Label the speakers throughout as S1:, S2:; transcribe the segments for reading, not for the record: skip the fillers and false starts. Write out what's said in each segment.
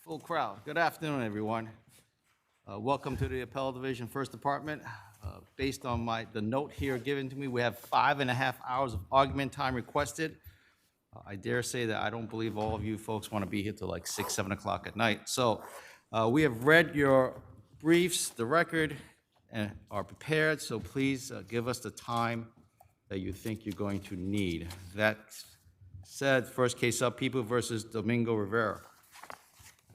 S1: Full crowd. Good afternoon, everyone. Welcome to the Appellate Division First Department. Based on the note here given to me, we have 5.5 hours of argument time requested. I dare say that I don't believe all of you folks want to be here till like 6, 7 o'clock at night. So we have read your briefs, the record, and are prepared, so please give us the time that you think you're going to need. That said, first case up, People versus Domingo Rivera.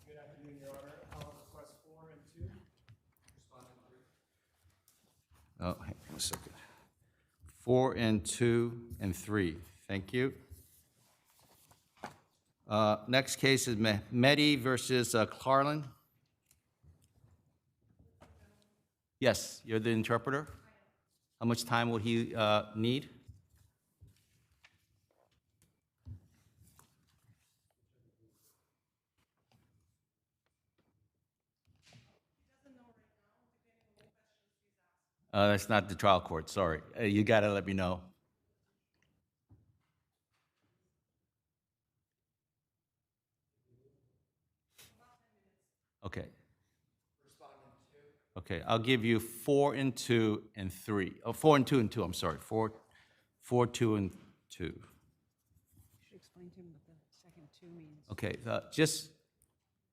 S2: Good afternoon, Your Honor. Appellate request 4 and 2. Respondent 3.
S1: Oh, hang on a second. 4 and 2 and 3. Thank you. Next case is Mehdi versus Clarlin. Yes, you're the interpreter. How much time will he need? That's not the trial court, sorry. You gotta let me know. Okay. Okay, I'll give you 4 and 2 and 3. Oh, 4 and 2 and 2, I'm sorry. 4, 2 and 2.
S3: You should explain to him what the second two means.
S1: Okay,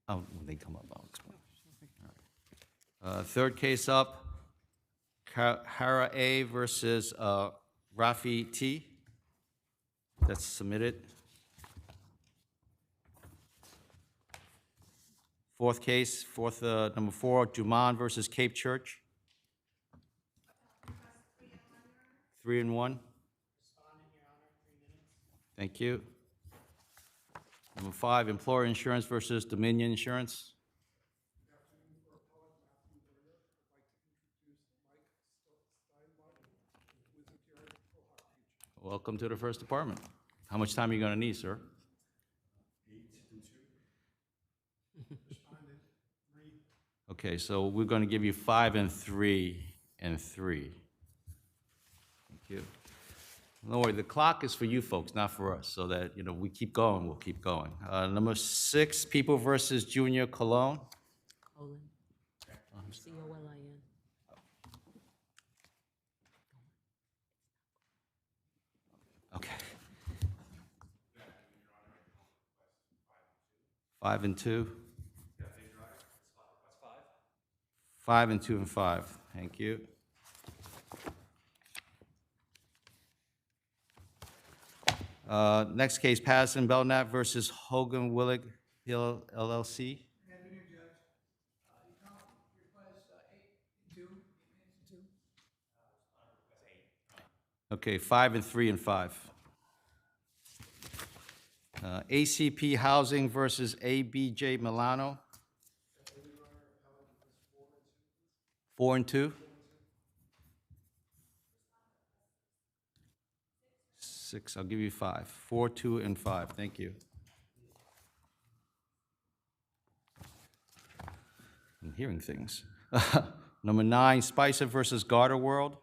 S1: when they come up, I'll explain. All right. Third case up, Hara A versus Rafi T. That's submitted. Fourth case, number 4, Juman versus Cape Church. 3 and 1.
S2: Respondent, Your Honor, 3 minutes.
S1: Thank you. Number 5, Employer Insurance versus Dominion Insurance.
S2: Good afternoon, for Appellate Matthew Berger. I'd like to introduce Mike Steinbach, who is appearing pro hoc future.
S1: Welcome to the First Department. How much time are you going to need, sir?
S2: 8 and 2. Respondent 3.
S1: Okay, so we're going to give you 5 and 3 and 3. Thank you. Don't worry, the clock is for you folks, not for us, so that, we keep going, we'll keep going. Number 6, People versus Junior Colon.
S3: Colin. C-O-L-I-N.
S1: Okay. 5 and 2. 5 and 2 and 5. Thank you. Next case, Patterson Belknap versus Hogan Willig Hill LLC.
S2: Good afternoon, Judge. You come request 8 and 2, 8 minutes and 2.
S1: Okay, 5 and 3 and 5. ACP Housing versus ABJ Milano. 4 and 2. 6, I'll give you 5. 4, 2, and 5. Thank you. I'm hearing things. Number 9, Spicer versus Garter World.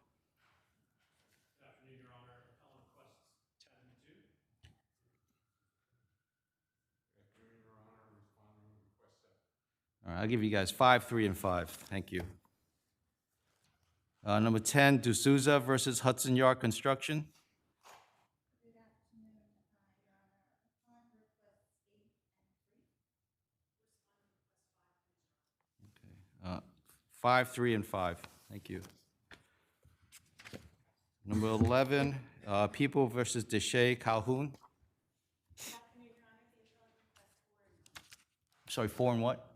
S2: Good afternoon, Your Honor. Appellate requests 10 and 2. Good afternoon, Your Honor. Respondent request 7.
S1: All right, I'll give you guys 5, 3, and 5. Thank you. Number 10, D'Souza versus Hudson Yard Construction.
S4: Good afternoon, Your Honor. Appellant requests 8 and 3.
S1: 5, 3, and 5. Thank you. Number 11, People versus Deshay Calhoun.
S4: Good afternoon, Your Honor. The appellant requests 4 and 1.
S1: Sorry, 4 and what?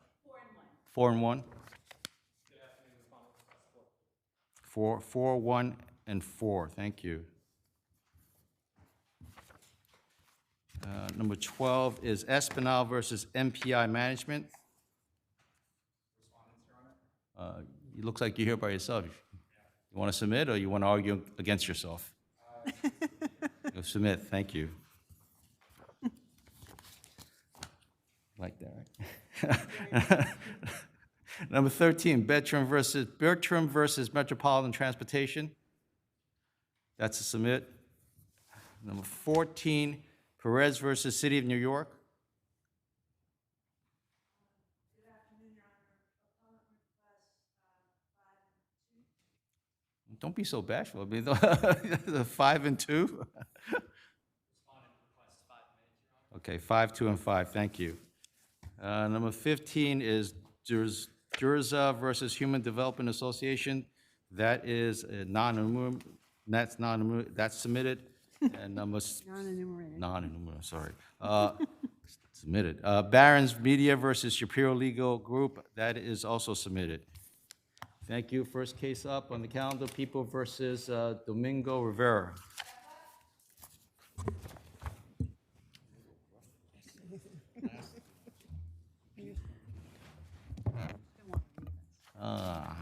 S4: 4 and 1.
S1: 4 and 1.
S2: Good afternoon, Respondent requests 4.
S1: 4, 1, and 4. Thank you. Number 12 is Espinal versus MPI Management.
S2: Respondents, Your Honor.
S1: It looks like you're here by yourself. You want to submit, or you want to argue against yourself? You'll submit. Thank you. Like that, right? Number 13, Bertram versus Metropolitan Transportation. That's a submit. Number 14, Perez versus City of New York. don't be so bashful. I mean, the 5 and 2? Okay, 5, 2, and 5, thank you. Number 15 is Durza versus Human Development Association. That is a that's submitted. And number
S3: Non-enumerated.
S1: non-enumerated, sorry. Submitted. Barron's Media versus Shapiro Legal Group, that is also submitted. Thank you. First case up on the calendar, People versus Domingo Rivera. Ah,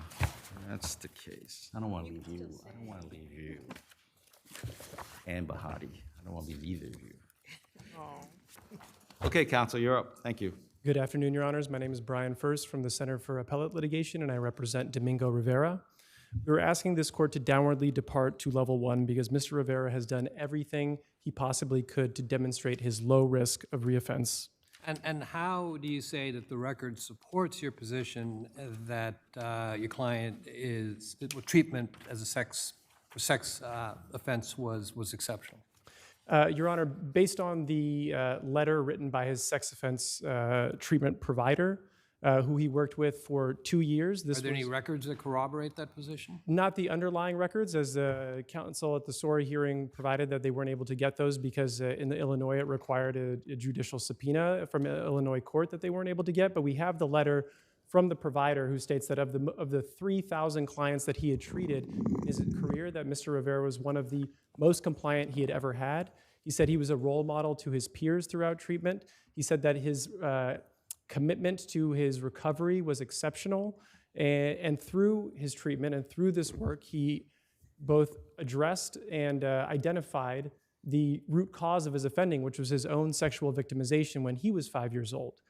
S1: that's the case. I don't want to leave you. I don't want to leave you. And Bahati. I don't want to leave either of you. Okay, counsel, you're up. Thank you.
S5: Good afternoon, Your Honors. My name is Brian First from the Center for Appellate Litigation, and I represent Domingo Rivera. We're asking this court to downwardly depart to level 1 because Mr. Rivera has done everything he possibly could to demonstrate his low risk of reoffense.
S6: And how do you say that the record supports your position that your client is, treatment as a sex offense was exceptional?
S5: Your Honor, based on the letter written by his sex offense treatment provider, who he worked with for 2 years.
S6: Are there any records that corroborate that position?
S5: Not the underlying records, as the counsel at the SORA hearing provided that they weren't able to get those because in the Illinois it required a judicial subpoena from an Illinois court that they weren't able to get. But we have the letter from the provider who states that of the 3,000 clients that he had treated in his career, that Mr. Rivera was one of the most compliant he had ever had. He said he was a role model to his peers throughout treatment. He said that his commitment to his recovery was exceptional. And through his treatment and through this work, he both addressed and identified the root cause of his offending, which was his own sexual victimization when he was 5 years old.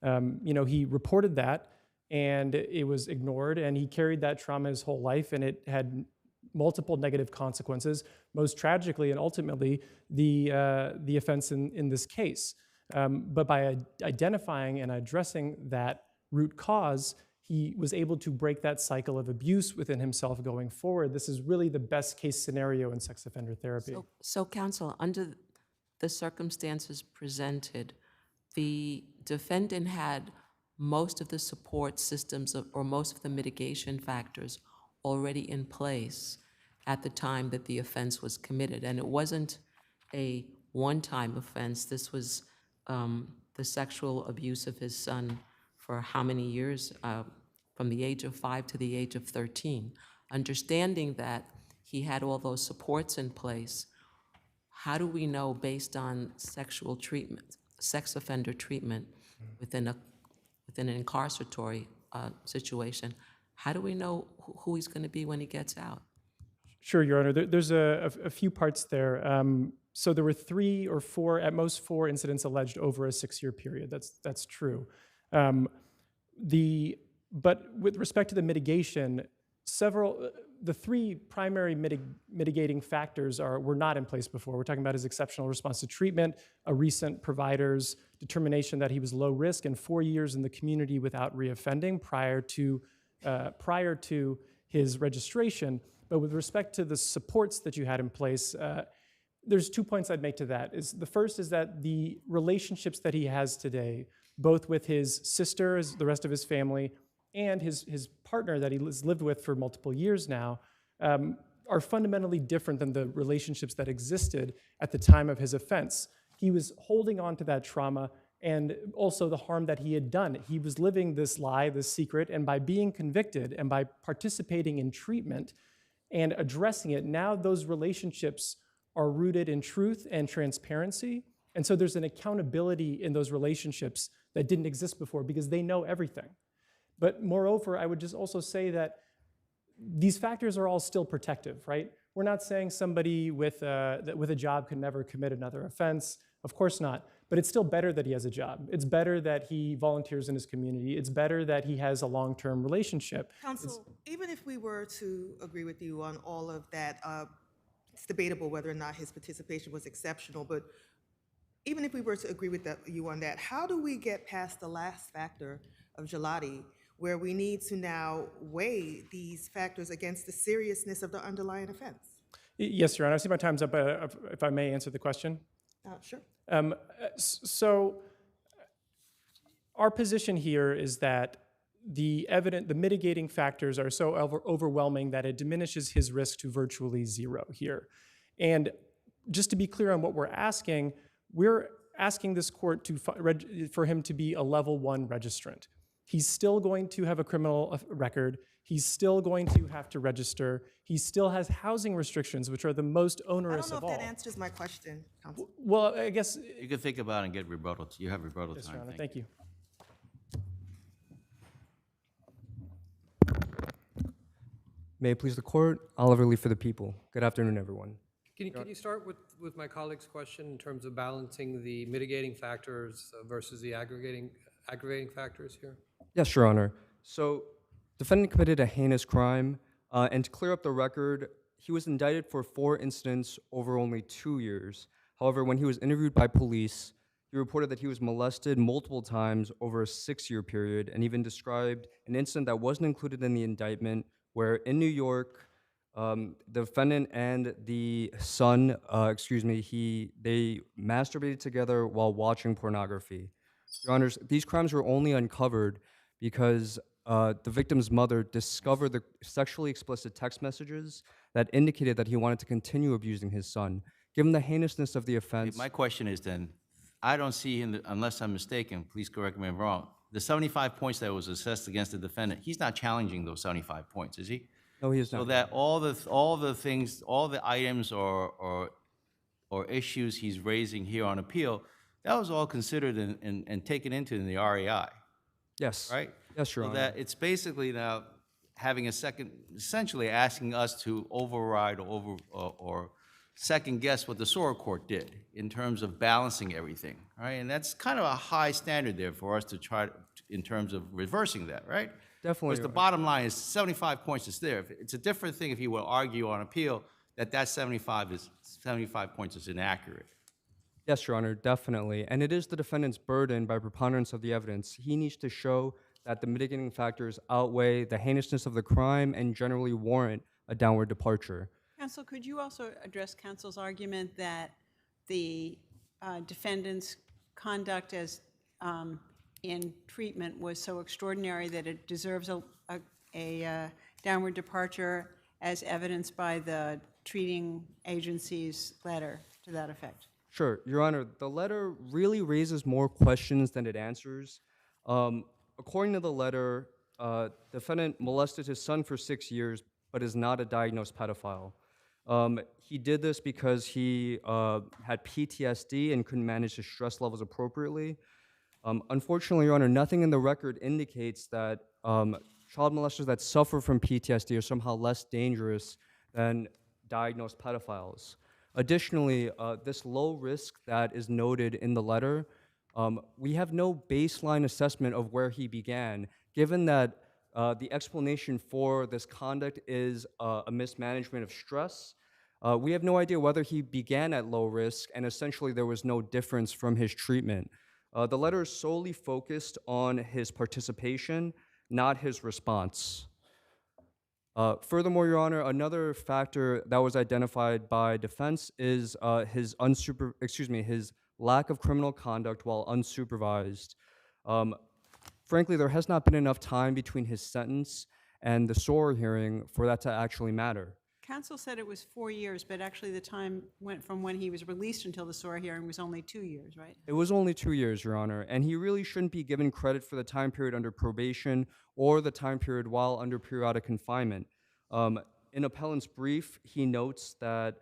S5: He reported that, and it was ignored, and he carried that trauma his whole life, and it had multiple negative consequences, most tragically and ultimately the offense in this case. But by identifying and addressing that root cause, he was able to break that cycle of abuse within himself going forward. This is really the best case scenario in sex offender therapy.
S7: So counsel, under the circumstances presented, the defendant had most of the support systems or most of the mitigation factors already in place at the time that the offense was committed. And it wasn't a one-time offense. This was the sexual abuse of his son for how many years? From the age of 5 to the age of 13. Understanding that he had all those supports in place, how do we know, based on sexual treatment, sex offender treatment within an incarceratory situation, how do we know who he's going to be when he gets out?
S5: Sure, Your Honor. There's a few parts there. So there were 3 or 4, at most 4 incidents alleged over a 6-year period. That's true. But with respect to the mitigation, the 3 primary mitigating factors were not in place before. We're talking about his exceptional response to treatment, a recent provider's determination that he was low risk, and 4 years in the community without reoffending prior to his registration. But with respect to the supports that you had in place, there's 2 points I'd make to that. The first is that the relationships that he has today, both with his sister, as the rest of his family, and his partner that he has lived with for multiple years now, are fundamentally different than the relationships that existed at the time of his offense. He was holding on to that trauma and also the harm that he had done. He was living this lie, this secret, and by being convicted and by participating in treatment and addressing it, now those relationships are rooted in truth and transparency. And so there's an accountability in those relationships that didn't exist before because they know everything. But moreover, I would just also say that these factors are all still protective, right? We're not saying somebody with a job could never commit another offense. Of course not. But it's still better that he has a job. It's better that he volunteers in his community. It's better that he has a long-term relationship.
S8: Counsel, even if we were to agree with you on all of that, it's debatable whether or not his participation was exceptional, but even if we were to agree with you on that, how do we get past the last factor of gelati, where we need to now weigh these factors against the seriousness of the underlying offense.
S5: Yes, Your Honor. I see my time's up. If I may answer the question.
S8: Sure.
S5: So our position here is that the mitigating factors are so overwhelming that it diminishes his risk to virtually zero here. And just to be clear on what we're asking this court for him to be a level 1 registrant. He's still going to have a criminal record. He's still going to have to register. He still has housing restrictions, which are the most onerous
S8: I don't
S5: of
S8: know if
S5: all.
S8: that answers my question, counsel.
S5: Well, I guess.
S1: You can think about it and get rebuttal. You have rebuttal
S5: Yes,
S1: time.
S5: Your Honor. Thank you.
S9: May it please the court, Oliver Lee for the people. Good afternoon, everyone.
S6: Can you start with my colleague's question in terms of balancing the mitigating factors versus the aggravating factors here?
S9: Yes, Your Honor. So, defendant committed a heinous crime, and to clear up the record, he was indicted for 4 incidents over only 2 years. However, when he was interviewed by police, he reported that he was molested multiple times over a 6-year period, and even described an incident that wasn't included in the indictment where in New York, the defendant and the son, they masturbated together while watching pornography. Your Honors, these crimes were only uncovered because the victim's mother discovered the sexually explicit text messages that indicated that he wanted to continue abusing his son. Given the heinousness of the offense,
S1: My question is then, I don't see, unless I'm mistaken, please correct me if I'm wrong, the 75 points that was assessed against the defendant, he's not challenging those 75 points, is he?
S9: no, he is
S1: So
S9: not.
S1: that all the things, all the items or issues he's raising here on appeal, that was all considered and taken into in the RAI,
S9: Yes.
S1: right?
S9: Yes, Your
S1: So
S9: Honor.
S1: that it's basically now having a second, essentially asking us to override or second guess what the SOAR court did in terms of balancing everything, right? And that's kind of a high standard there for us to try in terms of reversing that, right?
S9: Definitely.
S1: Because the bottom line is 75 points is there. It's a different thing if you will argue on appeal that 75 points is inaccurate.
S9: Yes, Your Honor, definitely. And it is the defendant's burden by preponderance of the evidence. He needs to show that the mitigating factors outweigh the heinousness of the crime and generally warrant a downward departure.
S3: Counsel, could you also address counsel's argument that the defendant's conduct as in treatment was so extraordinary that it deserves a downward departure as evidenced by the treating agency's letter to that effect?
S9: Sure, Your Honor, the letter really raises more questions than it answers. According to the letter, defendant molested his son for 6 years, but is not a diagnosed pedophile. He did this because he had PTSD and couldn't manage his stress levels appropriately. Unfortunately, Your Honor, nothing in the record indicates that child molesters that suffer from PTSD are somehow less dangerous than diagnosed pedophiles. Additionally, this low risk that is noted in the letter, we have no baseline assessment of where he began, given that the explanation for this conduct is a mismanagement of stress. We have no idea whether he began at low risk and essentially there was no difference from his treatment. The letter is solely focused on his participation, not his response. Furthermore, Your Honor, another factor that was identified by defense is his lack of criminal conduct while unsupervised. Frankly, there has not been enough time between his sentence and the SOAR hearing for that to actually matter.
S3: Counsel said it was 4 years, but actually the time went from when he was released until the SOAR hearing was only 2 years, right?
S9: It was only 2 years, Your Honor, and he really shouldn't be given credit for the time period under probation or the time period while under periodic confinement. In Appellant's brief, he notes that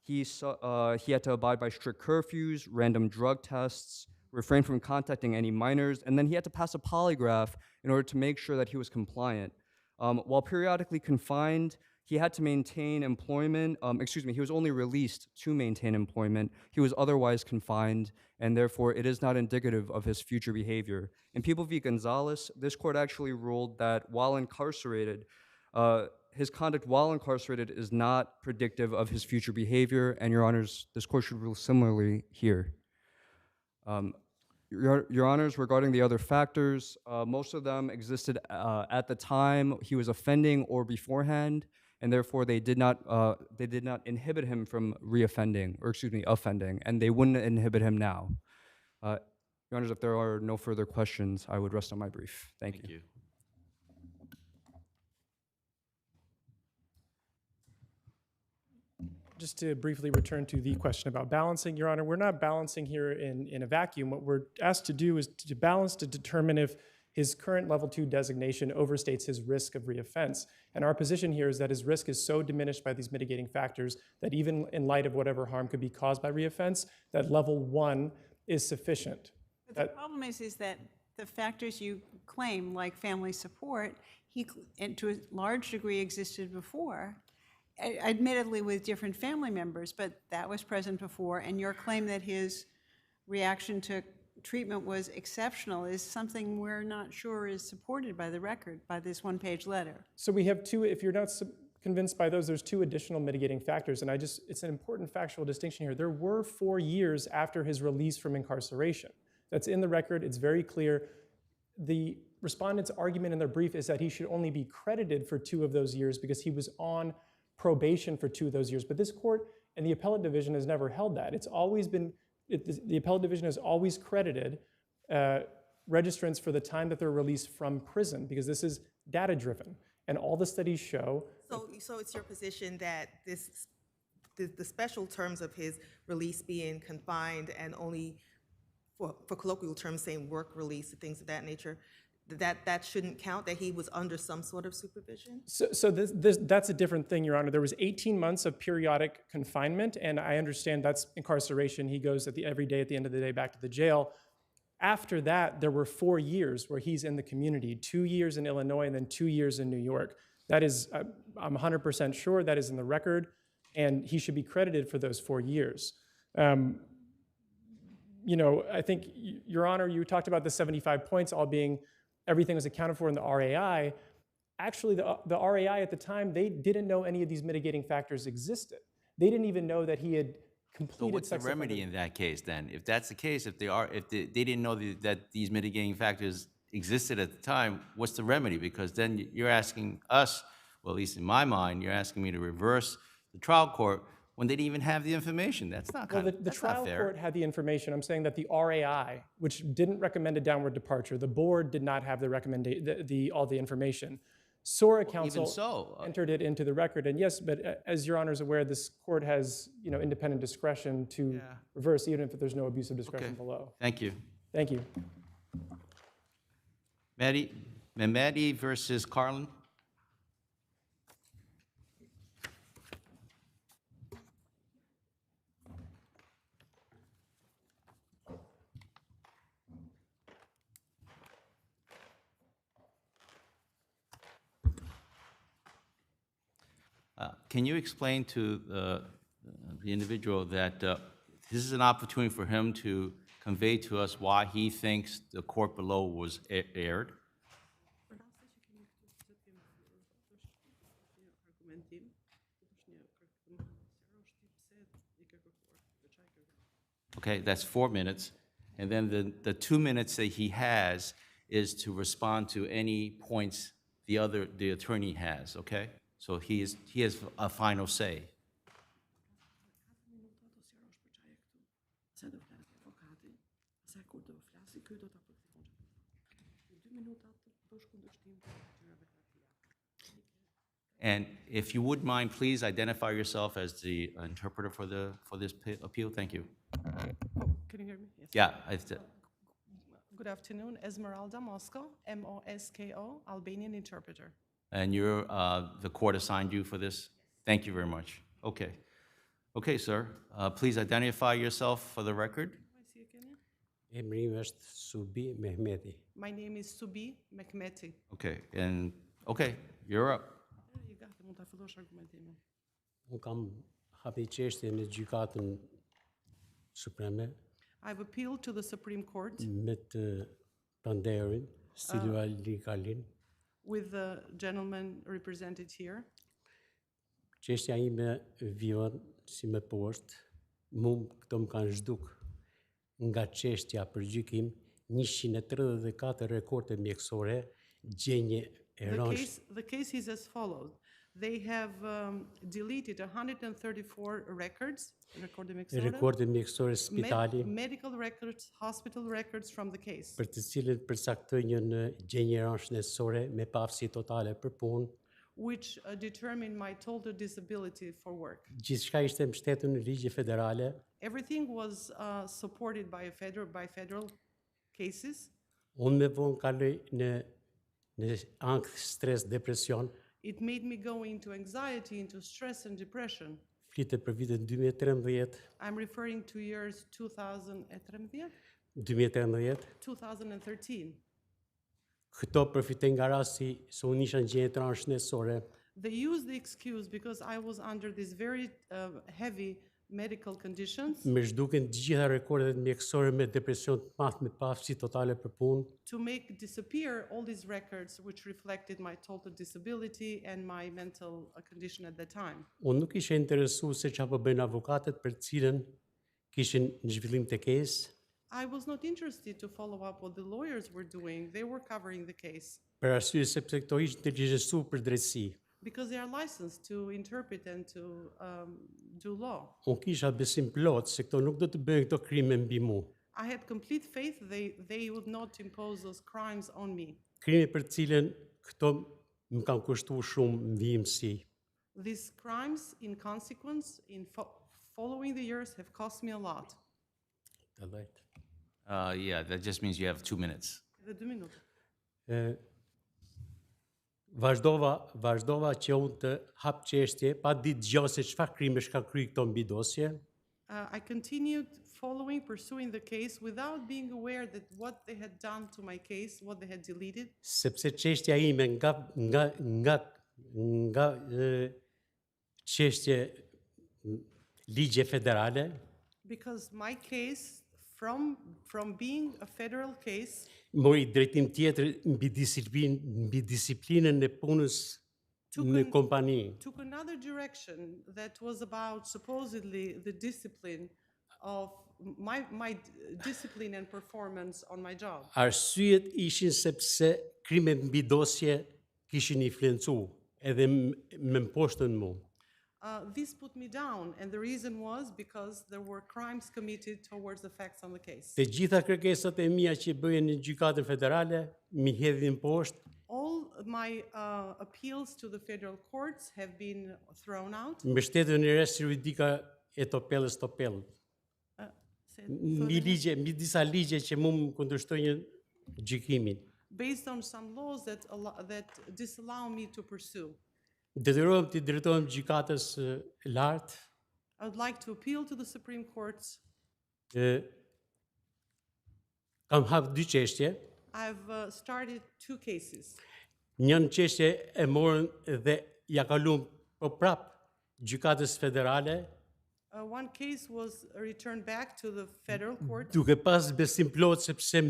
S9: he had to abide by strict curfews, random drug tests, refrain from contacting any minors, and then he had to pass a polygraph in order to make sure that he was compliant. While periodically confined, he had to maintain employment. He was only released to maintain employment. He was otherwise confined, and therefore it is not indicative of his future behavior. In People v. Gonzalez, this court actually ruled that while incarcerated, his conduct while incarcerated is not predictive of his future behavior, and Your Honors, this court should rule similarly here. Your Honors, regarding the other factors, most of them existed at the time he was offending or beforehand, and therefore they did not inhibit him from reoffending, or excuse me, offending, and they wouldn't inhibit him now. Your Honors, if there are no further questions, I would rest on my brief. Thank you.
S1: Thank you.
S5: Just to briefly return to the question about balancing, Your Honor, we're not balancing here in a vacuum. What we're asked to do is to balance to determine if his current level 2 designation overstates his risk of reoffense. And our position here is that his risk is so diminished by these mitigating factors that even in light of whatever harm could be caused by reoffense, that level 1 is sufficient.
S3: But the problem is that the factors you claim, like family support, and to a large degree existed before, admittedly with different family members, but that was present before, and your claim that his reaction to treatment was exceptional is something we're not sure is supported by the record, by this one-page letter.
S5: So we have two, if you're not convinced by those, there's 2 additional mitigating factors, and it's an important factual distinction here. There were 4 years after his release from incarceration. That's in the record, it's very clear. The respondent's argument in their brief is that he should only be credited for 2 of those years because he was on probation for 2 of those years. But this court and the appellate division has never held that. It's always been, the appellate division has always credited registrants for the time that they're released from prison because this is data-driven. And all the studies show.
S8: So it's your position that the special terms of his release being confined and only, for colloquial terms, saying work release, things of that nature, that shouldn't count, that he was under some sort of supervision?
S5: So that's a different thing, Your Honor. There was 18 months of periodic confinement, and I understand that's incarceration. He goes every day at the end of the day back to the jail. After that, there were 4 years where he's in the community, 2 years in Illinois and then 2 years in New York. That is, I'm 100% sure that is in the record, and he should be credited for those 4 years. You know, I think, Your Honor, you talked about the 75 points all being everything was accounted for in the RAI. Actually, the RAI at the time, they didn't know any of these mitigating factors existed. They didn't even know that he had completed
S1: So what's the
S5: sex
S1: remedy in that case then? If that's the case, if they didn't know that these mitigating factors existed at the time, what's the remedy? Because then you're asking us, well, at least in my mind, you're asking me to reverse the trial court when they didn't even have the information. That's not
S5: Well,
S1: kind
S5: the
S1: of, that's
S5: trial
S1: not fair.
S5: court had the information. I'm saying that the RAI, which didn't recommend a downward departure, the board did not have the all the information. SORA counsel
S1: so,
S5: entered it into the record, and yes, but as Your Honor is aware, this court has independent discretion to reverse, even if there's no abuse of discretion
S1: Okay.
S5: below.
S1: Thank you.
S5: Thank you.
S1: Mehmedi versus Carlin. Can you explain to the individual that this is an opportunity for him to convey to us why he thinks the court below was erred? Okay, that's 4 minutes. And then the 2 minutes that he has is to respond to any points the attorney has, okay? So he has a final say. And if you would mind, please identify yourself as the interpreter for this appeal. Thank you.
S10: Can you hear me? Yes.
S1: Yeah.
S10: Good afternoon, Esmeralda Moscow, M-O-S-K-O, Albanian interpreter.
S1: And you're, the court assigned you for this? Thank you very much. Okay. Okay, sir. Please identify yourself for the record.
S11: Emri është Subi Mehmeti.
S10: My name is Subi Mehmeti.
S1: Okay, and, okay, you're up.
S10: I gati, mund ta fillosh argumentimin.
S11: Unë kam hapi çështje në gjykatën supreme
S10: I've appealed to the Supreme Court
S11: me të panderin, Silva Likalin.
S10: with the gentleman represented here.
S11: Çështja ime vjen si me poshtë, këto më kanë zhduk. nga çështja për gjykim 134 rekorde mjekësore, gjenje e rëndë
S10: The case is as follows. They have deleted 134 records,
S11: rekorde mjekësore spitali
S10: medical records, hospital records from the case,
S11: për të cilën përcaktojnë në gjenje rëndë shëndetësore me pafësi totale për punë.
S10: which determined my total disability for work.
S11: Gjithçka ishte mbështetur në ligje federale.
S10: Everything was supported by federal cases.
S11: Unë me vonë kaloj në ankth, stres, depresion.
S10: It made me go into anxiety, into stress and depression.
S11: Flitet për vitin 2013,
S10: I'm referring to years 2013,
S11: 2013.
S10: 2013.
S11: Këto përfitoj nga rasti se unë isha në gjendje transhnetësore.
S10: They used the excuse because I was under these very heavy medical conditions
S11: Me zhduken të gjitha rekordet mjekësore me depresion të madh me pafësi totale për punë.
S10: to make disappear all these records which reflected my total disability and my mental condition at the time.
S11: Unë nuk isha interesu se çfarë po bëjnë avukatët për cilën kishin në zhvillim të kesë,
S10: I was not interested to follow up what the lawyers were doing. They were covering the case
S11: për arsye sepse këto ishin të ligjësuar për drejtësi.
S10: because they are licensed to interpret and to do law.
S11: Unë kisha besim plot se këto nuk do të bëjnë këto krime mbi mu.
S10: I had complete faith they would not impose those crimes on me.
S11: Krime për cilën këto më kanë kushtuar shumë vimësi.
S10: These crimes, in consequence, following the years, have cost me a lot.
S11: Të dhejtë.
S1: Yeah, that just means you have 2 minutes.
S10: The 2 minutes.
S11: Vazhdova që unë të hap çështje pa ditë gjë se çfarë krimesh ka kryer këto mbi dosje.
S10: I continued pursuing the case without being aware that what they had done to my case, what they had deleted,
S11: Sepse çështja ime nga çështje ligje federale
S10: because my case, from being a federal case,
S11: mori drejtim tjetër mbi disiplinën e punës në kompani.
S10: took another direction that was about supposedly the discipline of my discipline and performance on my job.
S11: Arsyet ishin sepse krimet mbi dosje kishin influencu edhe me mposhtën mu.
S10: This put me down, and the reason was because there were crimes committed towards the facts on the case.
S11: Të gjitha kërkesat e mia që bëhen në gjykatën federale mi hedhin poshtë.
S10: All my appeals to the federal courts have been thrown out.
S11: Mbështetën në rreth juridika e topellës topell. Mbi disa ligje që mu më kundërshtojnë gjykimin.
S10: Based on some laws that disallow me to pursue.
S11: Detyrohem të drejtohem gjykatës lartë.
S10: I would like to appeal to the Supreme Courts.
S11: Kam hap dy çështje.
S10: I've started 2 cases.
S11: Njën çështje e morën dhe ja kalum po prap gjykatës federale.
S10: One case was returned back to the federal court.
S11: Duke pas besim plot sepse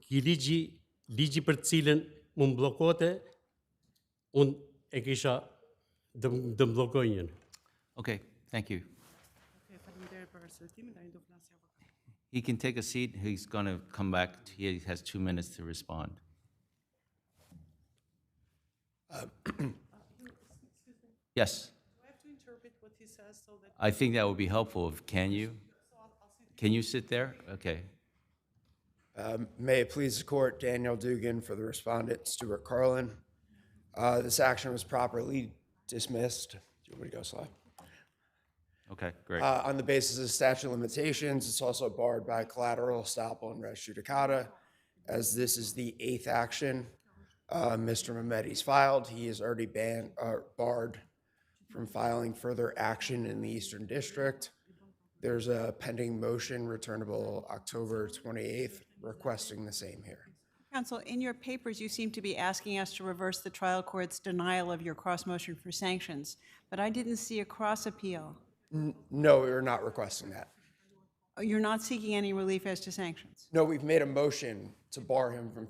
S11: ki ligji për cilën më mbllokote, unë e kisha dë mblokojnjën.
S1: Okay, thank you. He can take a seat. He's going to come back. He has 2 minutes to respond. Yes.
S10: Do I have to interpret what he says so that
S1: I think that would be helpful. Can you? Can you sit there? Okay.
S12: May it please the court, Daniel Dugan for the respondent, Stuart Carlin. This action was properly dismissed. Do you want me to go slow?
S1: Okay, great.
S12: On the basis of statute of limitations, it's also barred by collateral estoppel and res judicata. As this is the 8th action Mr. Mehmeti's filed, he is already barred from filing further action in the Eastern District. There's a pending motion returnable October 28th requesting the same here.
S3: Counsel, in your papers, you seem to be asking us to reverse the trial court's denial of your cross motion for sanctions, but I didn't see a cross appeal.
S12: No, we're not requesting that.
S3: You're not seeking any relief as to sanctions?
S12: No, we've made a motion to bar him from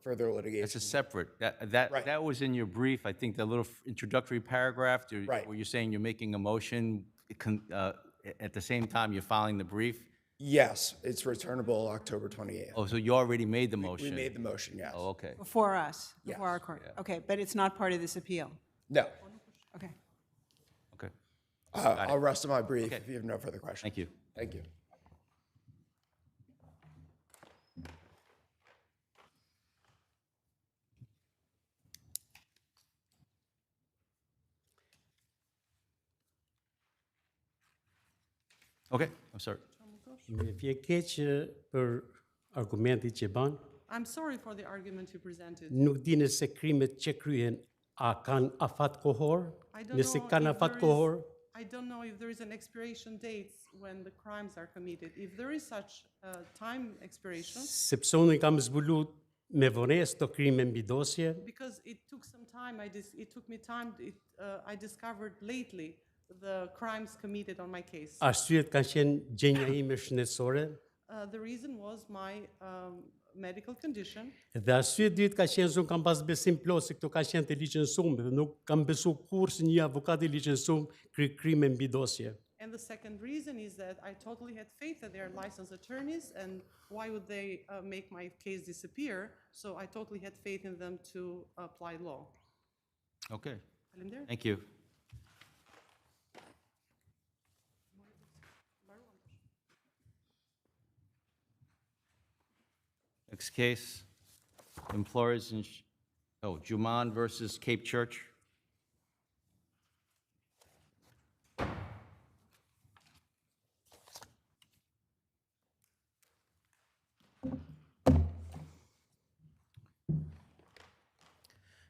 S12: further litigation.
S1: It's a separate, that was in your brief, I think the little introductory paragraph
S12: Right.
S1: where you're saying you're making a motion, at the same time you're filing the brief.
S12: Yes, it's returnable October 28th.
S1: Oh, so you already made the
S12: We
S1: motion?
S12: made the motion, yes.
S1: Oh, okay.
S3: Before us, before our
S12: Yes.
S3: court? Okay, but it's not part of this appeal?
S12: No,
S3: Okay.
S1: Okay,
S12: I'll rest on my brief
S1: Okay.
S12: if you have no further questions.
S1: thank you.
S12: Thank you.
S1: Okay, I'm sorry.
S11: Vje që për argumentit që ban,
S10: I'm sorry for the argument you presented.
S11: nuk di nëse krimet që kryen a kanë afat kohor,
S10: I don't
S11: nëse
S10: know
S11: kanë
S10: if
S11: afat
S10: there
S11: kohor,
S10: is- I don't know if there is an expiration date when the crimes are committed. If there is such a time expiration,
S11: sepse unë i kam zbulu me vonesë të krime mbi dosje,
S10: because it took some time, it took me time, I discovered lately the crimes committed on my case.
S11: arsyet kanë qenë gjenja ime shëndetësore,
S10: The reason was my medical condition,
S11: dhe arsye dytë ka qenë se unë kam pas besim plot se këto kanë qenë të licencuar dhe nuk kam besu kurrë se një avokat i licencuar kry krime mbi dosje.
S10: and the second reason is that I totally had faith that they are licensed attorneys, and why would they make my case disappear? So I totally had faith in them to apply law.
S1: Okay,
S10: Faleminderit.
S1: thank you. Next case, employers in, Juman versus Cape Church.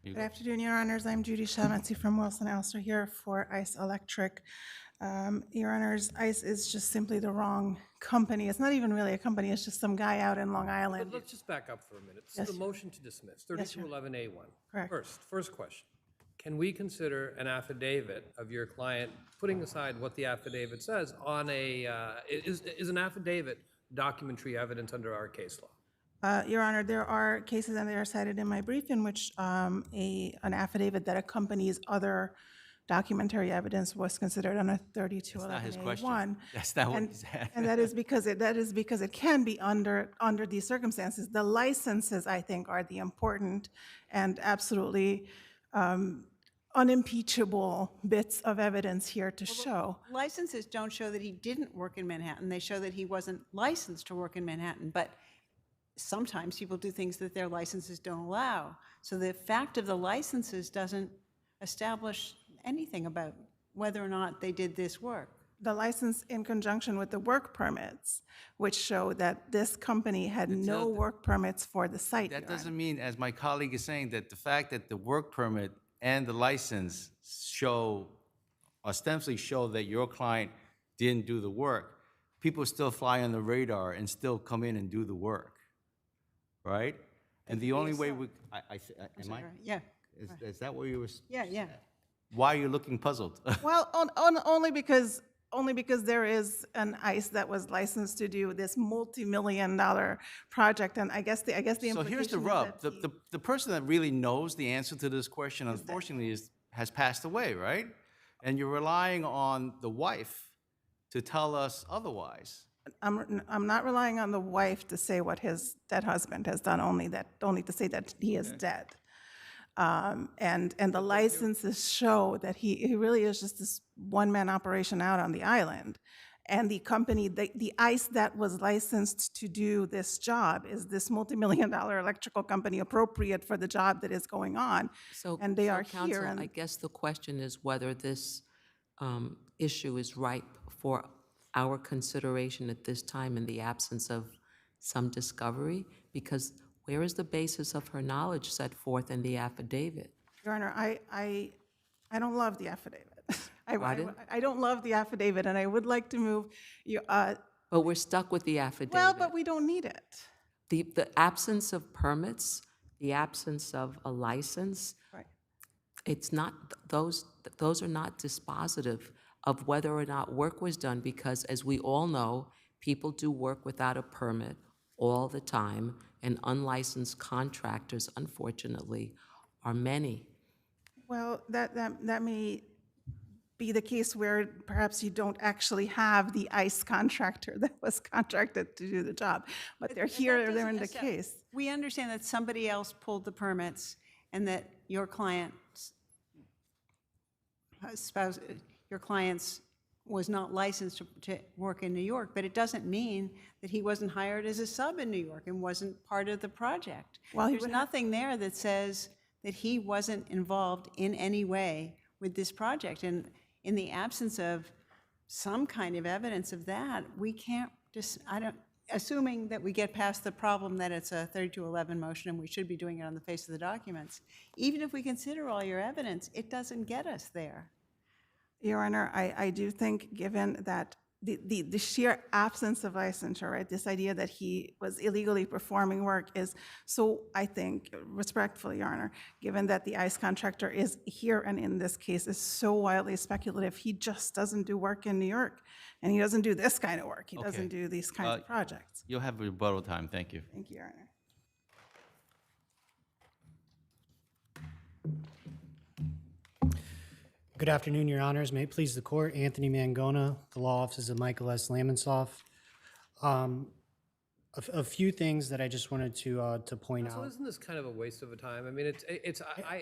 S13: Good afternoon, Your Honors. I'm Judy Shaughnessy from Wilson Elster here for ICE Electric. Your Honors, ICE is just simply the wrong company. It's not even really a company, it's just some guy out in Long Island.
S6: Let's just back up for a minute. This
S13: Yes,
S6: is the
S13: sir.
S6: motion to dismiss,
S13: Yes, sir.
S6: 3211A1.
S13: Correct.
S6: First question. Can we consider an affidavit of your client, putting aside what the affidavit says, on is an affidavit documentary evidence under our case law?
S13: Your Honor, there are cases, and they are cited in my brief, in which an affidavit that accompanies other documentary evidence was considered under
S1: That's not his
S13: 3211A1.
S1: question. That's not what
S13: And-
S1: he's asking.
S13: And that is because it can be under these circumstances. The licenses, I think, are the important and absolutely unimpeachable bits of evidence here to show.
S3: Licenses don't show that he didn't work in Manhattan. They show that he wasn't licensed to work in Manhattan. But sometimes people do things that their licenses don't allow. So the fact of the licenses doesn't establish anything about whether or not they did this work.
S13: The license in conjunction with the work permits, which show that this company had no work permits for the site, Your
S1: That
S13: Honor.
S1: doesn't mean, as my colleague is saying, that the fact that the work permit and the license ostensibly show that your client didn't do the work, people still fly on the radar and still come in and do the work, right? And the only way we, am I?
S3: Yeah,
S1: Is that what you were?
S3: yeah.
S1: Why are you looking puzzled?
S13: Well, only because there is an ICE that was licensed to do this multi-million-dollar project, and I guess the
S1: So
S13: implication
S1: here's the
S13: is
S1: rub.
S13: that
S1: The person that really knows the answer to this question, unfortunately, has passed away, right? And you're relying on the wife to tell us otherwise.
S13: I'm not relying on the wife to say what his dead husband has done, only to say that he is dead. And the licenses show that he really is just this one-man operation out on the island. And the company, the ICE that was licensed to do this job is this multi-million-dollar electrical company appropriate for the job that is going on.
S7: So,
S13: And they
S7: so
S13: are
S7: counsel,
S13: here, and
S7: I guess the question is whether this issue is ripe for our consideration at this time in the absence of some discovery, because where is the basis of her knowledge set forth in the affidavit?
S13: Your Honor, I don't love the affidavit.
S7: Pardon?
S13: I don't love the affidavit, and I would like to move,
S7: But we're stuck with the affidavit.
S13: well, but we don't need it.
S7: The absence of permits, the absence of a license,
S13: Right.
S7: it's not, those are not dispositive of whether or not work was done, because as we all know, people do work without a permit all the time, and unlicensed contractors, unfortunately, are many.
S13: Well, that be the case where perhaps you don't actually have the ICE contractor that was contracted to do the job, but they're
S3: But
S13: here,
S3: that
S13: they're in
S3: doesn't-
S13: the
S3: so
S13: case.
S3: We understand that somebody else pulled the permits and that your client's spouse, your client's was not licensed to work in New York, but it doesn't mean that he wasn't hired as a sub in New York and wasn't part of the project.
S13: Well, he
S3: There's
S13: would have-
S3: nothing there that says that he wasn't involved in any way with this project. And in the absence of some kind of evidence of that, we can't just, assuming that we get past the problem that it's a 3211 motion and we should be doing it on the face of the documents, even if we consider all your evidence, it doesn't get us there.
S13: Your Honor, I do think, given that the sheer absence of licensure, right, this idea that he was illegally performing work is, so I think, respectfully, Your Honor, given that the ICE contractor is here and in this case is so wildly speculative, he just doesn't do work in New York, and he doesn't do this kind of work. He doesn't do these kinds of projects.
S1: You'll have rebuttal time. Thank you.
S13: Thank you, Your Honor.
S14: Good afternoon, Your Honors. May it please the court, Anthony Mangona, the law offices of Michael S. Lamonsoff. A few things that I just wanted to point
S6: So
S14: out.
S6: isn't this kind of a waste of a time? I mean,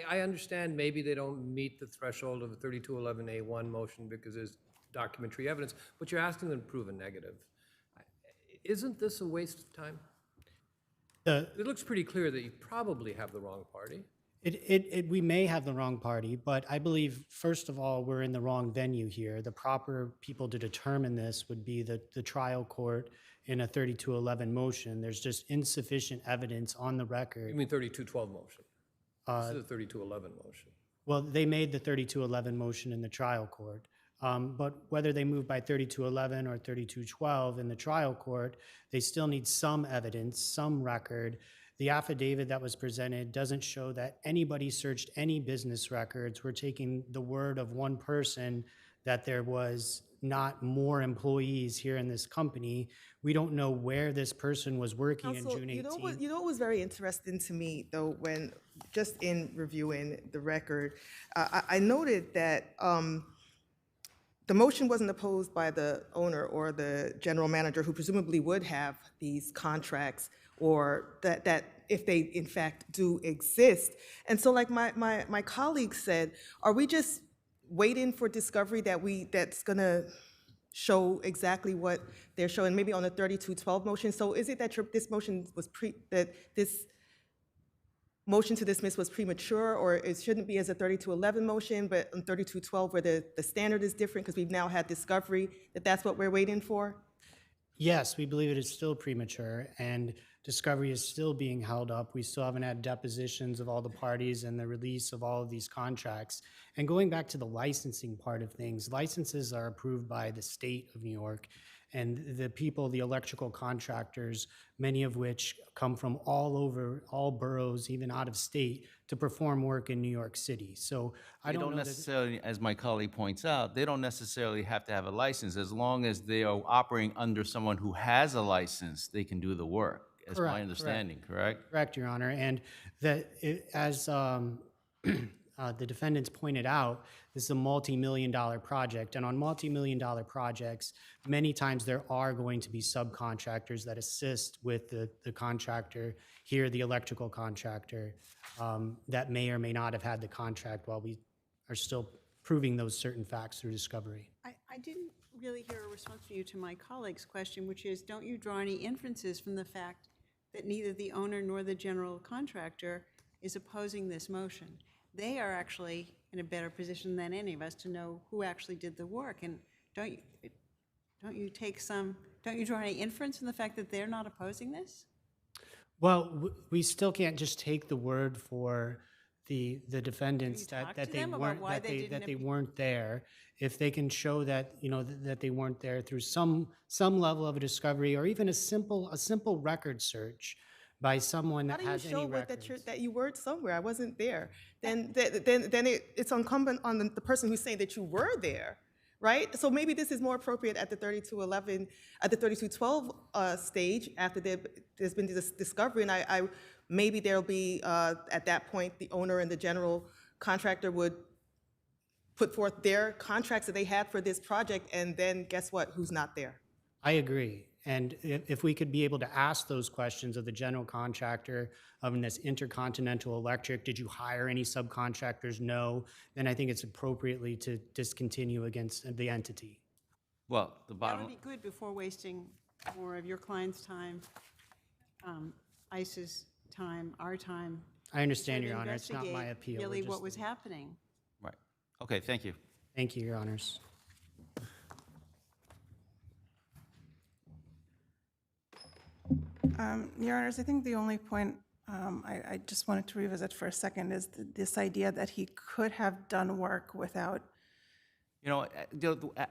S6: I understand maybe they don't meet the threshold of a 3211A1 motion because there's documentary evidence, but you're asking them to prove a negative. Isn't this a waste of time? It looks pretty clear that you probably have the wrong party.
S14: We may have the wrong party, but I believe, first of all, we're in the wrong venue here. The proper people to determine this would be the trial court in a 3211 motion. There's just insufficient evidence on the record.
S6: You mean 3212 motion? This is a 3211 motion.
S14: Well, they made the 3211 motion in the trial court. But whether they move by 3211 or 3212 in the trial court, they still need some evidence, some record. The affidavit that was presented doesn't show that anybody searched any business records. We're taking the word of one person that there was not more employees here in this company. We don't know where this person was working in
S8: Counsel,
S14: June 18th.
S8: you know what was very interesting to me, though, when just in reviewing the record, I noted that the motion wasn't opposed by the owner or the general manager, who presumably would have these contracts, or that if they in fact do exist. And so, like my colleague said, are we just waiting for discovery that's gonna show exactly what they're showing, maybe on the 3212 motion? So is it that this motion was this motion to dismiss was premature, or it shouldn't be as a 3211 motion, but on 3212 where the standard is different because we've now had discovery, that's what we're waiting for?
S14: Yes, we believe it is still premature, and discovery is still being held up. We still haven't had depositions of all the parties and the release of all of these contracts. And going back to the licensing part of things, licenses are approved by the state of New York, and the people, the electrical contractors, many of which come from all over, all boroughs, even out of state, to perform work in New York City. So I
S1: They
S14: don't
S1: don't
S14: know that.
S1: necessarily, as my colleague points out, they don't necessarily have to have a license. As long as they are operating under someone who has a license, they can do the work, as
S14: Correct,
S1: my
S14: correct.
S1: understanding, correct?
S14: Correct, Your Honor. And as the defendants pointed out, this is a multi-million-dollar project. And on multi-million-dollar projects, many times there are going to be subcontractors that assist with the contractor, here the electrical contractor, that may or may not have had the contract while we are still proving those certain facts through discovery.
S3: I didn't really hear a response from you to my colleague's question, which is, don't you draw any inferences from the fact that neither the owner nor the general contractor is opposing this motion? They are actually in a better position than any of us to know who actually did the work. And don't you draw any inference from the fact that they're not opposing this?
S14: Well, we still can't just take the word for the defendants
S3: talk
S14: that
S3: to
S14: they
S3: them about
S14: weren't
S3: why
S14: that
S3: they
S14: they
S3: didn't
S14: that they weren't there. If they can show that that they weren't there through some level of a discovery, or even a simple record search by someone that has any records.
S8: That you were somewhere? I wasn't there. Then it's incumbent on the person who's saying that you were there, right? So maybe this is more appropriate at the 3211, at the 3212 stage, after there's been this discovery, and maybe there'll be at that point the owner and the general contractor would put forth their contracts that they had for this project, and then guess what? Who's not there?
S14: I agree. And if we could be able to ask those questions of the general contractor of this Intercontinental Electric, did you hire any subcontractors? No. Then I think it's appropriately to discontinue against the entity.
S1: Well, the
S3: That
S1: bottom,
S3: would be good before wasting more of your client's time, ICE's time, our time.
S14: I understand,
S3: to
S14: Your Honor. It's not my
S3: investigate
S14: appeal. We're
S3: Really what
S14: just-
S3: was happening.
S1: right. Okay, thank you.
S14: Thank you, Your Honors.
S13: Your Honors, I think the only point I just wanted to revisit for a second is this idea that he could have done work without.
S1: You know,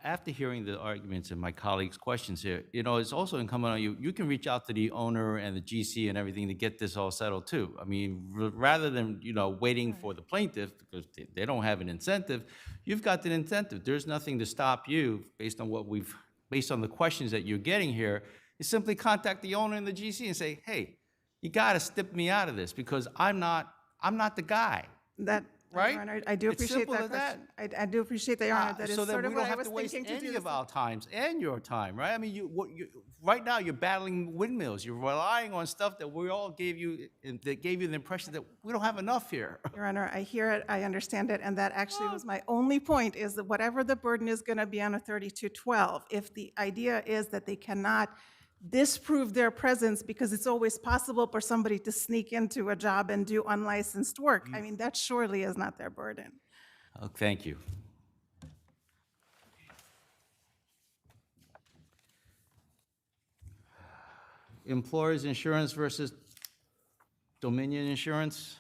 S1: after hearing the arguments and my colleagues' questions here, you know, it's also incumbent on you, you can reach out to the owner and the GC and everything to get this all settled too. I mean, rather than, you know, waiting for the plaintiff, because they don't have an incentive, you've got an incentive. There's nothing to stop you, based on the questions that you're getting here, is simply contact the owner and the GC and say, hey, you gotta stip me out of this because I'm not the guy.
S13: That,
S1: Right?
S13: Your Honor, I do
S1: It's
S13: appreciate
S1: simple
S13: that
S1: as that.
S13: question. I do appreciate that, Your Honor. That is
S1: So that
S13: sort
S1: we
S13: of
S1: don't
S13: what I
S1: have
S13: was
S1: to waste
S13: thinking to do.
S1: any
S13: this
S1: of our times and your time, right? I mean, right now you're battling windmills. You're relying on stuff that we all gave you, that gave you the impression that we don't have enough here.
S13: Your Honor, I hear it, I understand it, and that actually was my only point, is that whatever the burden is going to be on a 3212, if the idea is that they cannot disprove their presence because it's always possible for somebody to sneak into a job and do unlicensed work, I mean, that surely is not their burden.
S1: Oh, thank you. Employers insurance versus Dominion Insurance.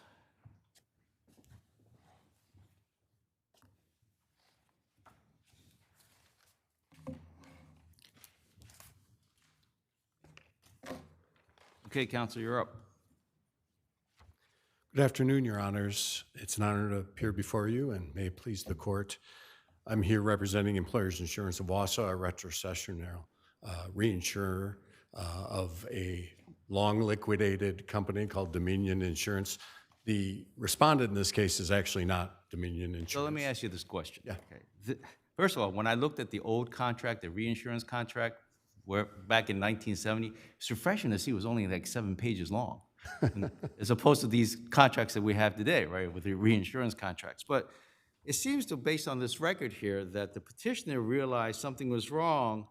S1: Okay, Counsel, you're up.
S15: Good afternoon, Your Honors. It's an honor to appear before you, and may it please the court. I'm here representing Employers Insurance of Wausau, a retrocessional reinsurer of a long liquidated company called Dominion Insurance. The respondent in this case is actually not Dominion Insurance.
S1: So let me ask you this question.
S15: Yeah.
S1: Okay. First of all, when I looked at the old contract, the reinsurance contract, where back in 1970, it's refreshing to see it was only like 7 pages long, as opposed to these contracts that we have today, right, with the reinsurance contracts. But it seems to, based on this record here, that the petitioner realized something was wrong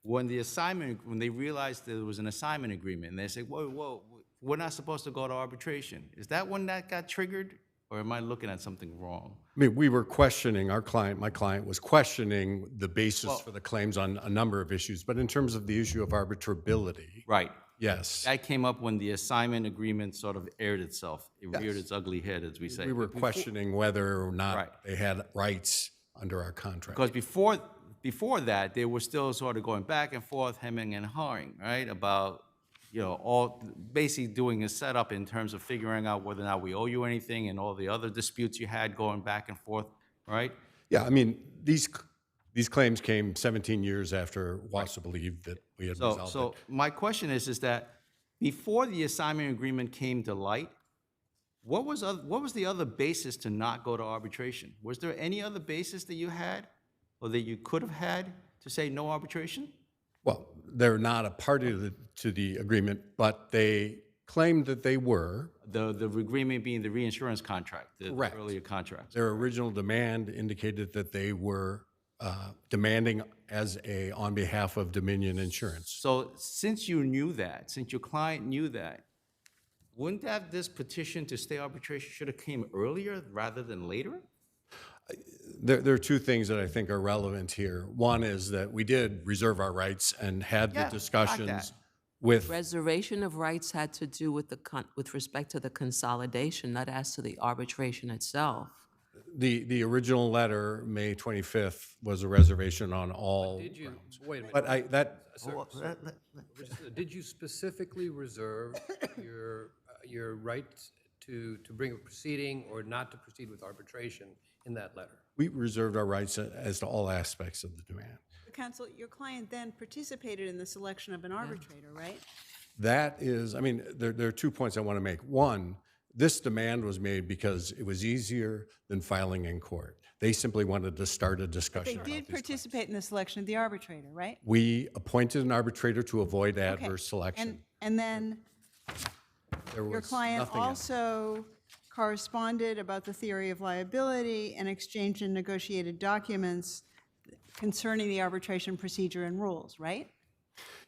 S1: when they realized there was an assignment agreement, and they say, whoa, we're not supposed to go to arbitration. Is that when that got triggered, or am I looking at something wrong?
S15: I mean, we were questioning, my client was questioning the basis for the claims on a number of issues, but in terms of the issue of arbitrability.
S1: Right.
S15: Yes.
S1: That came up when the assignment agreement sort of aired itself. It reared its ugly head, as we say.
S15: We were questioning whether or not they had rights under our contract.
S1: Because before that, they were still sort of going back and forth, hemming and hawing, right? About, you know, all basically doing a setup in terms of figuring out whether or not we owe you anything and all the other disputes you had going back and forth, right?
S15: Yeah, I mean, these claims came 17 years after Wausau believed that we had resolved it.
S1: So my question is that before the assignment agreement came to light, what was the other basis to not go to arbitration? Was there any other basis that you had or that you could have had to say no arbitration?
S15: Well, they're not a party to the agreement, but they claimed that they were.
S1: The agreement being the reinsurance contract, the
S15: Correct.
S1: earlier contract.
S15: Their original demand indicated that they were demanding on behalf of Dominion Insurance.
S1: So since you knew that, since your client knew that, wouldn't that this petition to stay arbitration should have came earlier rather than later?
S15: There are two things that I think are relevant here. One is that we did reserve our rights and had the discussions with.
S7: Reservation of rights had to do with with respect to the consolidation, not as to the arbitration itself.
S15: The original letter, May 25th, was a reservation on all grounds.
S6: Wait a minute.
S15: But
S6: Did you specifically reserve your right to bring a proceeding or not to proceed with arbitration in that letter?
S15: we reserved our rights as to all aspects of the demand.
S3: Counsel, your client then participated in the selection of an arbitrator, right?
S15: That is, I mean, there are 2 points I want to make. One, This demand was made because it was easier than filing in court. They simply wanted to start a
S3: They
S15: discussion about
S3: did
S15: these claims.
S3: participate in the selection of the arbitrator, right?
S15: We appointed an arbitrator to avoid
S3: Okay.
S15: adverse selection.
S3: And then
S15: There
S3: your
S15: was
S3: client
S15: nothing else.
S3: also corresponded about the theory of liability and exchanged and negotiated documents concerning the arbitration procedure and rules, right?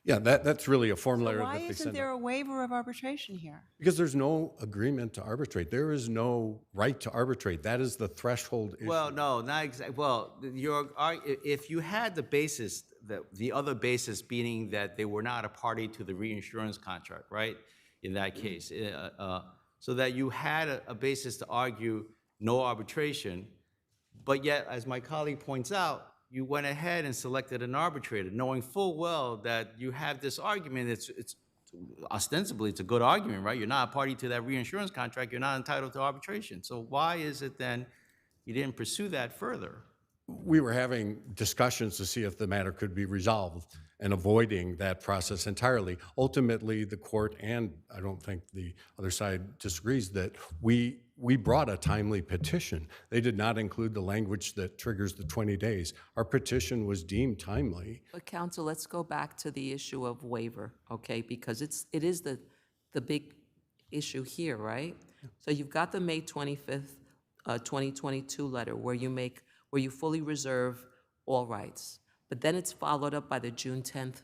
S15: Yeah, that's really a form letter
S3: Why
S15: that they
S3: isn't
S15: sent.
S3: there a waiver of arbitration here?
S15: Because there's no agreement to arbitrate. There is no right to arbitrate. That is the threshold issue.
S1: Well, no, not exactly. Well, if you had the basis, the other basis being that they were not a party to the reinsurance contract, right? In that case, so that you had a basis to argue no arbitration, but yet, as my colleague points out, you went ahead and selected an arbitrator, knowing full well that you have this argument. It's ostensibly it's a good argument, right? You're not a party to that reinsurance contract. You're not entitled to arbitration. So why is it then you didn't pursue that further?
S15: We were having discussions to see if the matter could be resolved and avoiding that process entirely. Ultimately, the court, and I don't think the other side disagrees, that we brought a timely petition. They did not include the language that triggers the 20 days. Our petition was deemed timely.
S7: But counsel, let's go back to the issue of waiver, okay? Because it is the big issue here, right? So you've got the May 25th, 2022 letter where you fully reserve all rights. But then it's followed up by the June 10th,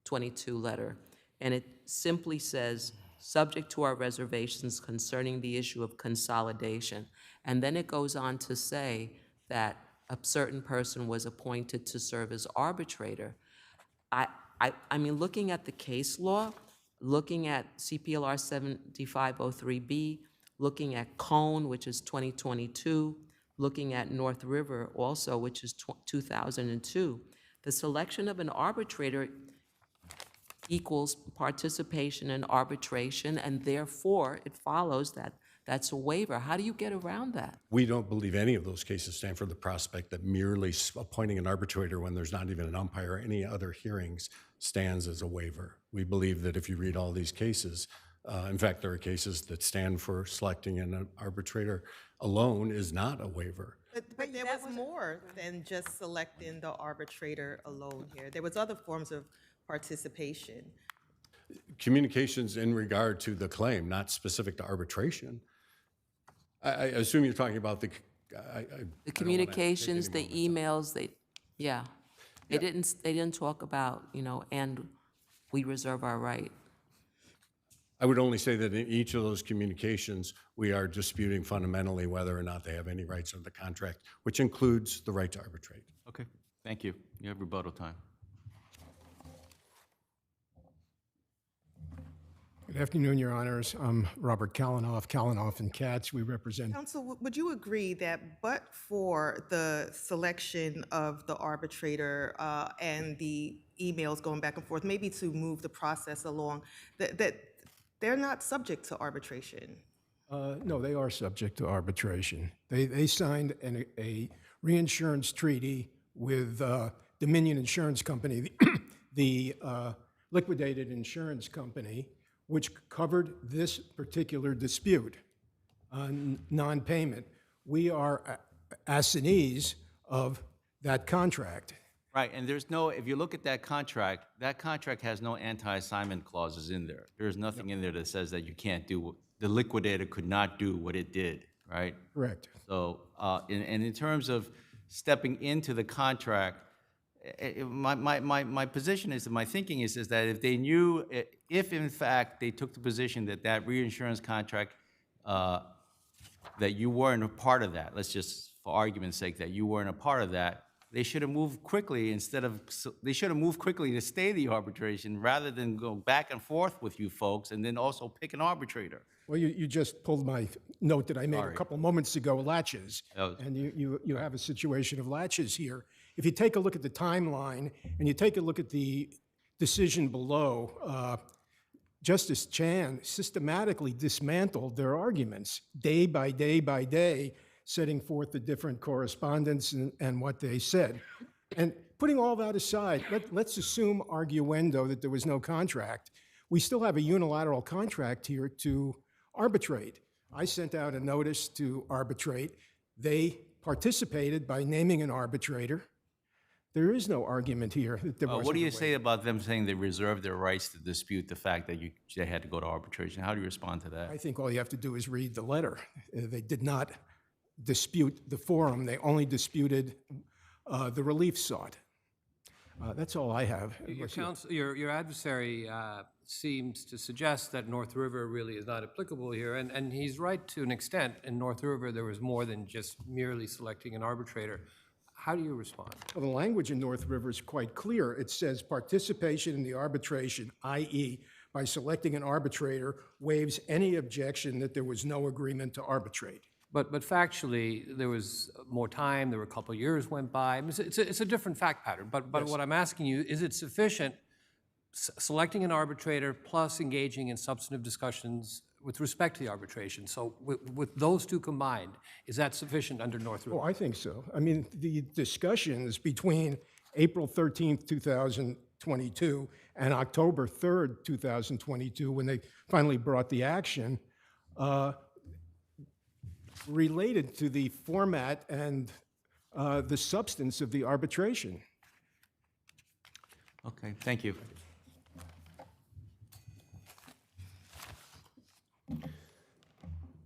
S7: 22 letter. And it simply says, subject to our reservations concerning the issue of consolidation. And then it goes on to say that a certain person was appointed to serve as arbitrator. I mean, looking at the case law, looking at CPLR 7503B, looking at Cone, which is 2022, looking at North River also, which is 2002, the selection of an arbitrator equals participation in arbitration, and therefore it follows that that's a waiver. How do you get around that?
S15: We don't believe any of those cases stand for the prospect that merely appointing an arbitrator when there's not even an umpire or any other hearings stands as a waiver. We believe that if you read all these cases, in fact, there are cases that stand for selecting an arbitrator alone is not a waiver.
S8: But there was more than just selecting the arbitrator alone here. There was other forms of participation.
S15: Communications in regard to the claim, not specific to arbitration. I assume you're talking about the
S7: Communications, the emails, they didn't talk about, and we reserve our right.
S15: I would only say that in each of those communications, we are disputing fundamentally whether or not they have any rights under the contract, which includes the right to arbitrate.
S1: Okay, thank you. You have rebuttal time.
S2: Good afternoon, Your Honors. I'm Robert Kalanoff and Katz. We represent.
S8: Counsel, would you agree that but for the selection of the arbitrator and the emails going back and forth, maybe to move the process along, that they're not subject to arbitration?
S2: No, they are subject to arbitration. They signed a reinsurance treaty with Dominion Insurance Company, the liquidated insurance company, which covered this particular dispute on non-payment. We are assignees of that contract.
S1: Right, and there's no, if you look at that contract has no anti-assignment clauses in there. There's nothing in there that says that you can't do, the liquidator could not do what it did, right?
S2: Correct.
S1: So, and in terms of stepping into the contract, my position is, my thinking is that if they knew, if in fact they took the position that that reinsurance contract, that you weren't a part of that, let's just, for argument's sake, that you weren't a part of that, they should have moved quickly they should have moved quickly to stay the arbitration rather than go back and forth with you folks and then also pick an arbitrator.
S2: Well, you just pulled my note that I made
S1: Sorry.
S2: a couple moments ago, latches. And you have a situation of latches here. If you take a look at the timeline and you take a look at the decision below, Justice Chan systematically dismantled their arguments day by day by day, setting forth the different correspondence and what they said. And putting all that aside, let's assume arguendo that there was no contract. We still have a unilateral contract here to arbitrate. I sent out a notice to arbitrate. They participated by naming an arbitrator. There is no argument here that there wasn't
S1: What do
S2: a
S1: you
S2: waiver.
S1: say about them saying they reserved their rights to dispute the fact that they had to go to arbitration? How do you respond to that?
S2: I think all you have to do is read the letter. They did not dispute the forum. They only disputed the relief sought. That's all I have.
S6: Your adversary seems to suggest that North River really is not applicable here, and he's right to an extent. In North River, there was more than just merely selecting an arbitrator. How do you respond?
S2: Well, the language in North River is quite clear. It says participation in the arbitration, i.e., by selecting an arbitrator, waives any objection that there was no agreement to arbitrate.
S6: But factually, there was more time, there were a couple of years went by. I mean, it's a different fact pattern, but what I'm asking you, is it sufficient selecting an arbitrator plus engaging in substantive discussions with respect to the arbitration? So with those two combined, is that sufficient under North River?
S2: Oh, I think so. I mean, the discussions between April 13th, 2022 and October 3rd, 2022, when they finally brought the action, related to the format and the substance of the arbitration.
S1: Okay, thank you.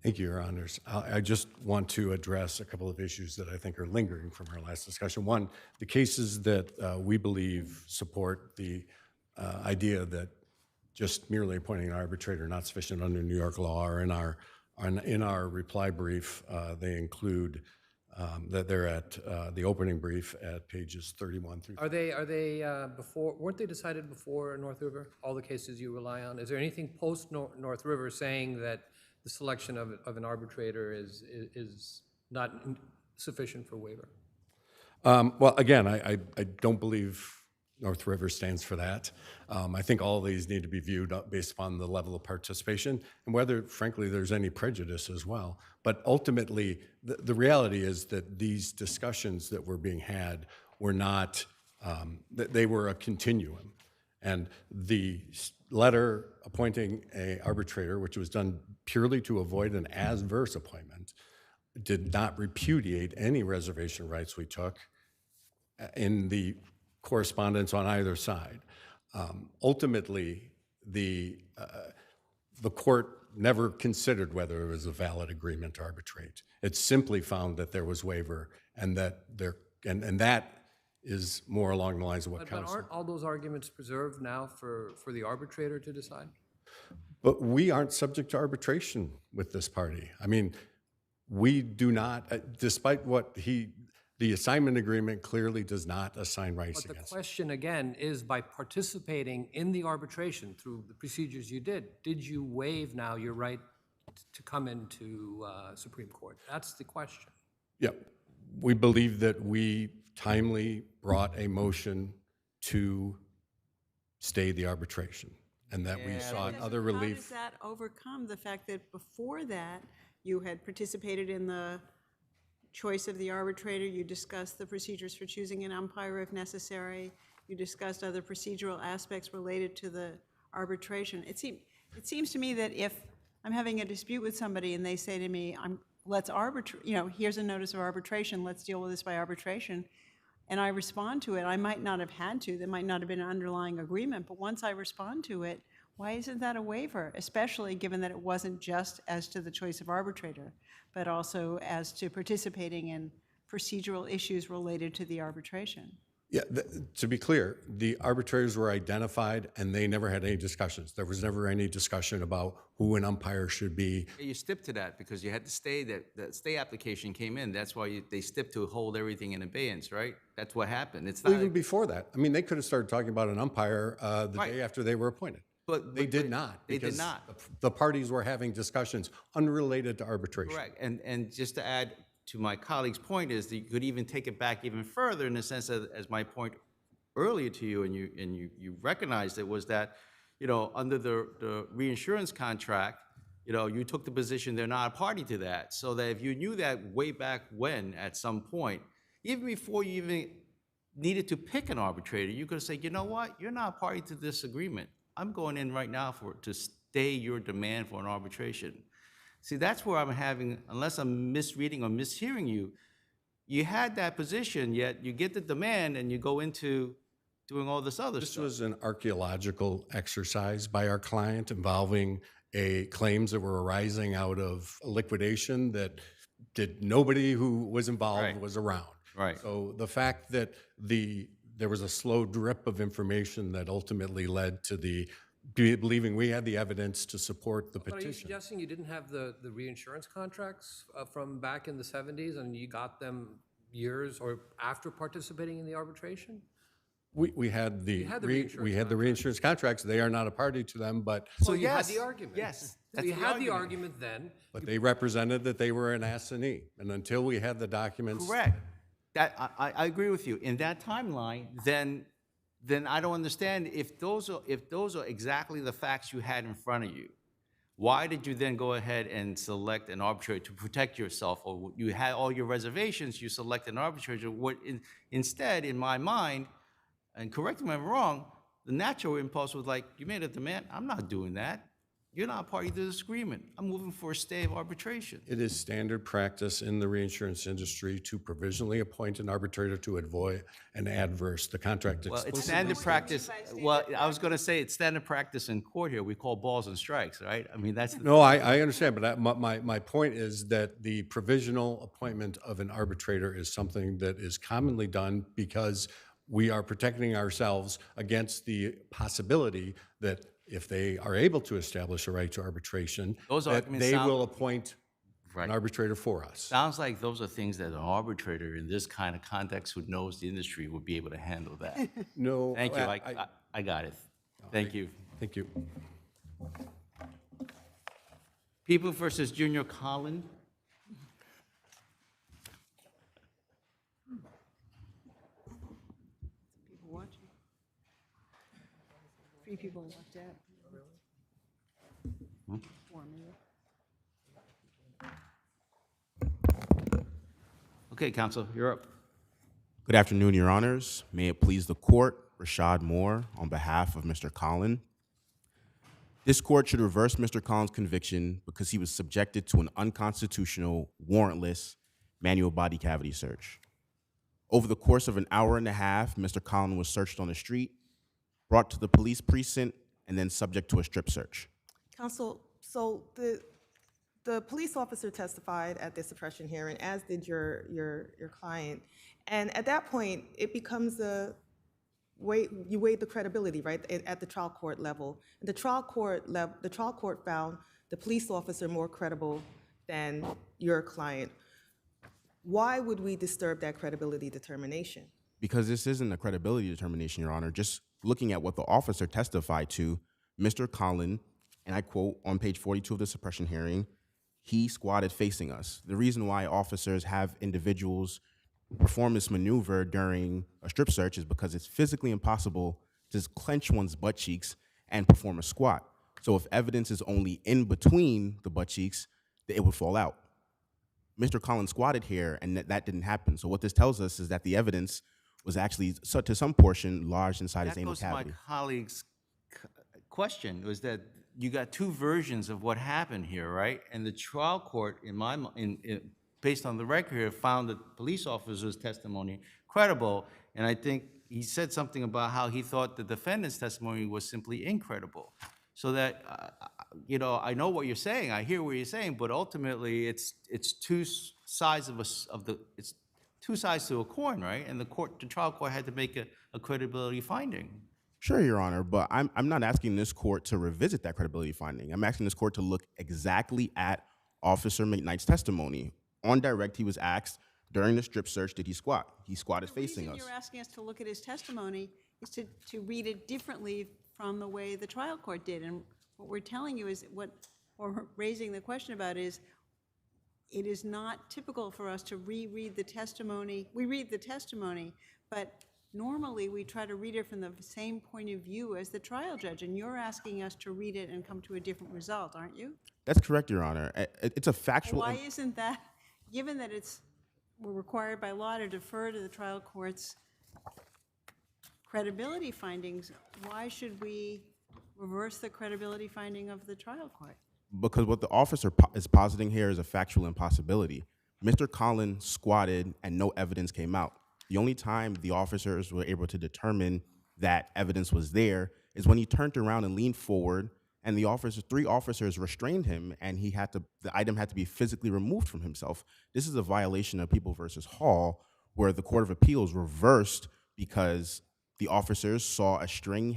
S15: Thank you, Your Honors. I just want to address a couple of issues that I think are lingering from our last discussion. One, the cases that we believe support the idea that just merely appointing an arbitrator not sufficient under New York law are in our reply brief. They include that they're at the opening brief at pages 31 through.
S6: Are they before? Weren't they decided before North River? All the cases you rely on. Is there anything post North River saying that the selection of an arbitrator is not sufficient for waiver?
S15: Well, again, I don't believe North River stands for that. I think all of these need to be viewed based upon the level of participation and whether, frankly, there's any prejudice as well. But ultimately, the reality is that these discussions that were being had were not, they were a continuum. And the letter appointing an arbitrator, which was done purely to avoid an adverse appointment, did not repudiate any reservation rights we took in the correspondence on either side. Ultimately, the court never considered whether it was a valid agreement to arbitrate. It simply found that there was waiver, and that is more along the lines of what counsel.
S6: But aren't all those arguments preserved now for the arbitrator to decide?
S15: But we aren't subject to arbitration with this party. I mean, we do not, despite what the assignment agreement clearly does not assign rights
S6: But the
S15: against.
S6: question again is, by participating in the arbitration through the procedures you did you waive now your right to come into Supreme Court? That's the question.
S15: Yeah, we believe that we timely brought a motion to stay the arbitration, and that we sought other relief.
S3: How does that overcome the fact that before that, you had participated in the choice of the arbitrator, you discussed the procedures for choosing an umpire if necessary, you discussed other procedural aspects related to the arbitration? It seems to me that if I'm having a dispute with somebody and they say to me, let's arbitrate, here's a notice of arbitration, let's deal with this by arbitration, and I respond to it, I might not have had to, there might not have been an underlying agreement, but once I respond to it, why isn't that a waiver, especially given that it wasn't just as to the choice of arbitrator, but also as to participating in procedural issues related to the arbitration?
S15: Yeah, to be clear, the arbitrators were identified and they never had any discussions. There was never any discussion about who an umpire should be.
S1: You stepped to that because you had to stay, the stay application came in. That's why they stepped to hold everything in abeyance, right? That's what happened. It's not
S15: Even before that. I mean, they could have started talking about an umpire the day after they were appointed. But they did not.
S1: They did not.
S15: The parties were having discussions unrelated to arbitration.
S1: Correct. And just to add to my colleague's point is that you could even take it back even further in the sense that, as my point earlier to you, and you recognized it, was that, under the reinsurance contract, you took the position they're not a party to that. So that if you knew that way back when, at some point, even before you even needed to pick an arbitrator, you could say, you know what, you're not a party to this agreement. I'm going in right now to stay your demand for an arbitration. See, that's where I'm having, unless I'm misreading or mishearing you, you had that position, yet you get the demand and you go into doing all this other
S15: This
S1: stuff.
S15: was an archaeological exercise by our client involving claims that were arising out of a liquidation that nobody who was involved
S1: Right.
S15: was around.
S1: Right.
S15: So the fact that there was a slow drip of information that ultimately led to believing we had the evidence to support the
S6: But are you
S15: petition.
S6: suggesting you didn't have the reinsurance contracts from back in the 70s and you got them years or after participating in the arbitration?
S15: We had the
S6: had the reinsurance
S15: we had the reinsurance contracts. They are not a party to them, but
S1: So
S6: You had
S1: yes,
S6: the argument.
S1: yes,
S6: So
S1: that's
S6: you
S1: the
S6: had the
S1: argument.
S6: argument then.
S15: they represented that they were an assignee, and until we had the documents,
S1: Correct. That, I agree with you. In that timeline, then I don't understand if those are exactly the facts you had in front of you. Why did you then go ahead and select an arbitrator to protect yourself? Or you had all your reservations, you select an arbitrator. Instead, in my mind, and correct me if I'm wrong, the natural impulse was like, you made a demand, I'm not doing that. You're not party to this agreement. I'm moving for a stay of arbitration.
S15: it is standard practice in the reinsurance industry to provisionally appoint an arbitrator to avoid an adverse. The contract
S1: Well, it's
S15: explicitly
S1: standard
S3: by
S1: practice.
S3: standard
S1: Well, I was gonna say it's standard practice in court here. We call balls and strikes, right? I mean, that's.
S15: No, I understand, but my point is that the provisional appointment of an arbitrator is something that is commonly done because we are protecting ourselves against the possibility that if they are able to establish a right to arbitration,
S1: Those
S15: that
S1: arguments
S15: they
S1: sound-
S15: will appoint
S1: Right.
S15: an arbitrator for us.
S1: Sounds like those are things that an arbitrator in this kind of context who knows the industry would be able to handle that.
S15: No.
S1: Thank you, I got it. Thank you.
S15: Thank you.
S1: People versus Junior Collin.
S3: People watching. 3 people walked out. Four, maybe.
S1: Okay, counsel, you're up.
S16: Good afternoon, Your Honors. May it please the court, Rashad Moore, on behalf of Mr. Collin. This court should reverse Mr. Collin's conviction because he was subjected to an unconstitutional, warrantless manual body cavity search. Over the course of an hour and a half, Mr. Collin was searched on the street, brought to the police precinct, and then subject to a strip search.
S8: Counsel, so the police officer testified at the suppression hearing, as did your client. And at that point, it becomes you weigh the credibility, right, at the trial court level. The trial court found the police officer more credible than your client. Why would we disturb that credibility determination?
S16: Because this isn't a credibility determination, Your Honor. Just looking at what the officer testified to, Mr. Collin, and I quote on page 42 of the suppression hearing, he squatted facing us. The reason why officers have individuals perform this maneuver during a strip search is because it's physically impossible to just clench one's butt cheeks and perform a squat. So if evidence is only in between the butt cheeks, it would fall out. Mr. Collin squatted here, and that didn't happen. So what this tells us is that the evidence was actually, to some portion, lodged inside his
S1: That
S16: anal
S1: goes to my
S16: cavity.
S1: colleague's question, was that you got two versions of what happened here, right? And the trial court, based on the record here, found the police officer's testimony credible, and I think he said something about how he thought the defendant's testimony was simply incredible. So that, I know what you're saying, I hear what you're saying, but ultimately, it's two sides it's two sides to a coin, right? And the trial court had to make a credibility finding.
S16: Sure, Your Honor, but I'm not asking this court to revisit that credibility finding. I'm asking this court to look exactly at Officer McKnight's testimony. On direct, he was asked, during the strip search, did he squat? He squatted facing us.
S3: The reason you're asking us to look at his testimony is to read it differently from the way the trial court did. And what we're telling you is, or raising the question about is, it is not typical for us to reread the testimony. We read the testimony, but normally we try to read it from the same point of view as the trial judge, and you're asking us to read it and come to a different result, aren't you?
S16: That's correct, Your Honor. It's a factual...
S3: Why isn't that, given that we're required by law to defer to the trial court's credibility findings, why should we reverse the credibility finding of the trial court?
S16: Because what the officer is positing here is a factual impossibility. Mr. Collins squatted and no evidence came out. The only time the officers were able to determine that evidence was there is when he turned around and leaned forward, and three officers restrained him, and the item had to be physically removed from himself. This is a violation of People versus Hall, where the Court of Appeals reversed because the officers saw a string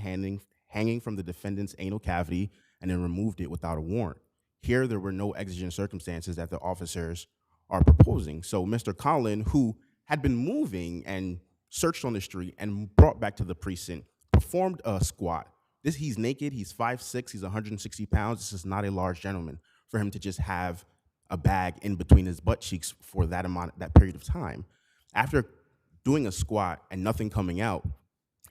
S16: hanging from the defendant's anal cavity and then removed it without a warrant. Here, there were no exigent circumstances that the officers are proposing. So Mr. Collin, who had been moving and searched on the street and brought back to the precinct, performed a squat. He's naked, he's 5'6", he's 160 pounds. This is not a large gentleman for him to just have a bag in between his butt cheeks for that period of time. After doing a squat and nothing coming out,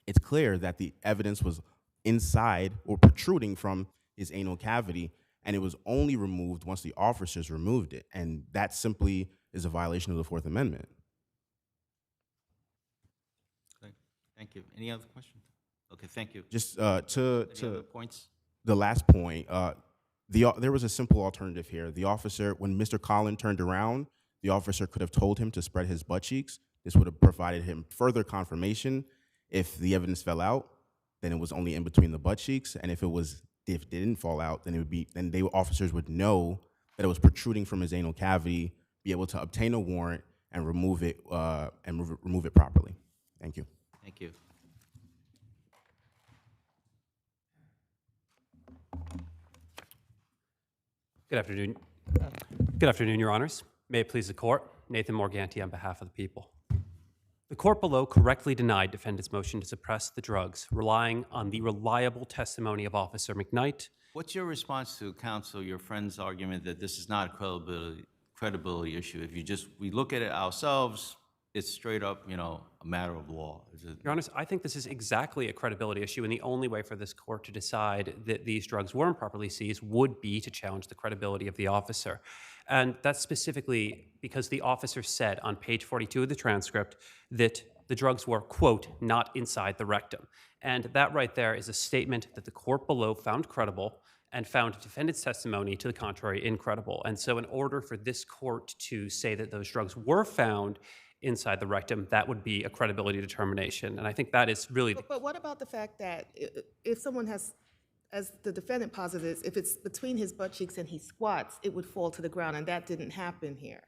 S16: it's clear that the evidence was inside or protruding from his anal cavity, and it was only removed once the officers removed it. And that simply is a violation of the Fourth Amendment.
S1: Okay, thank you. Any other questions? Okay, thank you.
S16: Just
S1: Any other points?
S16: the last point, there was a simple alternative here. The officer, when Mr. Collin turned around, the officer could have told him to spread his butt cheeks. This would have provided him further confirmation. If the evidence fell out, then it was only in between the butt cheeks, and if it didn't fall out, then officers would know that it was protruding from his anal cavity, be able to obtain a warrant and remove it properly. Thank you.
S1: Thank you.
S17: Good afternoon. Good afternoon, Your Honors. May it please the Court. Nathan Morganti on behalf of the people. The court below correctly denied defendant's motion to suppress the drugs, relying on the reliable testimony of Officer McKnight.
S1: What's your response to counsel, your friend's argument that this is not a credibility issue? If we look at it ourselves, it's straight up, a matter of law.
S17: Your Honors, I think this is exactly a credibility issue, and the only way for this court to decide that these drugs weren't properly seized would be to challenge the credibility of the officer. And that's specifically because the officer said on page 42 of the transcript that the drugs were, quote, not inside the rectum. And that right there is a statement that the court below found credible and found defendant's testimony to the contrary incredible. And so in order for this court to say that those drugs were found inside the rectum, that would be a credibility determination. And I think that is really
S8: But what about the fact that if someone has, as the defendant posits, if it's between his butt cheeks and he squats, it would fall to the ground, and that didn't happen here.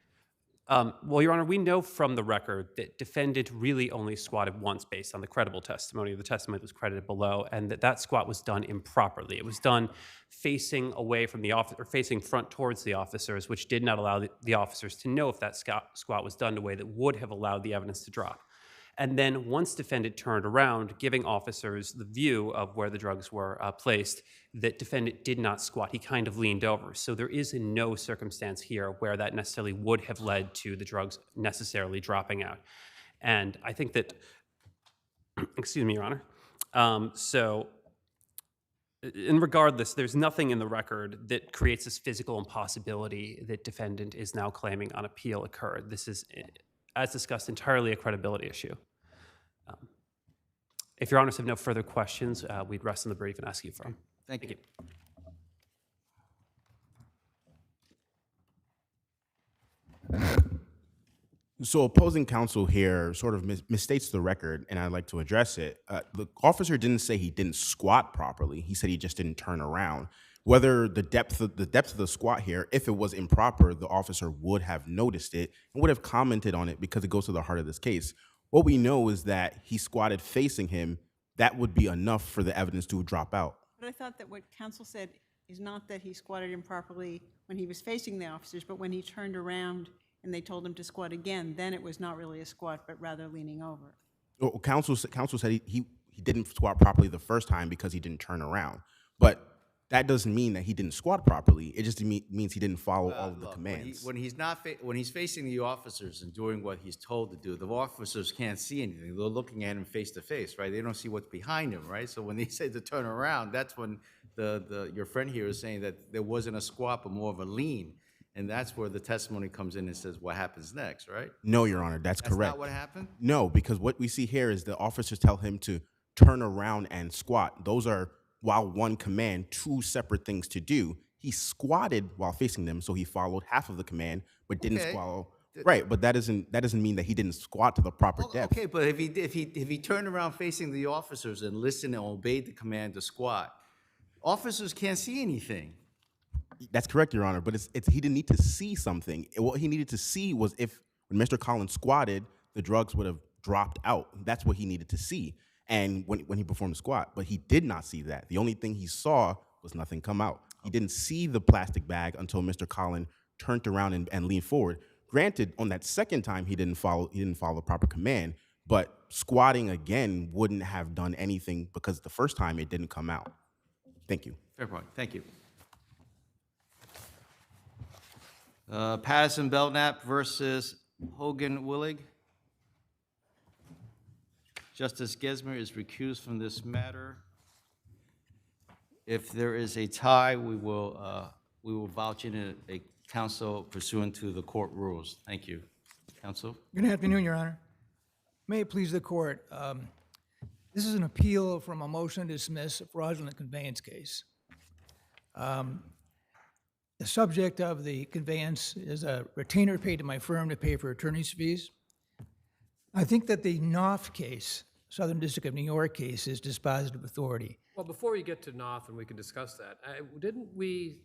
S17: Well, Your Honor, we know from the record that defendant really only squatted once based on the credible testimony. The testimony that was credited below, and that squat was done improperly. It was done facing away from the officer, or facing front towards the officers, which did not allow the officers to know if that squat was done in a way that would have allowed the evidence to drop. And then once defendant turned around, giving officers the view of where the drugs were placed, that defendant did not squat. He kind of leaned over. So there is no circumstance here where that necessarily would have led to the drugs necessarily dropping out. And I think that, excuse me, Your Honor. So in regardless, there's nothing in the record that creates this physical impossibility that defendant is now claiming on appeal occurred. This is, as discussed, entirely a credibility issue. If Your Honors have no further questions, we'd rest on the brief and ask you for.
S1: Thank you.
S16: So opposing counsel here sort of misstates the record, and I'd like to address it. The officer didn't say he didn't squat properly. He said he just didn't turn around. Whether the depth of the squat here, if it was improper, the officer would have noticed it and would have commented on it because it goes to the heart of this case. What we know is that he squatted facing him. That would be enough for the evidence to drop out.
S3: But I thought that what counsel said is not that he squatted improperly when he was facing the officers, but when he turned around and they told him to squat again, then it was not really a squat, but rather leaning over.
S16: Well, counsel said he didn't squat properly the first time because he didn't turn around. But that doesn't mean that he didn't squat properly. It just means he didn't follow all of the commands.
S1: When he's facing the officers and doing what he's told to do, the officers can't see anything. They're looking at him face to face, right? They don't see what's behind him, right? So when they say to turn around, that's when your friend here is saying that there wasn't a squat, but more of a lean. And that's where the testimony comes in and says what happens next, right?
S16: No, Your Honor, that's correct.
S1: That's not what happened?
S16: No, because what we see here is the officers tell him to turn around and squat. Those are, while one command, two separate things to do. He squatted while facing them, so he followed half of the command, but didn't
S1: Okay.
S16: squat. Right, but that doesn't mean that he didn't squat to the proper depth.
S1: Okay, but if he turned around facing the officers and listened and obeyed the command to squat, officers can't see anything.
S16: That's correct, Your Honor, but he didn't need to see something. What he needed to see was if when Mr. Collins squatted, the drugs would have dropped out. That's what he needed to see, and when he performed the squat, but he did not see that. The only thing he saw was nothing come out. He didn't see the plastic bag until Mr. Collins turned around and leaned forward. Granted, on that second time, he didn't follow the proper command, but squatting again wouldn't have done anything because the first time it didn't come out. Thank you.
S1: Fair point. Thank you. Patterson Belknap versus Hogan Willig. Justice Gesmer is recused from this matter. If there is a tie, we will vouch in a counsel pursuant to the court rules. Thank you. Counsel?
S18: Good afternoon, Your Honor. May it please the court. This is an appeal from a motion to dismiss a fraudulent conveyance case. The subject of the conveyance is a retainer paid to my firm to pay for attorney's fees. I think that the Knopf case, Southern District of New York case, is dispositive authority.
S6: Well, before we get to Knopf, and we can discuss that, didn't we,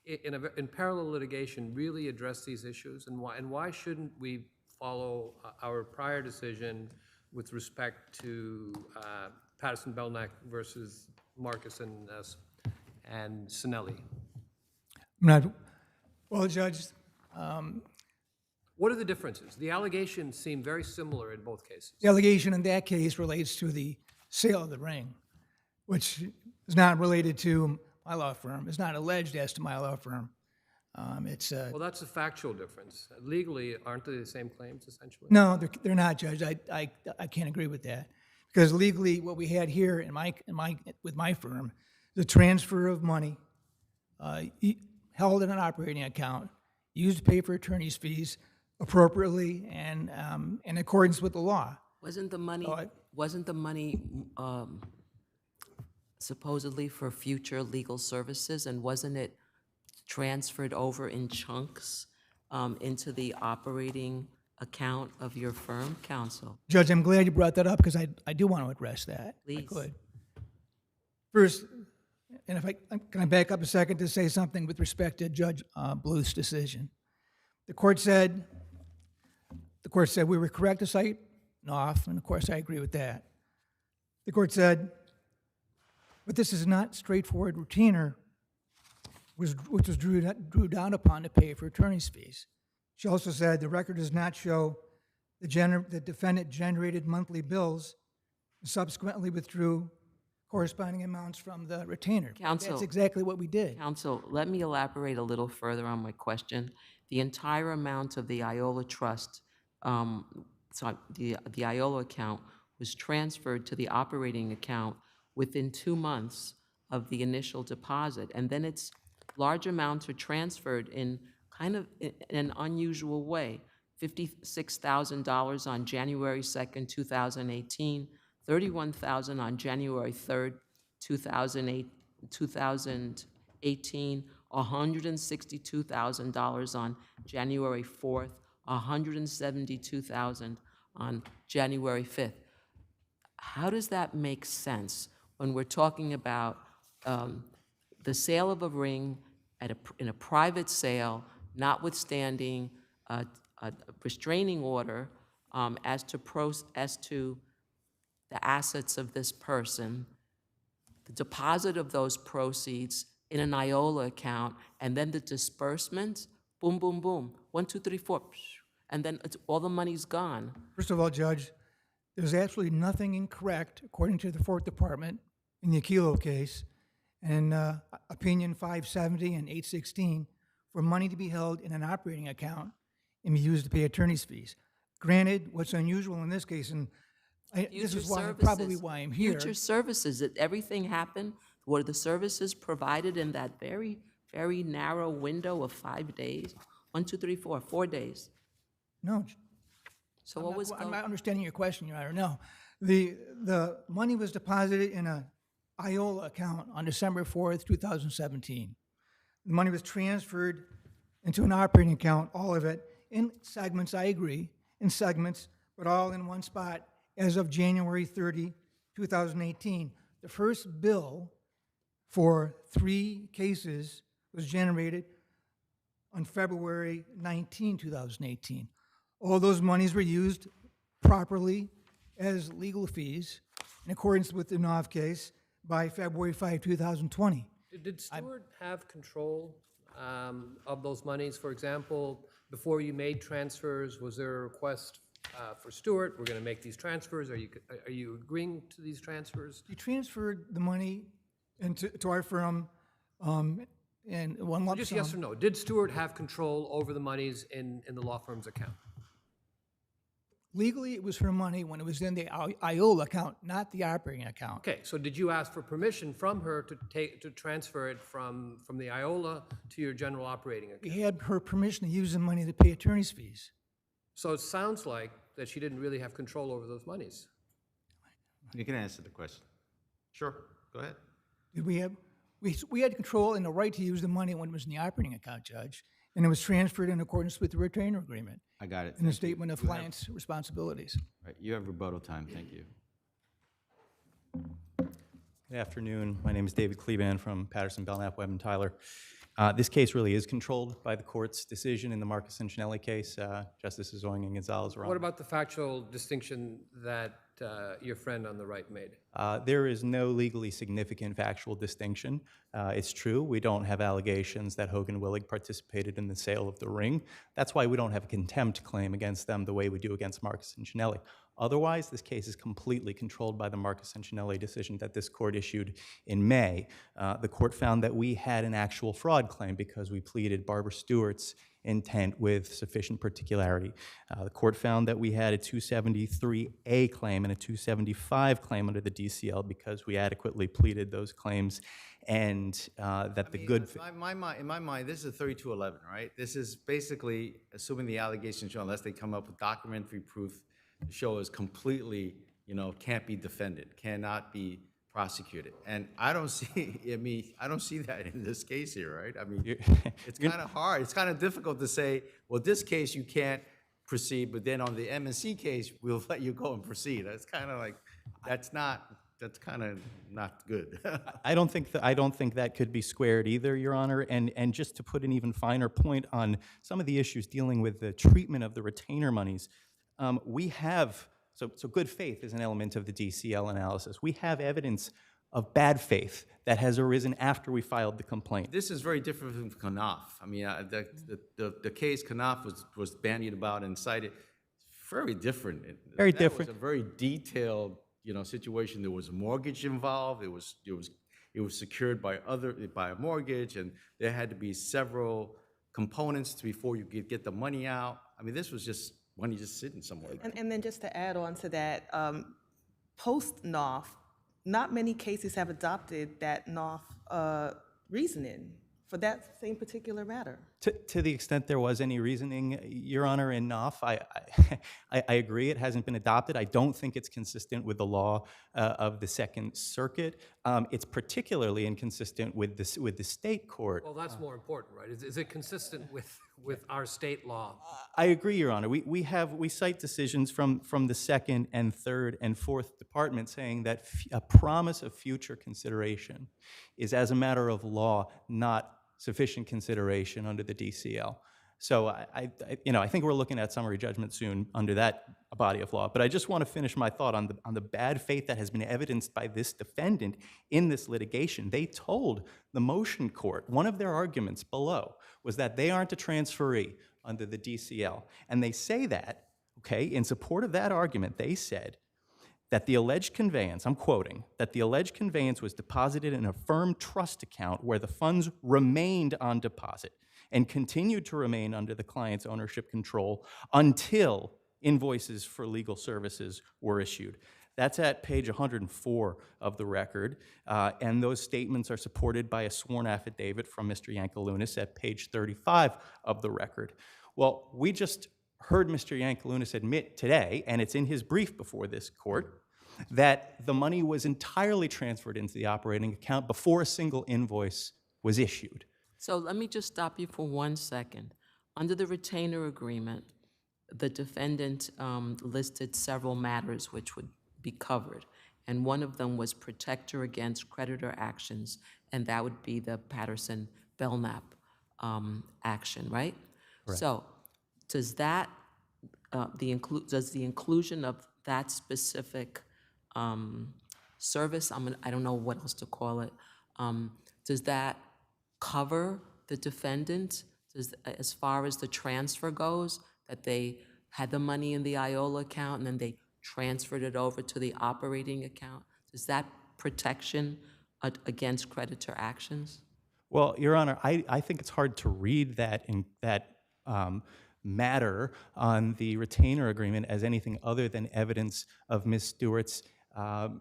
S6: in parallel litigation, really address these issues? And why shouldn't we follow our prior decision with respect to Patterson Belknap versus Marcus and Sinelli?
S18: Well, Judge.
S6: What are the differences? The allegations seem very similar in both cases.
S18: The allegation in that case relates to the sale of the ring, which is not related to my law firm. It's not alleged as to my law firm.
S6: Well, that's a factual difference. Legally, aren't they the same claims, essentially?
S18: No, they're not, Judge. I can't agree with that. Because legally, what we had here with my firm, the transfer of money held in an operating account, used to pay for attorney's fees appropriately and in accordance with the law.
S7: Wasn't the money supposedly for future legal services, and wasn't it transferred over in chunks into the operating account of your firm, counsel?
S18: Judge, I'm glad you brought that up because I do want to address that.
S7: Please.
S18: I could. First, and can I back up a second to say something with respect to Judge Bluth's decision? The court said we were correct to cite Knopf, and of course I agree with that. The court said, but this is not straightforward retainer, which was drew down upon to pay for attorney's fees. She also said the record does not show the defendant generated monthly bills and subsequently withdrew corresponding amounts from the retainer.
S7: Counsel,
S18: that's exactly what we did.
S7: Counsel, let me elaborate a little further on my question. The entire amount of the Iola trust, the Iola account, was transferred to the operating account within 2 months of the initial deposit, and then its large amounts are transferred in kind of in an unusual way. $56,000 on January 2nd, 2018, $31,000 on January 3rd, 2018, $162,000 on January 4th, $172,000 on January 5th. How does that make sense when we're talking about the sale of a ring in a private sale, notwithstanding a restraining order as to the assets of this person, the deposit of those proceeds in an Iola account, and then the disbursement, boom, boom, boom, 1, 2, 3, 4, and then all the money's gone.
S18: First of all, Judge, there's absolutely nothing incorrect, according to the Fourth Department, in the Aquilo case, and Opinion 570 and 816, for money to be held in an operating account and be used to pay attorney's fees. Granted, what's unusual in this case, and this is probably why I'm here.
S7: Future services, did everything happen? Were the services provided in that very, very narrow window of 5 days? 1, 2, 3, 4, 4 days?
S18: No.
S7: So what was?
S18: I'm not understanding your question, Your Honor. No, the money was deposited in a Iola account on December 4th, 2017. The money was transferred into an operating account, all of it, in segments, I agree, in segments, but all in one spot as of January 30, 2018. The first bill for 3 cases was generated on February 19, 2018. All those monies were used properly as legal fees in accordance with the Knopf case by February 5, 2020.
S6: Did Stewart have control of those monies? For example, before you made transfers, was there a request for Stewart, we're going to make these transfers? Are you agreeing to these transfers?
S18: He transferred the money to our firm in one lump
S6: Just
S18: sum.
S6: yes or no. Did Stewart have control over the monies in the law firm's account?
S18: Legally, it was her money when it was in the IOLA account, not the operating account.
S6: Okay, so did you ask for permission from her to transfer it from the IOLA to your general operating account?
S18: We had her permission to use the money to pay attorney's fees.
S6: So it sounds like that she didn't really have control over those monies.
S1: You can answer the question. Sure, go ahead.
S18: Did we have, we had control and the right to use the money when it was in the operating account, Judge, and it was transferred in accordance with the retainer agreement.
S1: I got it.
S18: And the statement of client's responsibilities.
S1: Right, you have rebuttal time, thank you.
S19: Good afternoon. My name is David Kleban from Patterson, Belknap, Webb, and Tyler. This case really is controlled by the court's decision in the Marcus and Chinelli case. Justices Owing and Gonzalez were on.
S6: What about the factual distinction that your friend on the right made?
S19: There is no legally significant factual distinction. It's true, we don't have allegations that Hogan Willig participated in the sale of the ring. That's why we don't have a contempt claim against them the way we do against Marcus and Chinelli. Otherwise, this case is completely controlled by the Marcus and Chinelli decision that this court issued in May. The court found that we had an actual fraud claim because we pleaded Barbara Stewart's intent with sufficient particularity. The court found that we had a 273A claim and a 275 claim under the DCL because we adequately pleaded those claims, and that the good...
S1: In my mind, this is a 3211, right? This is basically assuming the allegations show, unless they come up with documentary proof, the show is completely, can't be defended, cannot be prosecuted. And I don't see, I don't see that in this case here, right? I mean, it's kind of hard. It's kind of difficult to say, well, this case you can't proceed, but then on the M&C case, we'll let you go and proceed. That's kind of like, that's kind of not good.
S19: I don't think that could be squared either, Your Honor. And just to put an even finer point on some of the issues dealing with the treatment of the retainer monies, we have, so good faith is an element of the DCL analysis. We have evidence of bad faith that has arisen after we filed the complaint.
S1: This is very different from Knopf. I mean, the case Knopf was bandied about and cited, very different.
S19: Very
S1: that
S19: different.
S1: was a very detailed, situation. There was a mortgage involved. It was secured by a mortgage, and there had to be several components before you could get the money out. I mean, this was just money just sitting somewhere.
S8: And then just to add on to that, post-Knopf, not many cases have adopted that Knopf reasoning for that same particular matter.
S19: To the extent there was any reasoning, Your Honor, in Knopf, I agree it hasn't been adopted. I don't think it's consistent with the law of the Second Circuit. It's particularly inconsistent with the state court.
S6: Well, that's more important, right? Is it consistent with our state law?
S19: I agree, Your Honor. We cite decisions from the Second and Third and Fourth Department saying that a promise of future consideration is, as a matter of law, not sufficient consideration under the DCL. So I think we're looking at summary judgment soon under that body of law. But I just want to finish my thought on the bad faith that has been evidenced by this defendant in this litigation. They told the motion court, one of their arguments below was that they aren't a transferee under the DCL. And they say that, okay, in support of that argument, they said that the alleged conveyance, I'm quoting, that the alleged conveyance was deposited in a firm trust account where the funds remained on deposit and continued to remain under the client's ownership control until invoices for legal services were issued. That's at page 104 of the record, and those statements are supported by a sworn affidavit from Mr. Yankelunas at page 35 of the record. Well, we just heard Mr. Yankelunas admit today, and it's in his brief before this court, that the money was entirely transferred into the operating account before a single invoice was issued.
S7: So let me just stop you for 1 second. Under the retainer agreement, the defendant listed several matters which would be covered, and one of them was protector against creditor actions, and that would be the Patterson-Belknap action, right?
S19: Correct.
S7: So does that, does the inclusion of that specific service, I don't know what else to call it, does that cover the defendant as far as the transfer goes, that they had the money in the IOLA account and then they transferred it over to the operating account? Is that protection against creditor actions?
S19: Well, Your Honor, I think it's hard to read that matter on the retainer agreement as anything other than evidence of Ms. Stewart's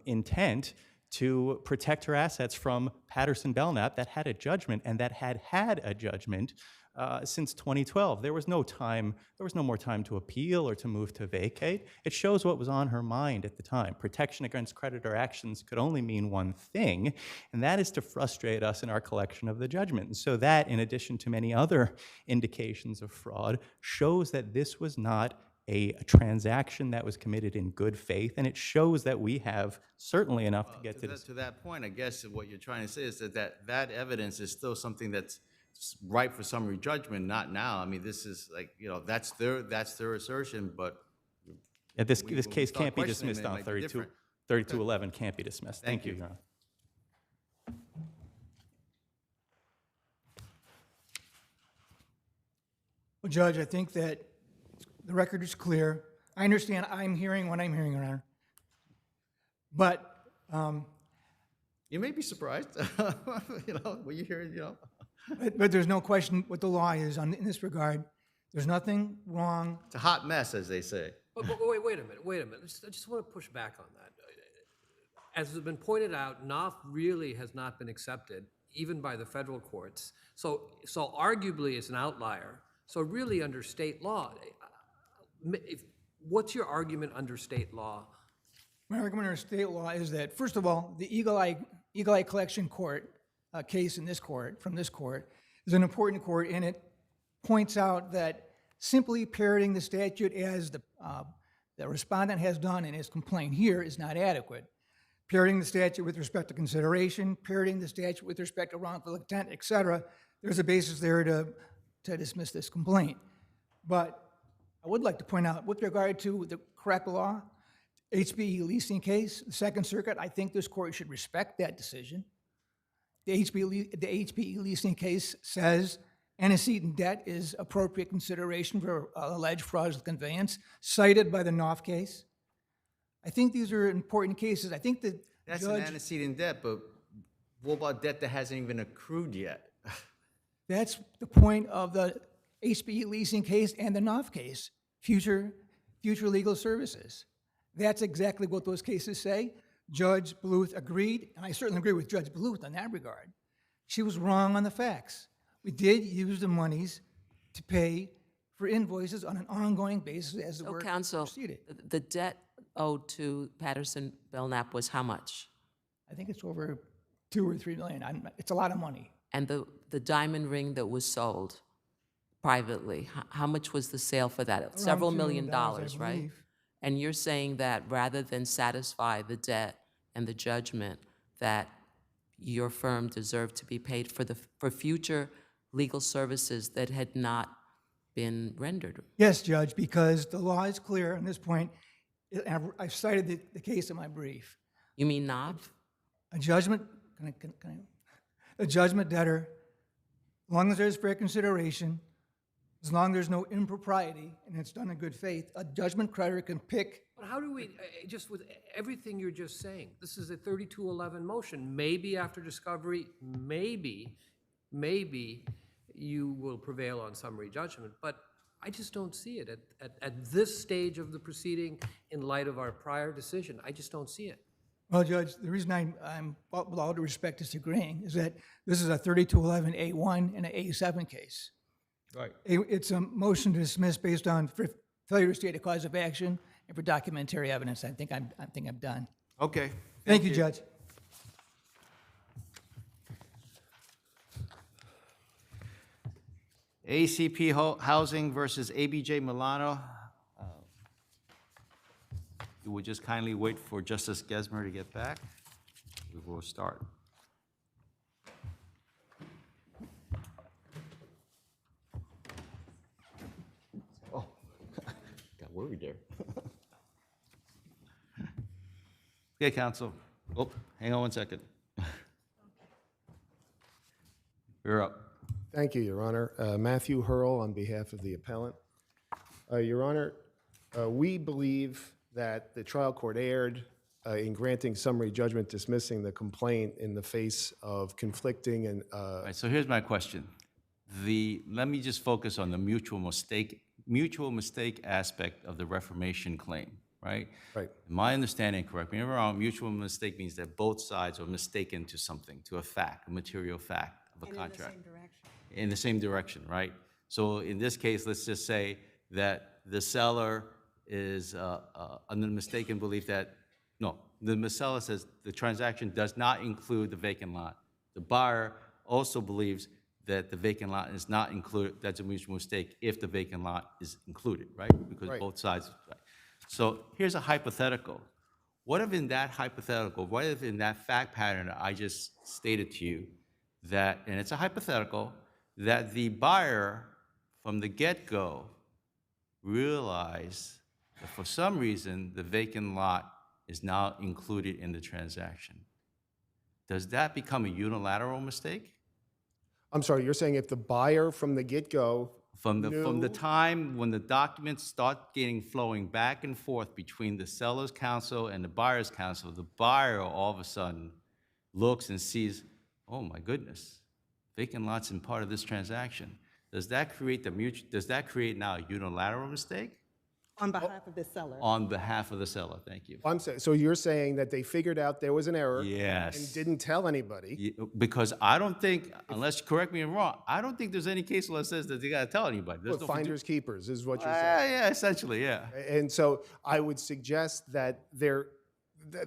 S19: intent to protect her assets from Patterson-Belknap that had a judgment and that had a judgment since 2012. There was no more time to appeal or to move to vacate. It shows what was on her mind at the time. Protection against creditor actions could only mean one thing, and that is to frustrate us in our collection of the judgment. And so that, in addition to many other indications of fraud, shows that this was not a transaction that was committed in good faith, and it shows that we have certainly enough to get to this.
S1: To that point, I guess what you're trying to say is that evidence is still something that's ripe for summary judgment, not now. I mean, this is like, that's their assertion, but
S19: Yeah, this case can't be dismissed on 3211 can't be dismissed. Thank you, Your Honor.
S18: Well, Judge, I think that the record is clear. I understand I'm hearing what I'm hearing, Your Honor. But
S1: you may be surprised, when you hear,
S18: But there's no question what the law is in this regard. There's nothing wrong.
S1: It's a hot mess, as they say.
S6: But wait a minute. I just want to push back on that. As has been pointed out, Knopf really has not been accepted, even by the federal courts. So arguably it's an outlier. So really under state law, what's your argument under state law?
S18: My argument under state law is that, first of all, the Eagle Eye Collection Court case in this court, from this court, is an important court, and it points out that simply parroting the statute as the respondent has done in his complaint here is not adequate. Parroting the statute with respect to consideration, parroting the statute with respect to wrongful intent, et cetera, there's a basis there to dismiss this complaint. But I would like to point out, with regard to the correct law, HPE leasing case, the Second Circuit, I think this court should respect that decision. The HPE leasing case says antecedent debt is appropriate consideration for alleged fraudulent conveyance, cited by the Knopf case. I think these are important cases. I think that
S1: That's an antecedent debt, but what about debt that hasn't even accrued yet?
S18: that's the point of the HPE leasing case and the Knopf case, future legal services. That's exactly what those cases say. Judge Bluth agreed, and I certainly agree with Judge Bluth in that regard. She was wrong on the facts. We did use the monies to pay for invoices on an ongoing basis as the work proceeded.
S7: The debt owed to Patterson-Belknap was how much?
S18: I think it's over $2 or $3 million. It's a lot of money.
S7: And the diamond ring that was sold privately, how much was the sale for that?
S18: Around
S7: Several
S18: $2
S7: million
S18: million,
S7: dollars,
S18: I
S7: right?
S18: believe.
S7: And you're saying that rather than satisfy the debt and the judgment, that your firm deserved to be paid for future legal services that had not been rendered?
S18: Yes, Judge, because the law is clear on this point. I've cited the case in my brief.
S7: You mean Knopf?
S18: A judgment, a judgment debtor, as long as there's fair consideration, as long as there's no impropriety and it's done in good faith, a judgment creditor can pick.
S6: But how do we, just with everything you're just saying, this is a 3211 motion. Maybe after discovery, maybe you will prevail on summary judgment, but I just don't see it at this stage of the proceeding in light of our prior decision. I just don't see it.
S18: Well, Judge, the reason I'm with all due respect disagreeing is that this is a 3211A1 and an A7 case.
S1: Right.
S18: It's a motion to dismiss based on failure to state a cause of action and for documentary evidence. I think I'm done.
S1: Okay.
S18: Thank you, Judge.
S1: ACP Housing versus ABJ Milano. You would just kindly wait for Justice Gesmer to get back. We will start. Oh, got worried there. Okay, counsel. Oh, hang on one second. You're up.
S20: Thank you, Your Honor. Matthew Hurl on behalf of the appellant. Your Honor, we believe that the trial court erred in granting summary judgment dismissing the complaint in the face of conflicting and...
S1: All right, so here's my question. Let me just focus on the mutual mistake aspect of the reformation claim, right?
S20: Right.
S1: My understanding, correct me if I'm wrong, mutual mistake means that both sides are mistaken to something, to a fact, a material fact of a contract.
S3: In the same direction.
S1: In the same direction, right? So in this case, let's just say that the seller is under the mistaken belief that, no, the seller says the transaction does not include the vacant lot. The buyer also believes that the vacant lot is not included, that's a mutual mistake if the vacant lot is included, right? Because
S20: Right.
S1: both sides, right. So here's a hypothetical. What if in that hypothetical, what if in that fact pattern that I just stated to you, that, and it's a hypothetical, that the buyer from the get-go realized that for some reason the vacant lot is now included in the transaction. Does that become a unilateral mistake?
S20: I'm sorry, you're saying if the buyer from the get-go
S1: From the time when the documents start flowing back and forth between the seller's counsel and the buyer's counsel, the buyer all of a sudden looks and sees, oh my goodness, vacant lots in part of this transaction. Does that create now a unilateral mistake?
S8: On behalf of the seller.
S1: On behalf of the seller, thank you.
S20: I'm saying, so you're saying that they figured out there was an error
S1: Yes.
S20: and didn't tell anybody.
S1: Because I don't think, unless you correct me if I'm wrong, I don't think there's any case law that says that they gotta tell anybody. There's
S20: Well,
S1: no
S20: finders keepers is what you're saying.
S1: Yeah, essentially, yeah.
S20: And so I would suggest that that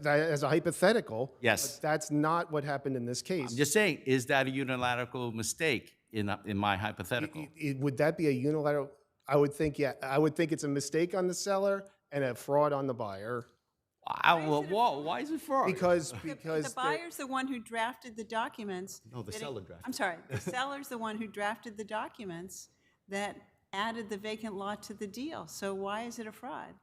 S20: as a hypothetical,
S1: Yes.
S20: but that's not what happened in this case.
S1: I'm just saying, is that a unilateral mistake in my hypothetical?
S20: Would that be a unilateral? I would think, yeah. I would think it's a mistake on the seller and a fraud on the buyer.
S1: Why is it fraud?
S20: Because
S3: The buyer's the one who drafted the documents.
S1: No, the seller drafted.
S3: I'm sorry, the seller's the one who drafted the documents that added the vacant lot to the deal. So why is it a fraud?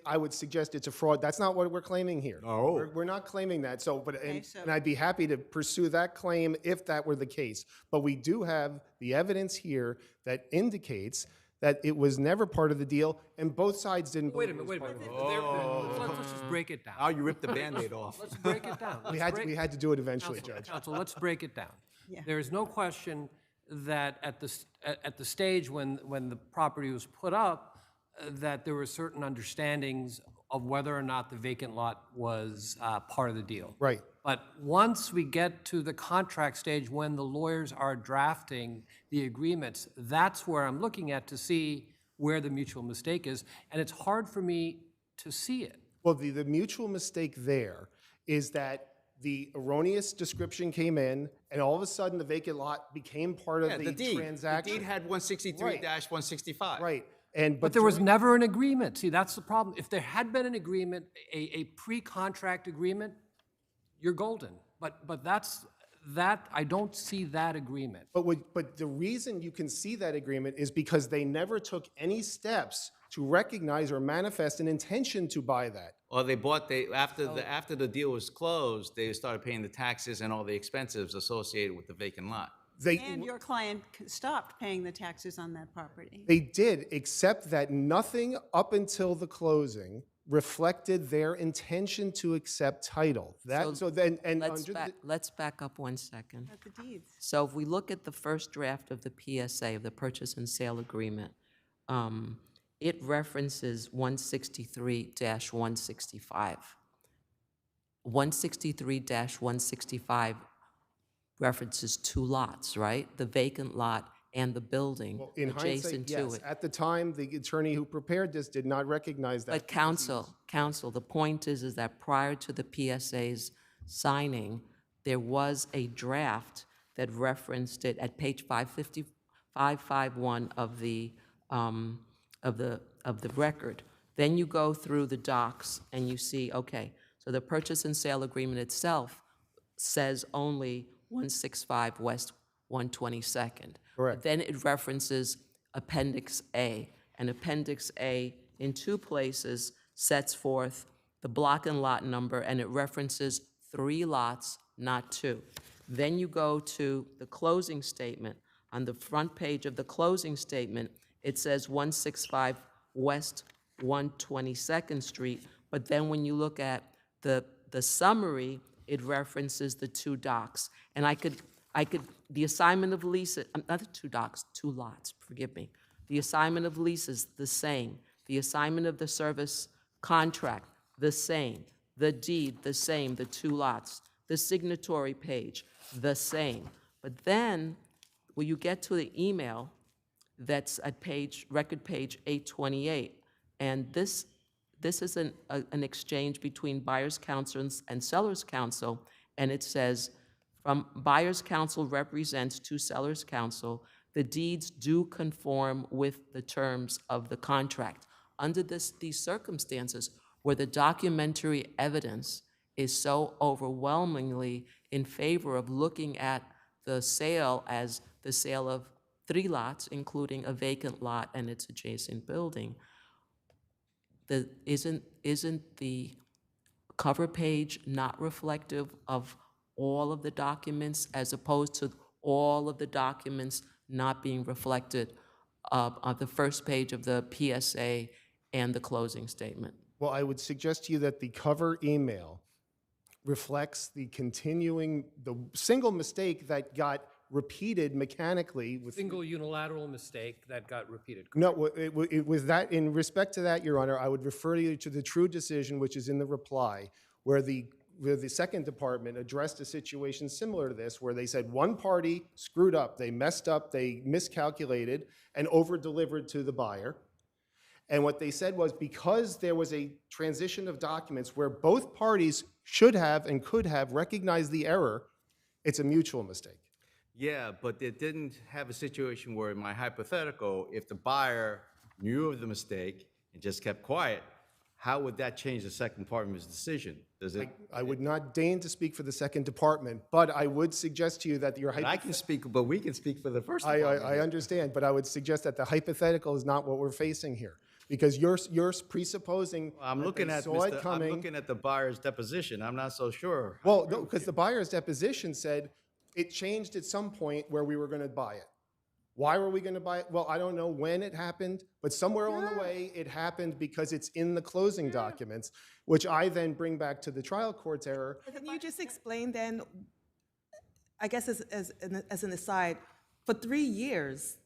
S20: I would suggest it's a fraud. That's not what we're claiming here.
S1: Oh.
S20: We're not claiming that. So,
S3: Okay,
S20: and I'd be happy to pursue that claim if that were the case. But we do have the evidence here that indicates that it was never part of the deal, and both sides didn't
S6: Wait a
S20: believe
S6: minute,
S20: it
S6: wait a
S20: was
S6: minute.
S20: part of the deal.
S6: Let's just break it down.
S1: Now you ripped the Band-Aid off.
S6: Let's break it down.
S20: We had to do it eventually, Judge.
S6: Counsel, let's break it down.
S3: Yeah.
S6: There is no question that at the stage when the property was put up, that there were certain understandings of whether or not the vacant lot was part of the deal.
S20: Right.
S6: But once we get to the contract stage, when the lawyers are drafting the agreements, that's where I'm looking at to see where the mutual mistake is, and it's hard for me to see it.
S20: Well, the mutual mistake there is that the erroneous description came in, and all of a sudden the vacant lot became part of the transaction.
S1: The deed had 163-165.
S20: Right.
S6: But there was never an agreement. See, that's the problem. If there had been an agreement, a pre-contract agreement, you're golden. But that I don't see that agreement.
S20: But the reason you can see that agreement is because they never took any steps to recognize or manifest an intention to buy that.
S1: Or after the deal was closed, they started paying the taxes and all the expenses associated with the vacant lot.
S3: And your client stopped paying the taxes on that property.
S20: They did, except that nothing up until the closing reflected their intention to accept title.
S7: Let's back up 1 second.
S3: At the deeds.
S7: So if we look at the first draft of the PSA, of the purchase and sale agreement, it references 163-165. 163-165 references two lots, right? The vacant lot and the building
S20: In
S7: adjacent
S20: hindsight,
S7: to
S20: yes.
S7: it.
S20: At the time, the attorney who prepared this did not recognize that.
S7: But counsel, the point is that prior to the PSA's signing, there was a draft that referenced it at page 551 of the record. Then you go through the docs and you see, okay, so the purchase and sale agreement itself says only 165 West 122nd.
S20: Correct.
S7: Then it references Appendix A, and Appendix A in two places sets forth the block and lot number, and it references 3 lots, not 2. Then you go to the closing statement. On the front page of the closing statement, it says 165 West 122nd Street, but then when you look at the summary, it references the 2 docks. And the assignment of leases, not the 2 docks, 2 lots, forgive me. The assignment of leases, the same. The assignment of the service contract, the same. The deed, the same, the 2 lots. The signatory page, the same. But then, when you get to the email, that's at record page 828, and this is an exchange between buyer's counsel and seller's counsel, and it says, from buyer's counsel represents to seller's counsel, the deeds do conform with the terms of the contract. Under these circumstances, where the documentary evidence is so overwhelmingly in favor of looking at the sale as the sale of 3 lots, including a vacant lot and its adjacent building, isn't the cover page not reflective of all of the documents, as opposed to all of the documents not being reflected on the first page of the PSA and the closing statement?
S20: Well, I would suggest to you that the cover email reflects the single mistake that got repeated mechanically with
S6: Single unilateral mistake that got repeated.
S20: No, it was that, in respect to that, Your Honor, I would refer you to the true decision, which is in the reply, where the second department addressed a situation similar to this, where they said one party screwed up, they messed up, they miscalculated, and over-delivered to the buyer. And what they said was, because there was a transition of documents where both parties should have and could have recognized the error, it's a mutual mistake.
S1: Yeah, but it didn't have a situation where, in my hypothetical, if the buyer knew of the mistake and just kept quiet, how would that change the second department's decision? Does it?
S20: I would not deign to speak for the second department, but I would suggest to you that your
S1: I can speak, but we can speak for the first department.
S20: I understand, but I would suggest that the hypothetical is not what we're facing here, because you're presupposing
S1: I'm
S20: that
S1: looking
S20: they
S1: at
S20: saw it coming.
S1: I'm looking at the buyer's deposition. I'm not so sure.
S20: Well, no, because the buyer's deposition said it changed at some point where we were going to buy it. Why were we going to buy it? Well, I don't know when it happened, but somewhere along the way it happened because it's in the closing documents, which I then bring back to the trial court's error.
S8: Can you just explain then, I guess as an aside, for 3 years,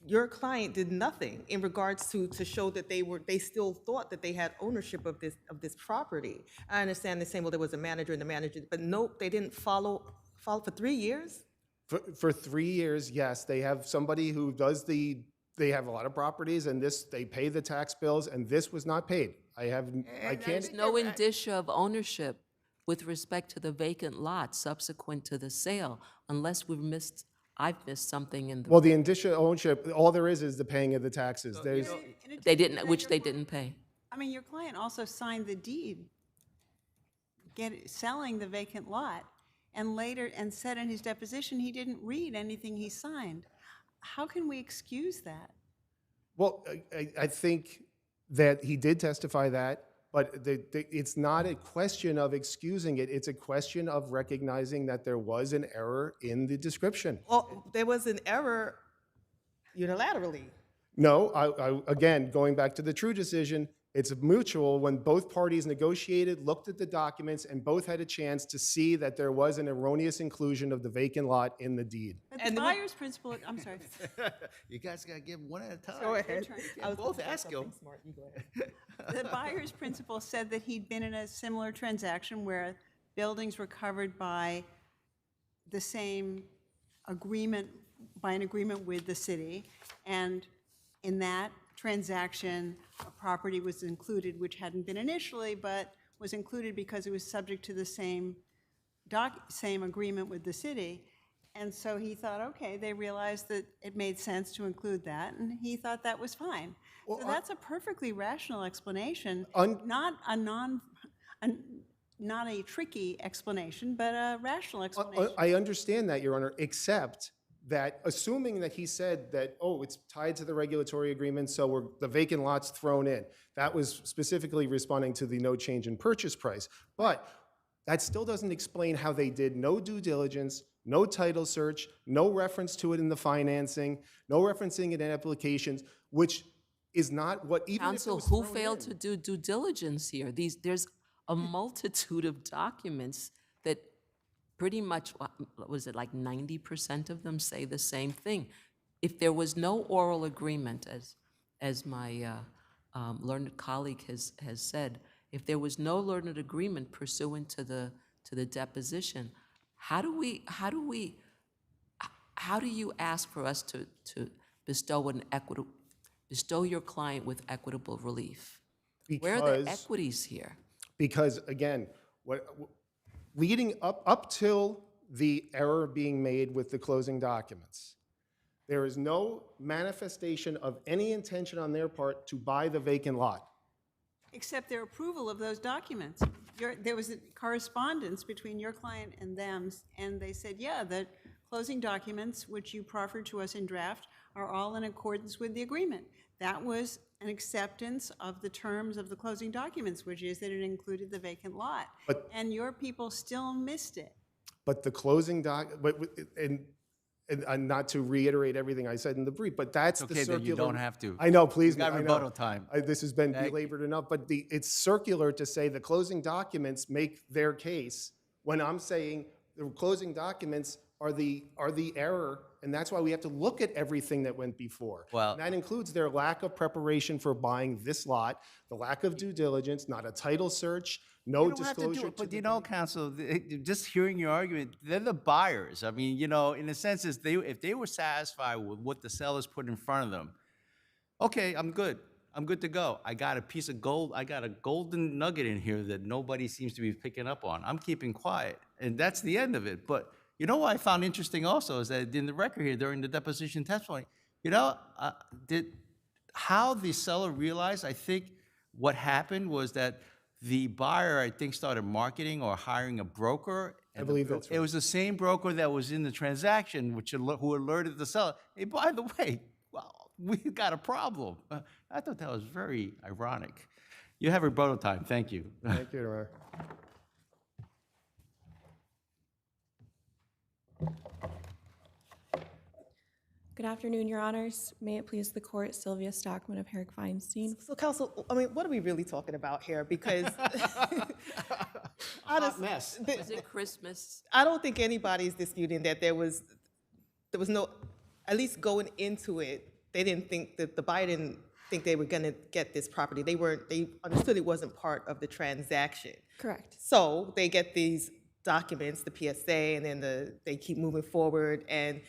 S8: your client did nothing in regards to show that they still thought that they had ownership of this property. I understand they're saying, well, there was a manager and the manager, but nope, they didn't follow for 3 years?
S20: For 3 years, yes, they have somebody who does they have a lot of properties, and they pay the tax bills, and this was not paid. I can't.
S7: There's no indicia of ownership with respect to the vacant lot subsequent to the sale, unless I've missed something in the.
S20: Well, the indicia of ownership, all there is the paying of the taxes. There's.
S7: Which they didn't pay.
S3: I mean, your client also signed the deed selling the vacant lot, and later, and said in his deposition he didn't read anything he signed. How can we excuse that?
S20: Well, I think that he did testify that, but it's not a question of excusing it. It's a question of recognizing that there was an error in the description.
S8: Well, there was an error unilaterally.
S20: No, again, going back to the true decision, it's mutual when both parties negotiated, looked at the documents, and both had a chance to see that there was an erroneous inclusion of the vacant lot in the deed.
S3: But the buyer's principle, I'm sorry.
S1: You guys got to give one at a time.
S8: Go ahead.
S1: I was both ask him.
S3: The buyer's principle said that he'd been in a similar transaction where buildings were covered by the same agreement, by an agreement with the city, and in that transaction, a property was included which hadn't been initially, but was included because it was subject to the same agreement with the city. And so he thought, okay, they realized that it made sense to include that, and he thought that was fine. So that's a perfectly rational explanation, not a tricky explanation, but a rational explanation.
S20: I understand that, Your Honor, except that assuming that he said that, oh, it's tied to the regulatory agreement, so the vacant lot's thrown in. That was specifically responding to the no change in purchase price. But that still doesn't explain how they did no due diligence, no title search, no reference to it in the financing, no referencing it in applications, which is not what even
S7: Counsel,
S20: if it was
S7: who
S20: thrown
S7: failed
S20: in.
S7: to do due diligence here? There's a multitude of documents that pretty much, was it like 90% of them say the same thing? If there was no oral agreement, as my learned colleague has said, if there was no learned agreement pursuant to the deposition, how do you ask for us to bestow your client with equitable relief? Where are the equities here?
S20: Because again, leading up till the error being made with the closing documents, there is no manifestation of any intention on their part to buy the vacant lot.
S3: Except their approval of those documents. There was a correspondence between your client and them, and they said, yeah, the closing documents, which you proffered to us in draft, are all in accordance with the agreement. That was an acceptance of the terms of the closing documents, which is that it included the vacant lot. And your people still missed it.
S20: But the closing and not to reiterate everything I said in the brief, but that's the circular.
S1: Then you don't have to.
S20: I know, please.
S1: You got rebuttal time.
S20: This has been belabored enough, but it's circular to say the closing documents make their case when I'm saying the closing documents are the error, and that's why we have to look at everything that went before.
S1: Well,
S20: and that includes their lack of preparation for buying this lot, the lack of due diligence, not a title search, no disclosure.
S1: But you know, counsel, just hearing your argument, they're the buyers. I mean, you know, in a sense, if they were satisfied with what the sellers put in front of them, okay, I'm good. I'm good to go. I got a piece of gold. I got a golden nugget in here that nobody seems to be picking up on. I'm keeping quiet, and that's the end of it. But you know what I found interesting also is that in the record here during the deposition testimony, you know, how the seller realized, I think what happened was that the buyer, I think, started marketing or hiring a broker.
S20: I believe that's right.
S1: It was the same broker that was in the transaction, who alerted the seller, hey, by the way, well, we got a problem. I thought that was very ironic. You have rebuttal time. Thank you.
S20: Thank you, Your Honor.
S21: Good afternoon, Your Honors. May it please the court, Sylvia Stockman of Herrick Feinstein.
S8: So, counsel, I mean, what are we really talking about here? Because
S1: hot mess.
S7: Was it Christmas?
S8: I don't think anybody's disputing that there was no, at least going into it, they didn't think that the buyer didn't think they were going to get this property. They understood it wasn't part of the transaction.
S21: Correct.
S8: So they get these documents, the PSA, and then they keep moving forward, and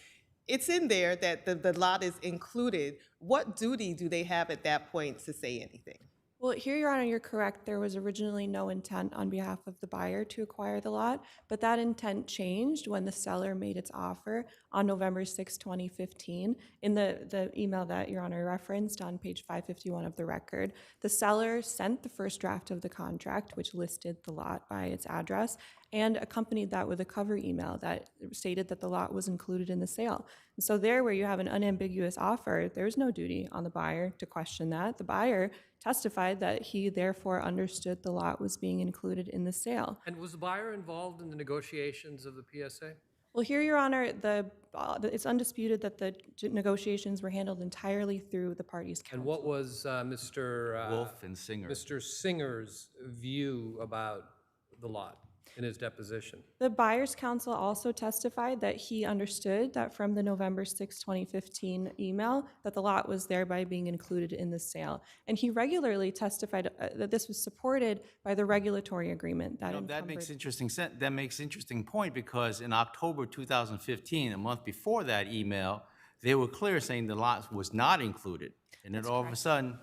S8: it's in there that the lot is included. What duty do they have at that point to say anything?
S21: Well, here, Your Honor, you're correct. There was originally no intent on behalf of the buyer to acquire the lot, but that intent changed when the seller made its offer on November 6, 2015. In the email that Your Honor referenced on page 551 of the record, the seller sent the first draft of the contract, which listed the lot by its address, and accompanied that with a cover email that stated that the lot was included in the sale. And so there, where you have an unambiguous offer, there's no duty on the buyer to question that. The buyer testified that he therefore understood the lot was being included in the sale.
S6: And was the buyer involved in the negotiations of the PSA?
S21: Well, here, Your Honor, it's undisputed that the negotiations were handled entirely through the parties' counsel.
S6: And what was Mr.
S1: Wolf and Singer.
S6: Mr. Singer's view about the lot in his deposition?
S21: The buyer's counsel also testified that he understood that from the November 6, 2015 email that the lot was thereby being included in the sale. And he regularly testified that this was supported by the regulatory agreement that
S1: that makes interesting point, because in October 2015, a month before that email, they were clear saying the lot was not included. And then all of a sudden,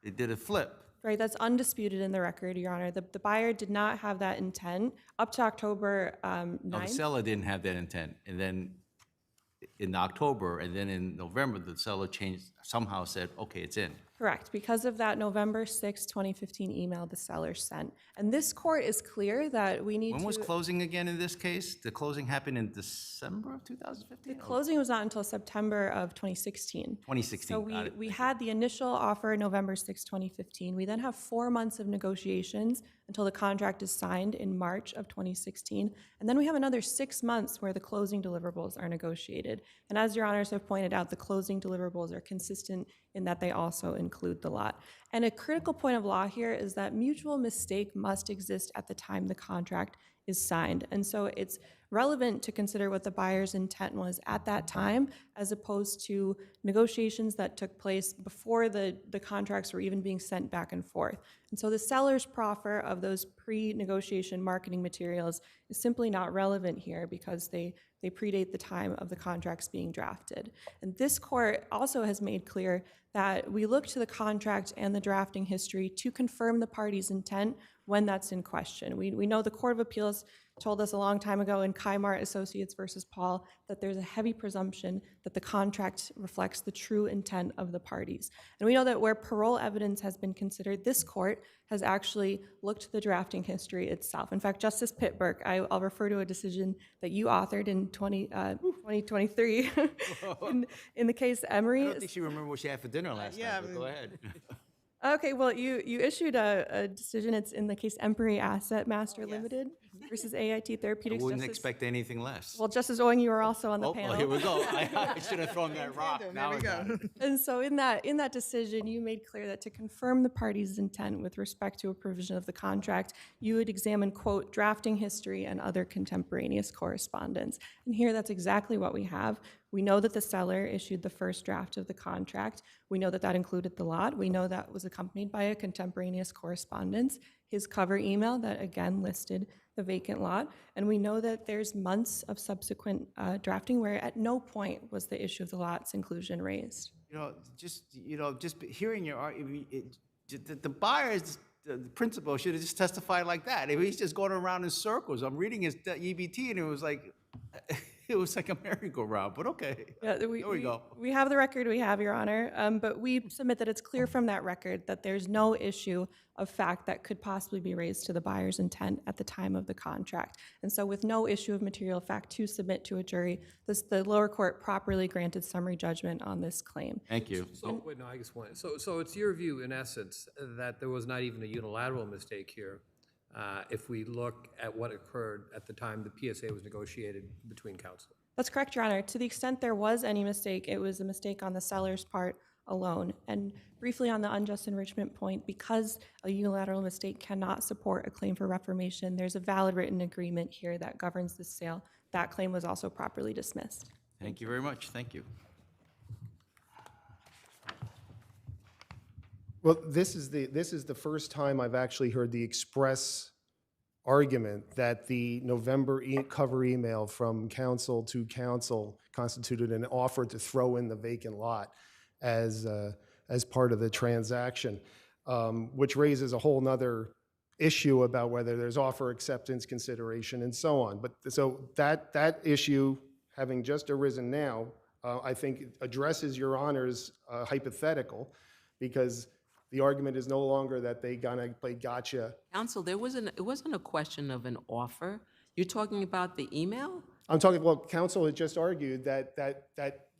S1: it did a flip.
S21: Right, that's undisputed in the record, Your Honor. The buyer did not have that intent up to October 9th.
S1: No, the seller didn't have that intent, and then in October, and then in November, the seller somehow said, okay, it's in.
S21: Correct. Because of that November 6, 2015 email the seller sent. And this court is clear that we need
S1: When
S21: to...
S1: was closing again in this case? The closing happened in December of 2015?
S21: The closing was not until September of 2016.
S1: 2016,
S21: So
S1: got it.
S21: we had the initial offer November 6, 2015. We then have 4 months of negotiations until the contract is signed in March of 2016. And then we have another 6 months where the closing deliverables are negotiated. And as your honors have pointed out, the closing deliverables are consistent in that they also include the lot. And a critical point of law here is that mutual mistake must exist at the time the contract is signed. And so it's relevant to consider what the buyer's intent was at that time, as opposed to negotiations that took place before the contracts were even being sent back and forth. And so the seller's proffer of those pre-negotiation marketing materials is simply not relevant here because they predate the time of the contracts being drafted. And this court also has made clear that we look to the contract and the drafting history to confirm the party's intent when that's in question. We know the Court of Appeals told us a long time ago in Kymar Associates versus Paul that there's a heavy presumption that the contract reflects the true intent of the parties. And we know that where parole evidence has been considered, this court has actually looked to the drafting history itself. In fact, Justice Pitberg, I'll refer to a decision that you authored in 2023 in the case Emory.
S1: I don't think she remembered what she had for dinner last night, but go ahead.
S21: Okay, well, you issued a decision. It's in the case Emory Asset Master Limited versus AIT Therapeutics.
S1: I wouldn't
S21: Justice,
S1: expect anything less.
S21: well, Justice Owing, you were also on the
S1: Oh,
S21: panel.
S1: here we go. I should have thrown that rock. Now
S8: we
S1: I got it.
S21: And so in that decision, you made clear that to confirm the party's intent with respect to a provision of the contract, you would examine, quote, drafting history and other contemporaneous correspondence. And here, that's exactly what we have. We know that the seller issued the first draft of the contract. We know that that included the lot. We know that was accompanied by a contemporaneous correspondence, his cover email that again listed the vacant lot. And we know that there's months of subsequent drafting where at no point was the issue of the lot's inclusion raised.
S1: Just hearing your argument, the buyer's the principal should have just testified like that. If he's just going around in circles, I'm reading his EBT and it was like a merry-go-round, but okay.
S21: Yeah,
S1: there we go.
S21: We have the record we have, Your Honor, but we submit that it's clear from that record that there's no issue of fact that could possibly be raised to the buyer's intent at the time of the contract. And so with no issue of material fact to submit to a jury, the lower court properly granted summary judgment on this claim.
S1: Thank you.
S6: So, wait, no, I guess one. So it's your view, in essence, that there was not even a unilateral mistake here, if we look at what occurred at the time the PSA was negotiated between counsel?
S21: That's correct, Your Honor. To the extent there was any mistake, it was a mistake on the seller's part alone. And briefly on the unjust enrichment point, because a unilateral mistake cannot support a claim for reformation, there's a valid written agreement here that governs the sale. That claim was also properly dismissed.
S1: Thank you very much. Thank you.
S20: Well, this is the first time I've actually heard the express argument that the November cover email from counsel to counsel constituted an offer to throw in the vacant lot as part of the transaction, which raises a whole nother issue about whether there's offer acceptance consideration and so on. But so that issue, having just arisen now, I think addresses Your Honor's hypothetical, because the argument is no longer that they gonna play gotcha.
S7: Counsel, it wasn't a question of an offer. You're talking about the email?
S20: I'm talking, well, counsel had just argued that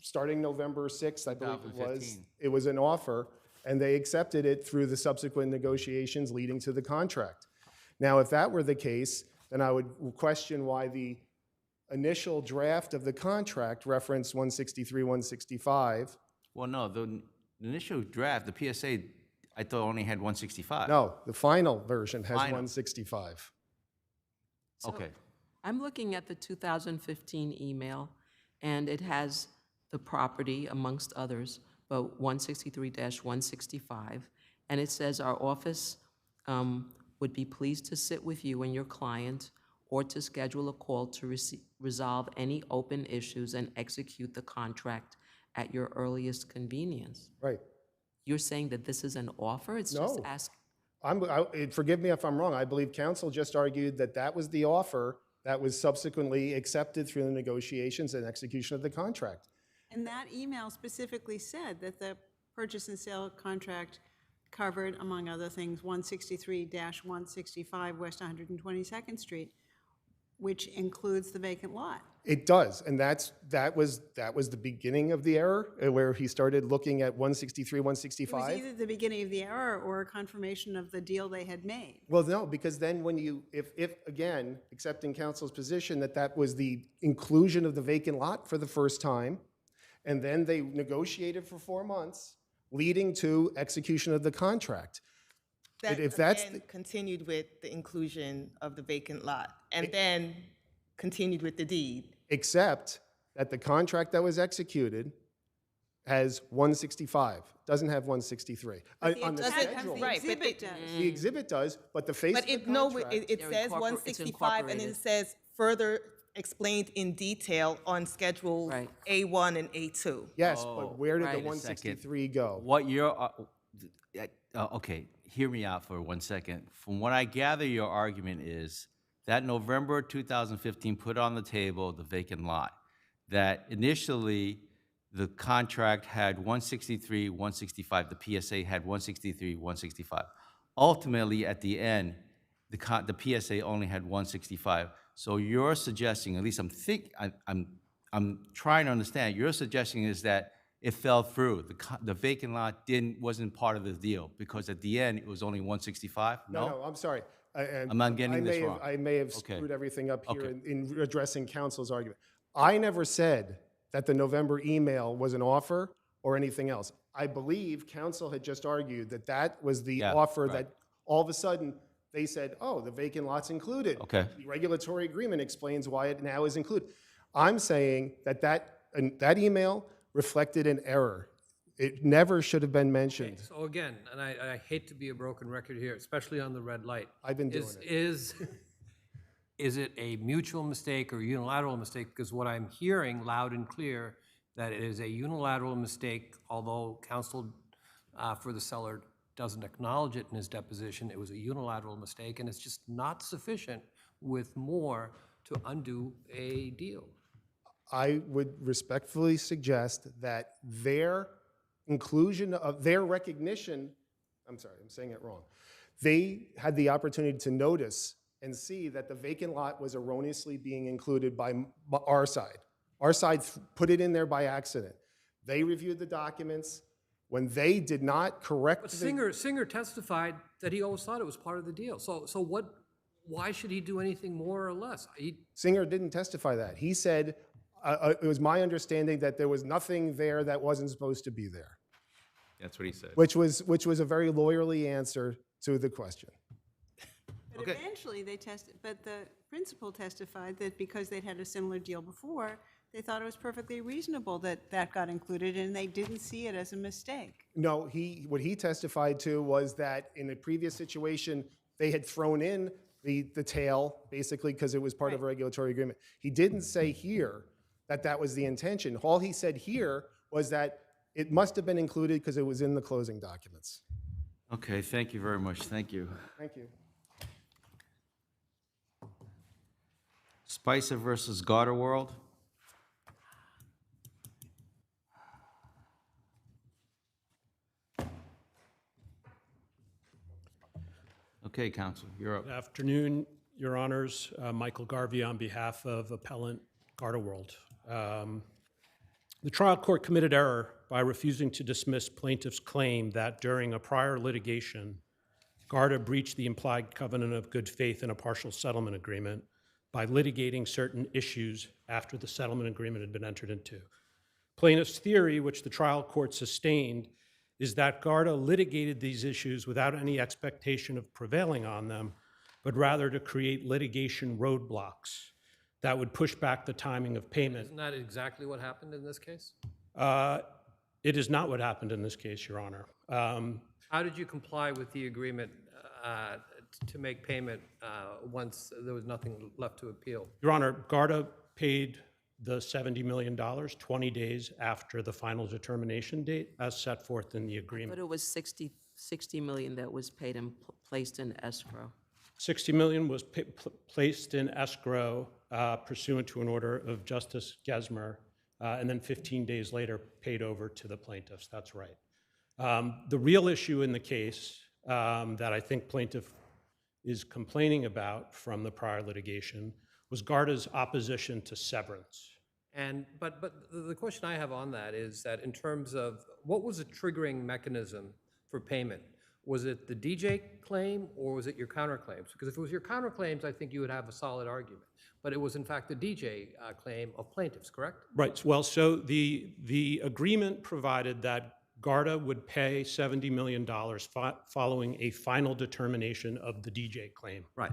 S20: starting November 6th, I believe it was an offer, and they accepted it through the subsequent negotiations leading to the contract. Now, if that were the case, then I would question why the initial draft of the contract referenced 163, 165.
S1: Well, no, the initial draft, the PSA, I thought only had 165.
S20: No, the final version has
S1: Final.
S20: 165.
S7: So
S1: Okay.
S7: I'm looking at the 2015 email, and it has the property, amongst others, but 163-165, and it says our office would be pleased to sit with you and your client or to schedule a call to resolve any open issues and execute the contract at your earliest convenience.
S20: Right.
S7: You're saying that this is an offer? It's just ask.
S20: Forgive me if I'm wrong. I believe counsel just argued that that was the offer that was subsequently accepted through the negotiations and execution of the contract.
S3: And that email specifically said that the purchase and sale contract covered, among other things, 163-165 West 122nd Street, which includes the vacant lot.
S20: It does, and that was the beginning of the error, where he started looking at 163,
S3: It was
S20: 165.
S3: either the beginning of the error or a confirmation of the deal they had made.
S20: Well, no, because then when you, if again, accepting counsel's position that was the inclusion of the vacant lot for the first time, and then they negotiated for 4 months, leading to execution of the contract.
S8: That
S20: If that's
S8: again continued with the inclusion of the vacant lot, and then continued with the deed.
S20: except that the contract that was executed has 165, doesn't have 163. On the schedule.
S8: Right, but
S20: The exhibit does, but the face
S8: But
S20: of the
S8: it, no,
S20: contract.
S8: it says 165, and it says further explained in detail on Schedule A1 and A2.
S20: Yes, but where did the
S1: Wait a second.
S20: 163 go?
S1: What you're, okay, hear me out for 1 second. From what I gather, your argument is that November 2015 put on the table the vacant lot, that initially the contract had 163, 165, the PSA had 163, 165. Ultimately, at the end, the PSA only had 165. So you're suggesting, at least I'm trying to understand, you're suggesting is that it fell through. The vacant lot wasn't part of the deal because at the end, it was only 165?
S20: No, I'm sorry.
S1: I'm not getting this wrong.
S20: I may have
S1: Okay.
S20: screwed everything up here
S1: Okay.
S20: in addressing counsel's argument. I never said that the November email was an offer or anything else. I believe counsel had just argued that was the offer that all of a sudden they said, oh, the vacant lot's included.
S1: Okay.
S20: The regulatory agreement explains why it now is included. I'm saying that email reflected an error. It never should have been mentioned.
S6: So again, and I hate to be a broken record here, especially on the red light.
S20: I've been doing it.
S6: Is it a mutual mistake or unilateral mistake? Because what I'm hearing loud and clear, that it is a unilateral mistake, although counsel for the seller doesn't acknowledge it in his deposition, it was a unilateral mistake, and it's just not sufficient with more to undo a deal.
S20: I would respectfully suggest that their inclusion of their recognition, I'm sorry, I'm saying it wrong. They had the opportunity to notice and see that the vacant lot was erroneously being included by our side. Our side put it in there by accident. They reviewed the documents. When they did not correct
S6: But Singer testified that he always thought it was part of the deal. So why should he do anything more or less?
S20: Singer didn't testify that. He said, it was my understanding that there was nothing there that wasn't supposed to be there.
S1: That's what he said.
S20: Which was a very lawyerly answer to the question.
S3: But eventually but the principal testified that because they'd had a similar deal before, they thought it was perfectly reasonable that that got included, and they didn't see it as a mistake.
S20: No, what he testified to was that in a previous situation, they had thrown in the tail, basically because it was part of a regulatory agreement. He didn't say here that was the intention. All he said here was that it must have been included because it was in the closing documents.
S1: Okay, thank you very much. Thank you.
S20: Thank you.
S1: Spicer versus Garter World. Okay, counsel, you're up.
S11: Good afternoon, Your Honors. Michael Garvey on behalf of Appellant Garter World. The trial court committed error by refusing to dismiss plaintiff's claim that during a prior litigation, Garda breached the implied covenant of good faith in a partial settlement agreement by litigating certain issues after the settlement agreement had been entered into. Plaintiff's theory, which the trial court sustained, is that Garda litigated these issues without any expectation of prevailing on them, but rather to create litigation roadblocks that would push back the timing of payment.
S6: Isn't that exactly what happened in this case?
S11: It is not what happened in this case, Your Honor.
S6: How did you comply with the agreement to make payment once there was nothing left to appeal?
S11: Your Honor, Garda paid the $70 million 20 days after the final determination date as set forth in the agreement.
S7: But it was $60 million that was paid and placed in escrow.
S11: $60 million was placed in escrow pursuant to an order of Justice Gesmer, and then 15 days later paid over to the plaintiffs. That's right. The real issue in the case that I think plaintiff is complaining about from the prior litigation was Garda's opposition to severance.
S6: But the question I have on that is that in terms of what was the triggering mechanism for payment? Was it the DJ claim or was it your counterclaims? Because if it was your counterclaims, I think you would have a solid argument. But it was in fact the DJ claim of plaintiffs, correct?
S11: Right. Well, so the agreement provided that Garda would pay $70 million following a final determination of the DJ claim.
S6: Right.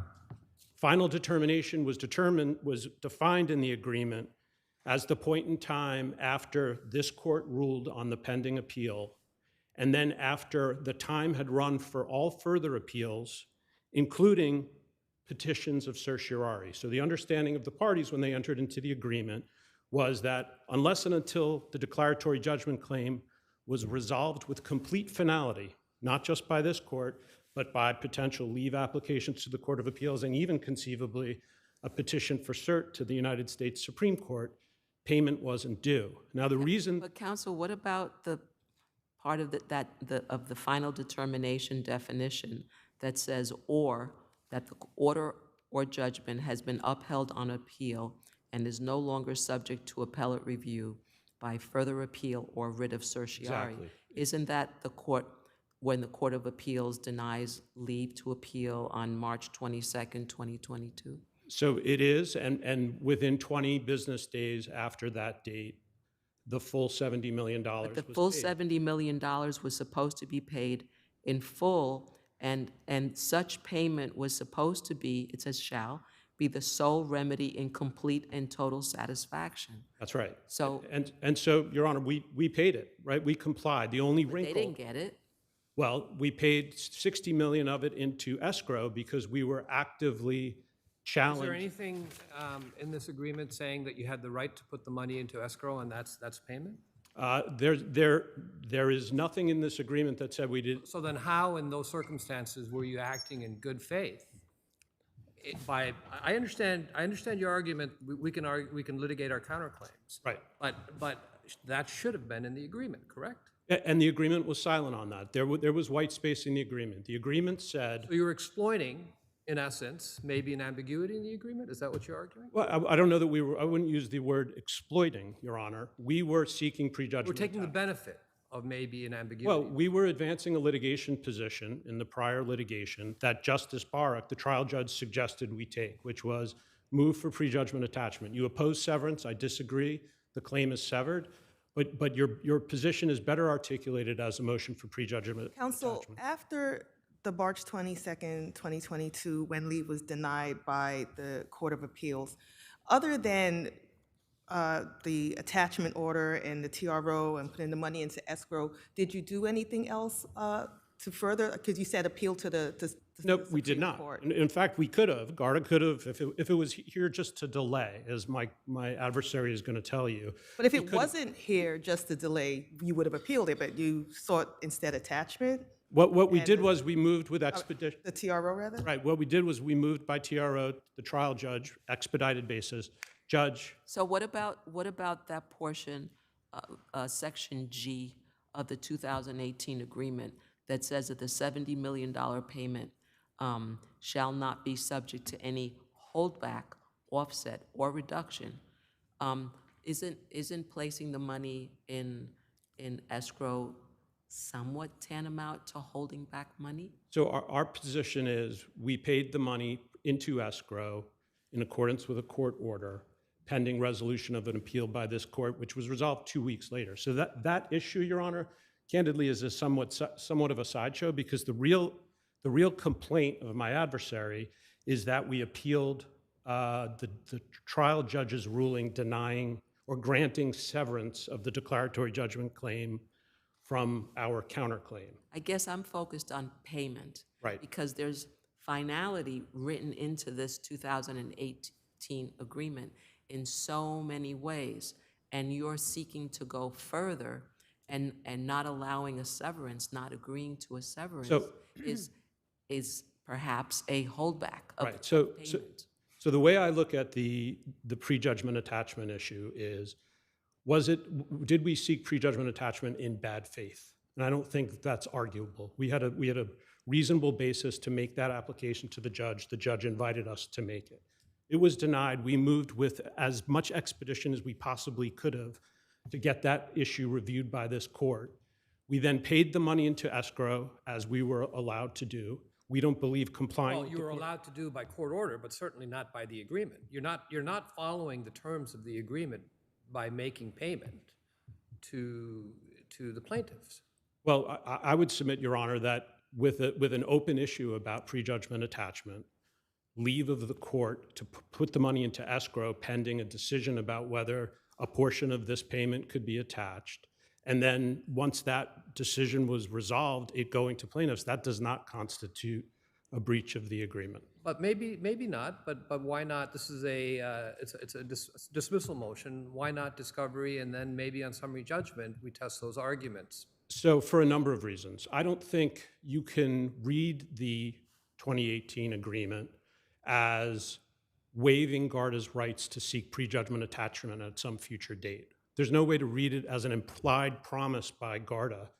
S11: Final determination was defined in the agreement as the point in time after this court ruled on the pending appeal, and then after the time had run for all further appeals, including petitions of certiorari. So the understanding of the parties when they entered into the agreement was that unless and until the declaratory judgment claim was resolved with complete finality, not just by this court, but by potential leave applications to the Court of Appeals and even conceivably a petition for cert to the United States Supreme Court, payment wasn't due. Now the reason—
S7: But counsel, what about the part of the final determination definition that says or that the order or judgment has been upheld on appeal and is no longer subject to appellate review by further appeal or writ of certiorari?
S11: Exactly.
S7: Isn't that the court, when the Court of Appeals denies leave to appeal on March 22nd, 2022?
S11: So it is, and within 20 business days after that date, the full $70 million
S7: But the
S11: was
S7: full
S11: paid.
S7: $70 million was supposed to be paid in full, and such payment was supposed to be, it says shall, be the sole remedy in complete and total satisfaction.
S11: That's right.
S7: So
S11: And so, Your Honor, we paid it, right? We complied. The only
S7: they
S11: wrinkle—
S7: didn't get it.
S11: Well, we paid $60 million of it into escrow because we were actively challenged.
S6: Is there anything in this agreement saying that you had the right to put the money into escrow and that's payment?
S11: There is nothing in this agreement that said we did.
S6: So then how, in those circumstances, were you acting in good faith? I understand your argument. We can litigate our counterclaims.
S11: Right.
S6: But that should have been in the agreement, correct?
S11: And the agreement was silent on that. There was white space in the agreement. The agreement said—
S6: So you were exploiting, in essence, maybe an ambiguity in the agreement? Is that what you're arguing?
S11: Well, I don't know that we were— I wouldn't use the word exploiting, Your Honor. We were seeking prejudgment.
S6: We're taking the benefit of maybe an ambiguity.
S11: Well, we were advancing a litigation position in the prior litigation that Justice Barak, the trial judge, suggested we take, which was move for prejudgment attachment. You oppose severance. I disagree. The claim is severed. But your position is better articulated as a motion for prejudgment
S8: Counsel,
S11: attachment.
S8: after the March 22nd, 2022, when leave was denied by the Court of Appeals, other than the attachment order and the TRO and putting the money into escrow, did you do anything else to further, because you said appeal to the
S11: Nope, we did not. In fact, we could have. Garda could have, if it was here just to delay, as my adversary is going to tell you.
S8: But if it wasn't here just to delay, you would have appealed it, but you sought instead attachment?
S11: What we did was we moved with expedition.
S8: The TRO, rather?
S11: Right. What we did was we moved by TRO, the trial judge, expedited basis. Judge.
S7: So what about that portion, Section G of the 2018 agreement that says that the $70 million payment shall not be subject to any holdback, offset, or reduction? Isn't placing the money in escrow somewhat tantamount to holding back money?
S11: So our position is we paid the money into escrow in accordance with a court order pending resolution of an appeal by this court, which was resolved 2 weeks later. So that issue, Your Honor, candidly is a somewhat of a sideshow, because the real complaint of my adversary is that we appealed the trial judge's ruling denying or granting severance of the declaratory judgment claim from our counterclaim.
S7: I guess I'm focused on payment.
S11: Right.
S7: Because there's finality written into this 2018 agreement in so many ways, and you're seeking to go further and not allowing a severance, not agreeing to a severance,
S11: So-
S7: is perhaps a holdback of
S11: Right. So
S7: payment.
S11: the way I look at the prejudgment attachment issue is, did we seek prejudgment attachment in bad faith? And I don't think that's arguable. We had a reasonable basis to make that application to the judge. The judge invited us to make it. It was denied. We moved with as much expedition as we possibly could have to get that issue reviewed by this court. We then paid the money into escrow, as we were allowed to do. We don't believe complying.
S6: Well, you were allowed to do by court order, but certainly not by the agreement. You're not following the terms of the agreement by making payment to the plaintiffs.
S11: Well, I would submit, Your Honor, that with an open issue about prejudgment attachment, leave of the court to put the money into escrow pending a decision about whether a portion of this payment could be attached, and then once that decision was resolved, it going to plaintiffs, that does not constitute a breach of the agreement.
S6: But maybe not. But why not? This is it's a dismissal motion. Why not discovery, and then maybe on summary judgment we test those arguments?
S11: So for a number of reasons, I don't think you can read the 2018 agreement as waiving Garda's rights to seek prejudgment attachment at some future date. There's no way to read it as an implied promise by Garda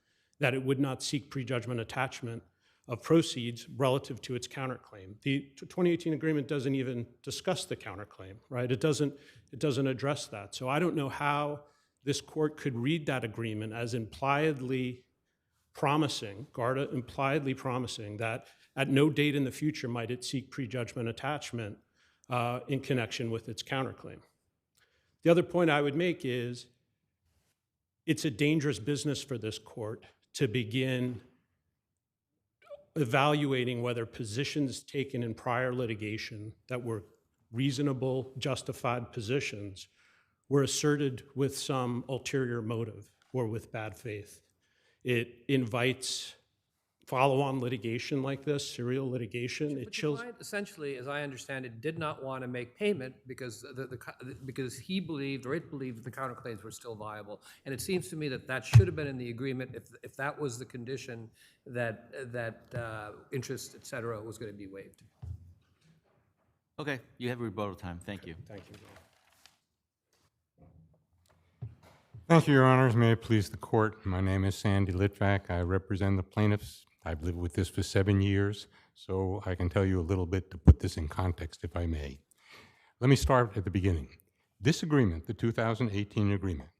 S11: that it would not seek prejudgment attachment of proceeds relative to its counterclaim. The 2018 agreement doesn't even discuss the counterclaim, right? It doesn't address that. So I don't know how this court could read that agreement as impliedly promising, Garda impliedly promising that at no date in the future might it seek prejudgment attachment in connection with its counterclaim. The other point I would make is it's a dangerous business for this court to begin evaluating whether positions taken in prior litigation that were reasonable, justified positions were asserted with some ulterior motive or with bad faith. It invites follow-on litigation like this, serial litigation. It chills.
S6: Client, essentially, as I understand it, did not want to make payment because because he believed or it believed that the counterclaims were still viable. And it seems to me that that should have been in the agreement if that was the condition that interest, et cetera, was going to be waived.
S1: Okay, you have rebuttal time. Thank you.
S11: Thank you.
S4: Thank you, Your Honors. May it please the court. My name is Sandy Litvak. I represent the plaintiffs. I've lived with this for 7 years, so I can tell you a little bit to put this in context, if I may. Let me start at the beginning. This agreement, the 2018 agreement,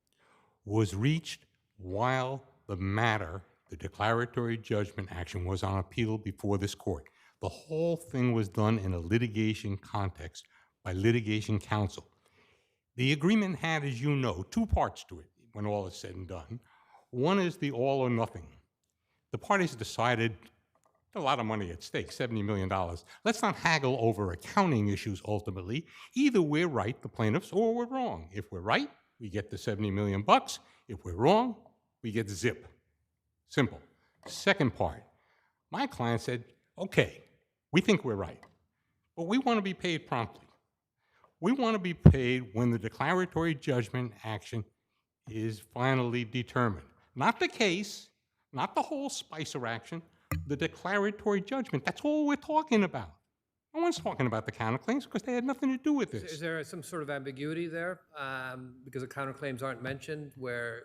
S4: was reached while the matter, the declaratory judgment action, was on appeal before this court. The whole thing was done in a litigation context by litigation counsel. The agreement had, as you know, two parts to it when all is said and done. One is the all or nothing. The parties decided a lot of money at stake, $70 million. Let's not haggle over accounting issues ultimately. Either we're right, the plaintiffs, or we're wrong. If we're right, we get the $70 million. If we're wrong, we get zip. Simple. Second part, my client said, okay, we think we're right, but we want to be paid promptly. We want to be paid when the declaratory judgment action is finally determined. Not the case, not the whole Spicer action, the declaratory judgment. That's all we're talking about. No one's talking about the counterclaims because they had nothing to do with this.
S6: Is there some sort of ambiguity there because the counterclaims aren't mentioned where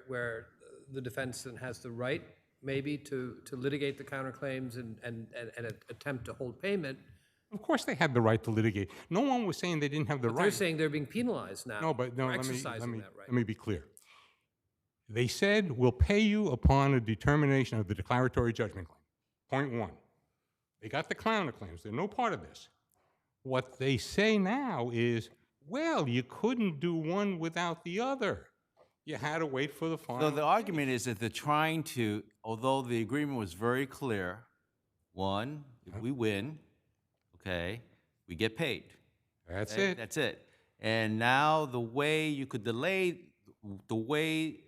S6: the defendant has the right maybe to litigate the counterclaims and attempt to hold payment?
S4: Of course they had the right to litigate. No one was saying they didn't have the right.
S6: They're saying they're being penalized now.
S4: No, but no,
S6: for
S4: let
S6: exercising that right.
S4: me be clear. They said, we'll pay you upon a determination of the declaratory judgment claim. Point one. They got the counterclaims. They're no part of this. What they say now is, well, you couldn't do one without the other. You had to wait for the final.
S1: So the argument is that they're trying to, although the agreement was very clear, one, if we win, okay, we get paid.
S4: That's
S1: Okay?
S4: it.
S1: That's it. And now the way you could delay, the way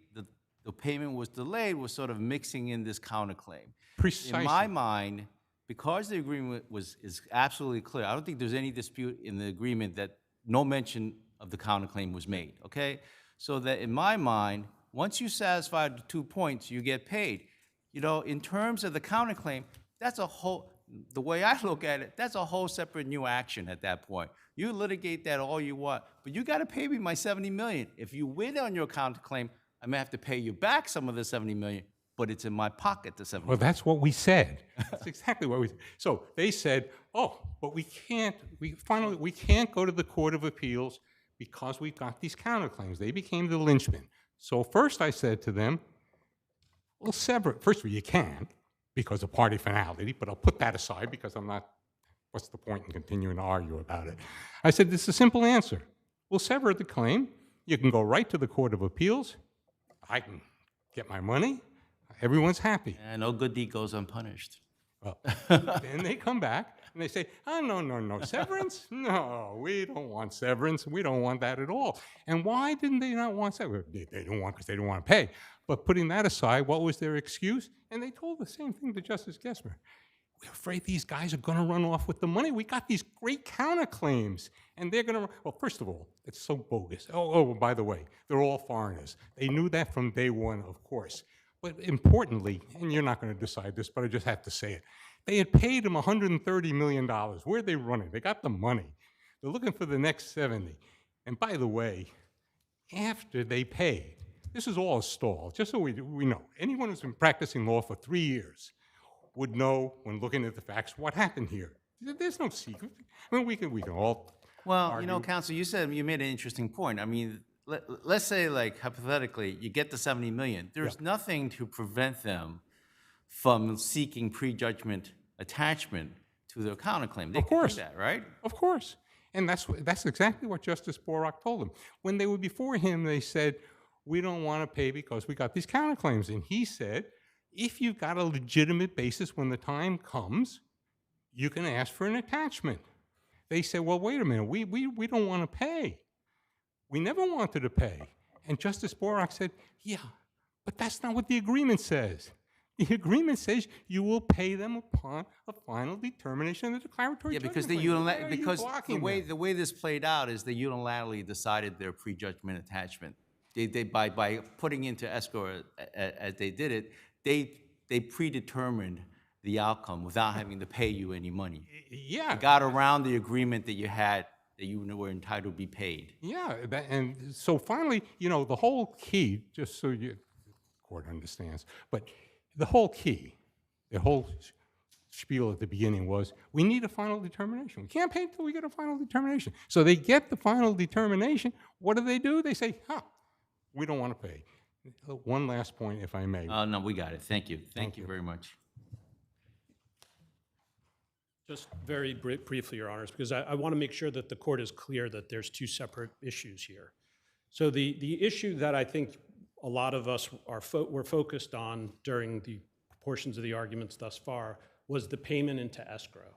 S1: the payment was delayed was sort of mixing in this counterclaim.
S4: Precisely.
S1: In my mind, because the agreement is absolutely clear, I don't think there's any dispute in the agreement that no mention of the counterclaim was made, okay? So that in my mind, once you satisfy the 2 points, you get paid. You know, in terms of the counterclaim, that's a whole, the way I look at it, that's a whole separate new action at that point. You litigate that all you want, but you got to pay me my $70 million. If you win on your counterclaim, I may have to pay you back some of the $70 million, but it's in my pocket, the $70
S4: Well,
S1: million.
S4: that's what we said. That's exactly what we said. So they said, oh, but we can't go to the Court of Appeals because we've got these counterclaims. They became the linchpin. So first I said to them, well, sever it. First of all, you can because of party finality, but I'll put that aside because I'm not, what's the point in continuing to argue about it? I said, this is a simple answer. We'll sever the claim. You can go right to the Court of Appeals. I can get my money. Everyone's happy.
S1: And no good deed goes unpunished.
S4: Well, then they come back and they say, oh, no, severance? No, we don't want severance. We don't want that at all. And why didn't they not want severance? They don't want because they don't want to pay. But putting that aside, what was their excuse? And they told the same thing to Justice Gessmer. We're afraid these guys are going to run off with the money. We got these great counterclaims, and they're going to, well, first of all, it's so bogus. Oh, by the way, they're all foreigners. They knew that from day one, of course. But importantly, and you're not going to decide this, but I just have to say it, they had paid them $130 million. Where are they running? They got the money. They're looking for the next 70. And by the way, after they paid, this is all a stall, just so we know. Anyone who's been practicing law for 3 years would know, when looking at the facts, what happened here. There's no secret. I mean, we can all
S1: Well,
S4: argue.
S1: you know, counsel, you made an interesting point. I mean, let's say, like, hypothetically, you get the $70 million. There's nothing to prevent them from seeking prejudgment attachment to their counterclaim. They can do that, right?
S4: Of course. And that's exactly what Justice Borak told them. When they were before him, they said, we don't want to pay because we got these counterclaims. And he said, if you've got a legitimate basis when the time comes, you can ask for an attachment. They said, well, wait a minute, we don't want to pay. We never wanted to pay. And Justice Borak said, yeah, but that's not what the agreement says. The agreement says you will pay them upon a final determination of the declaratory judgment.
S1: Because the way this played out is they unilaterally decided their prejudgment attachment. By putting into escrow as they did it, they predetermined the outcome without having to pay you any money.
S4: Yeah.
S1: They got around the agreement that you had, that you were entitled to be paid.
S4: Yeah, and so finally, you know, the whole key, just so the court understands, but the whole key, the whole spiel at the beginning was, we need a final determination. We can't pay until we get a final determination. So they get the final determination. What do? They say, we don't want to pay. One last point, if I may.
S1: No, we got it. Thank you. Thank you very much.
S11: Just very briefly, Your Honors, because I want to make sure that the court is clear that there's two separate issues here. So the issue that I think a lot of us were focused on during the portions of the arguments thus far was the payment into escrow.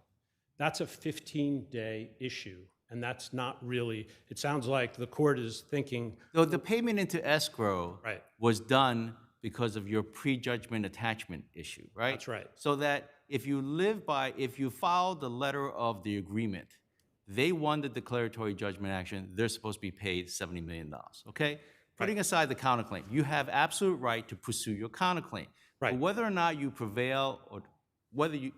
S11: That's a 15-day issue, and that's not really, it sounds like the court is thinking.
S1: So the payment into escrow was done because of your prejudgment attachment issue, right?
S11: That's right.
S1: So that if you filed the letter of the agreement, they won the declaratory judgment action, they're supposed to be paid $70 million, okay? Putting aside the counterclaim, you have absolute right to pursue your counterclaim. Right. But whether or not you prevail, or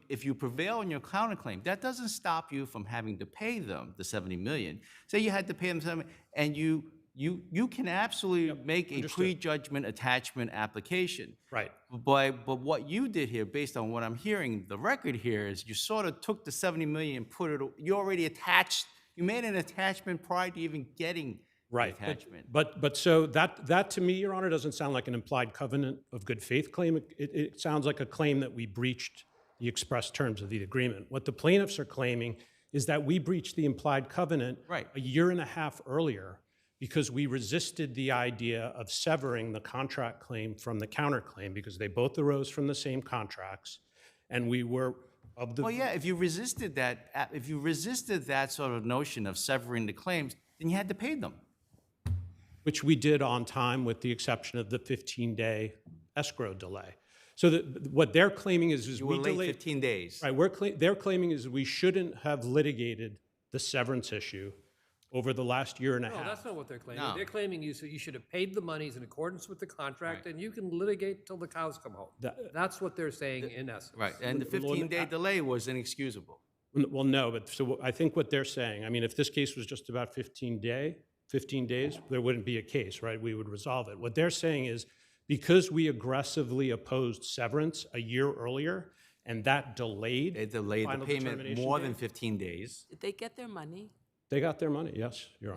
S1: if you prevail in your counterclaim, that doesn't stop you from having to pay them the $70 million. Say you had to pay them $70 million, and you can absolutely make a prejudgment attachment application.
S11: Right.
S1: But what you did here, based on what I'm hearing, the record here is you sort of took the $70 million and put it, you already attached, you made an attachment prior to even getting the attachment.
S11: But so that to me, Your Honor, doesn't sound like an implied covenant of good faith claim. It sounds like a claim that we breached the express terms of the agreement. What the plaintiffs are claiming is that we breached the implied covenant a year and a half earlier because we resisted the idea of severing the contract claim from the counterclaim because they both arose from the same contracts, and we were of the.
S1: Well, yeah, if you resisted that sort of notion of severing the claims, then you had to pay them.
S11: Which we did on time, with the exception of the 15-day escrow delay. So what they're claiming is
S1: you were late 15 days.
S11: Right. They're claiming is we shouldn't have litigated the severance issue over the last year and a
S6: No,
S11: half.
S6: that's not what they're claiming.
S1: No.
S6: They're claiming you should have paid the monies in accordance with the contract, and you can litigate till the cows come home. That's what they're saying in essence.
S1: Right, and the 15-day delay was inexcusable.
S11: Well, no, but so I think what they're saying, I mean, if this case was just about 15 days, there wouldn't be a case, right? We would resolve it. What they're saying is because we aggressively opposed severance a year earlier, and that delayed.
S1: They delayed the
S11: final
S1: payment
S11: determination
S1: more
S11: date,
S1: than 15 days.
S7: Did they get their money?
S11: They got their money, yes, Your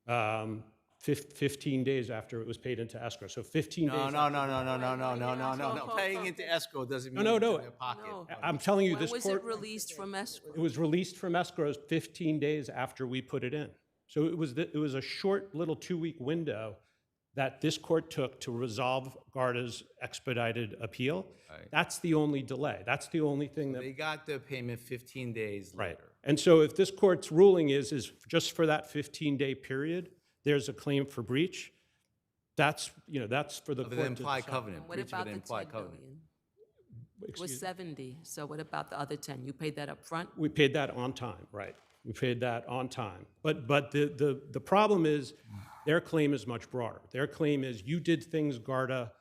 S11: Honor. 15 days after it was paid into escrow. So 15 days.
S1: No. Paying into escrow doesn't mean
S11: No.
S1: it's in their pocket.
S11: I'm telling you,
S7: When
S11: this
S7: was
S11: court.
S7: it released from escrow?
S11: It was released from escrow 15 days after we put it in. So it was a short little 2-week window that this court took to resolve Garda's expedited appeal.
S1: Right.
S11: That's the only delay. That's the only thing that.
S1: They got their payment 15 days
S11: Right.
S1: later.
S11: And so if this court's ruling is just for that 15-day period, there's a claim for breach, that's for the
S1: Of
S11: court
S1: an
S11: to
S1: implied
S11: decide.
S1: covenant,
S7: What
S1: breach of
S7: about
S1: an
S7: the
S1: implied
S7: 10
S1: covenant.
S7: million? It was
S11: Excuse-
S7: 70, so what about the other 10? You paid that up front?
S11: We paid that on time, right. We paid that on time. But the problem is, their claim is much broader. Their claim is you did things, Garda,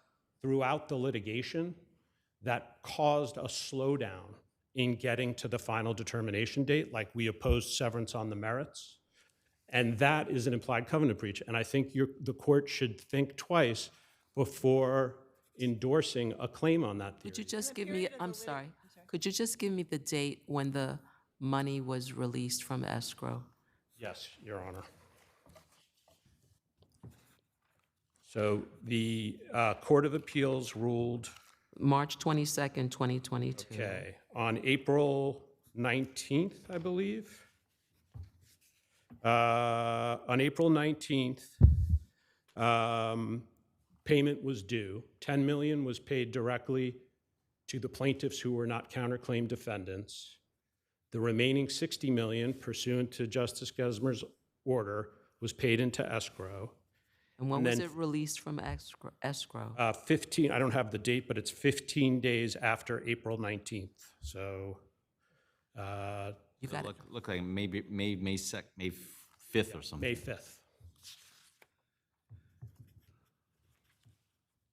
S11: throughout the litigation that caused a slowdown in getting to the final determination date, like we opposed severance on the merits. And that is an implied covenant breach. And I think the court should think twice before endorsing a claim on that theory.
S7: Could you just give me, I'm sorry, could you just give me the date when the money was released from escrow?
S11: Yes, Your Honor. So the Court of Appeals ruled,
S7: March 22nd, 2022.
S11: okay, on April 19th, I believe. On April 19th, payment was due. $10 million was paid directly to the plaintiffs who were not counterclaim defendants. The remaining $60 million, pursuant to Justice Gesmer's order, was paid into escrow.
S7: And when
S11: And
S7: was
S11: then-
S7: it released from escrow?
S11: 15, I don't have the date, but it's 15 days after April 19th. So,
S7: You got it.
S1: Look like maybe May 5th or something.
S11: May 5th.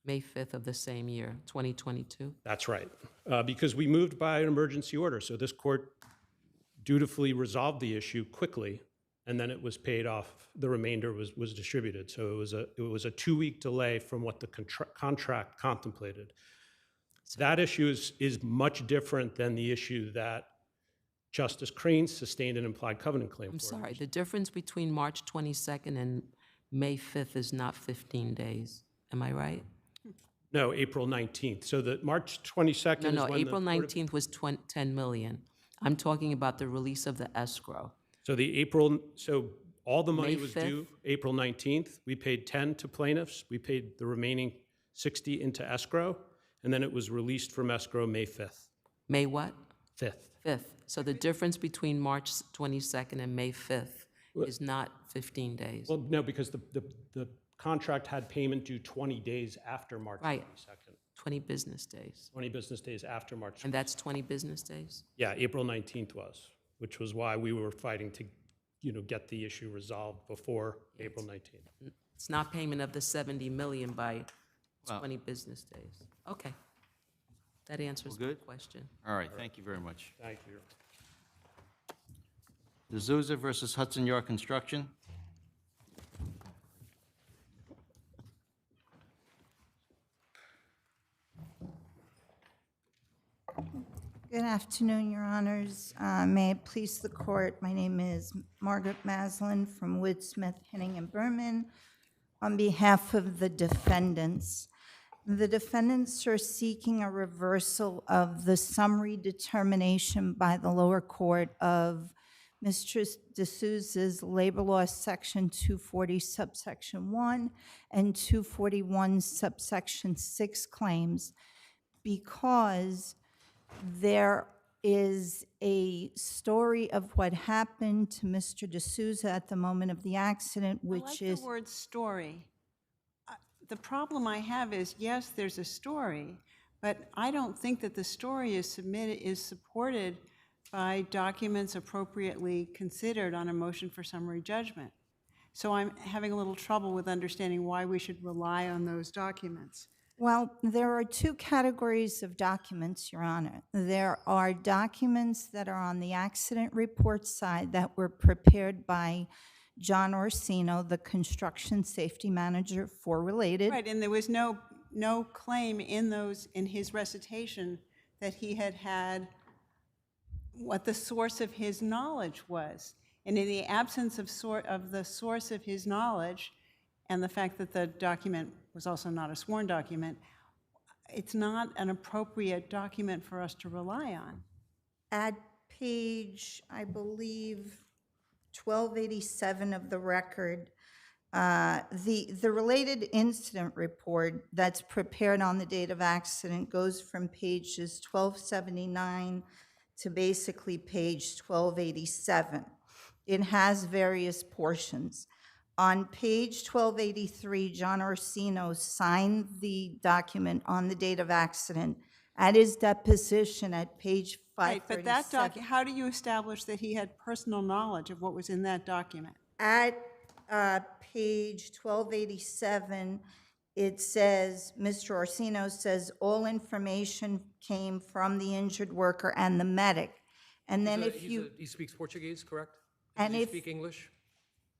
S7: May 5th of the same year, 2022?
S11: That's right. Because we moved by an emergency order. So this court dutifully resolved the issue quickly, and then it was paid off. The remainder was distributed. So it was a 2-week delay from what the contract contemplated. That issue is much different than the issue that Justice Crane sustained an implied covenant claim for.
S7: I'm sorry, the difference between March 22nd and May 5th is not 15 days. Am I right?
S11: No, April 19th. So the March 22nd is
S7: No,
S11: when the
S7: April
S11: Court of-
S7: 19th was 10 million. I'm talking about the release of the escrow.
S11: So all the money
S7: May
S11: was
S7: 5th?
S11: due April 19th. We paid 10 to plaintiffs. We paid the remaining 60 into escrow, and then it was released from escrow May 5th.
S7: May what?
S11: 5th.
S7: 5th. So the difference between March 22nd and May 5th is not 15 days.
S11: Well, no, because the contract had payment due 20 days after March
S7: Right.
S11: 22nd.
S7: 20 business days.
S11: 20 business days after March.
S7: And that's 20 business days?
S11: Yeah, April 19th was, which was why we were fighting to, get the issue resolved before April 19th.
S7: It's not payment of the 70 million by
S1: Well-
S7: 20 business days. Okay. That answers
S1: We're
S7: the
S1: good?
S7: question.
S1: All right, thank you very much.
S11: Thank you.
S1: D'Souza versus Hudson Yard Construction.
S9: Good afternoon, Your Honors. May it please the court, my name is Margaret Maslin from Woodsmith, Henning and Berman. On behalf of the defendants, the defendants are seeking a reversal of the summary determination by the lower court of Mr. D'Souza's Labor Law Section 240 subsection 1 and 241 subsection 6 claims because there is a story of what happened to Mr. D'Souza at the moment of the accident, which
S3: I like
S9: is...
S3: the word story. The problem I have is, yes, there's a story, but I don't think that the story is supported by documents appropriately considered on a motion for summary judgment. So I'm having a little trouble with understanding why we should rely on those documents.
S9: Well, there are two categories of documents, Your Honor. There are documents that are on the accident report side that were prepared by John Orsino, the construction safety manager for Related.
S3: Right, and there was no claim in his recitation that he had what the source of his knowledge was. And in the absence of the source of his knowledge, and the fact that the document was also not a sworn document, it's not an appropriate document for us to rely on.
S9: At page, I believe, 1287 of the record, the related incident report that's prepared on the date of accident goes from pages 1279 to basically page 1287. It has various portions. On page 1283, John Orsino signed the document on the date of accident. At his deposition at page 537.
S3: Right, but that how do you establish that he had personal knowledge of what was in that document?
S9: At page 1287, it says, Mr. Orsino says, all information came from the injured worker and the medic. And then
S6: He speaks Portuguese, correct?
S9: And
S6: Does he
S9: if-
S6: speak English?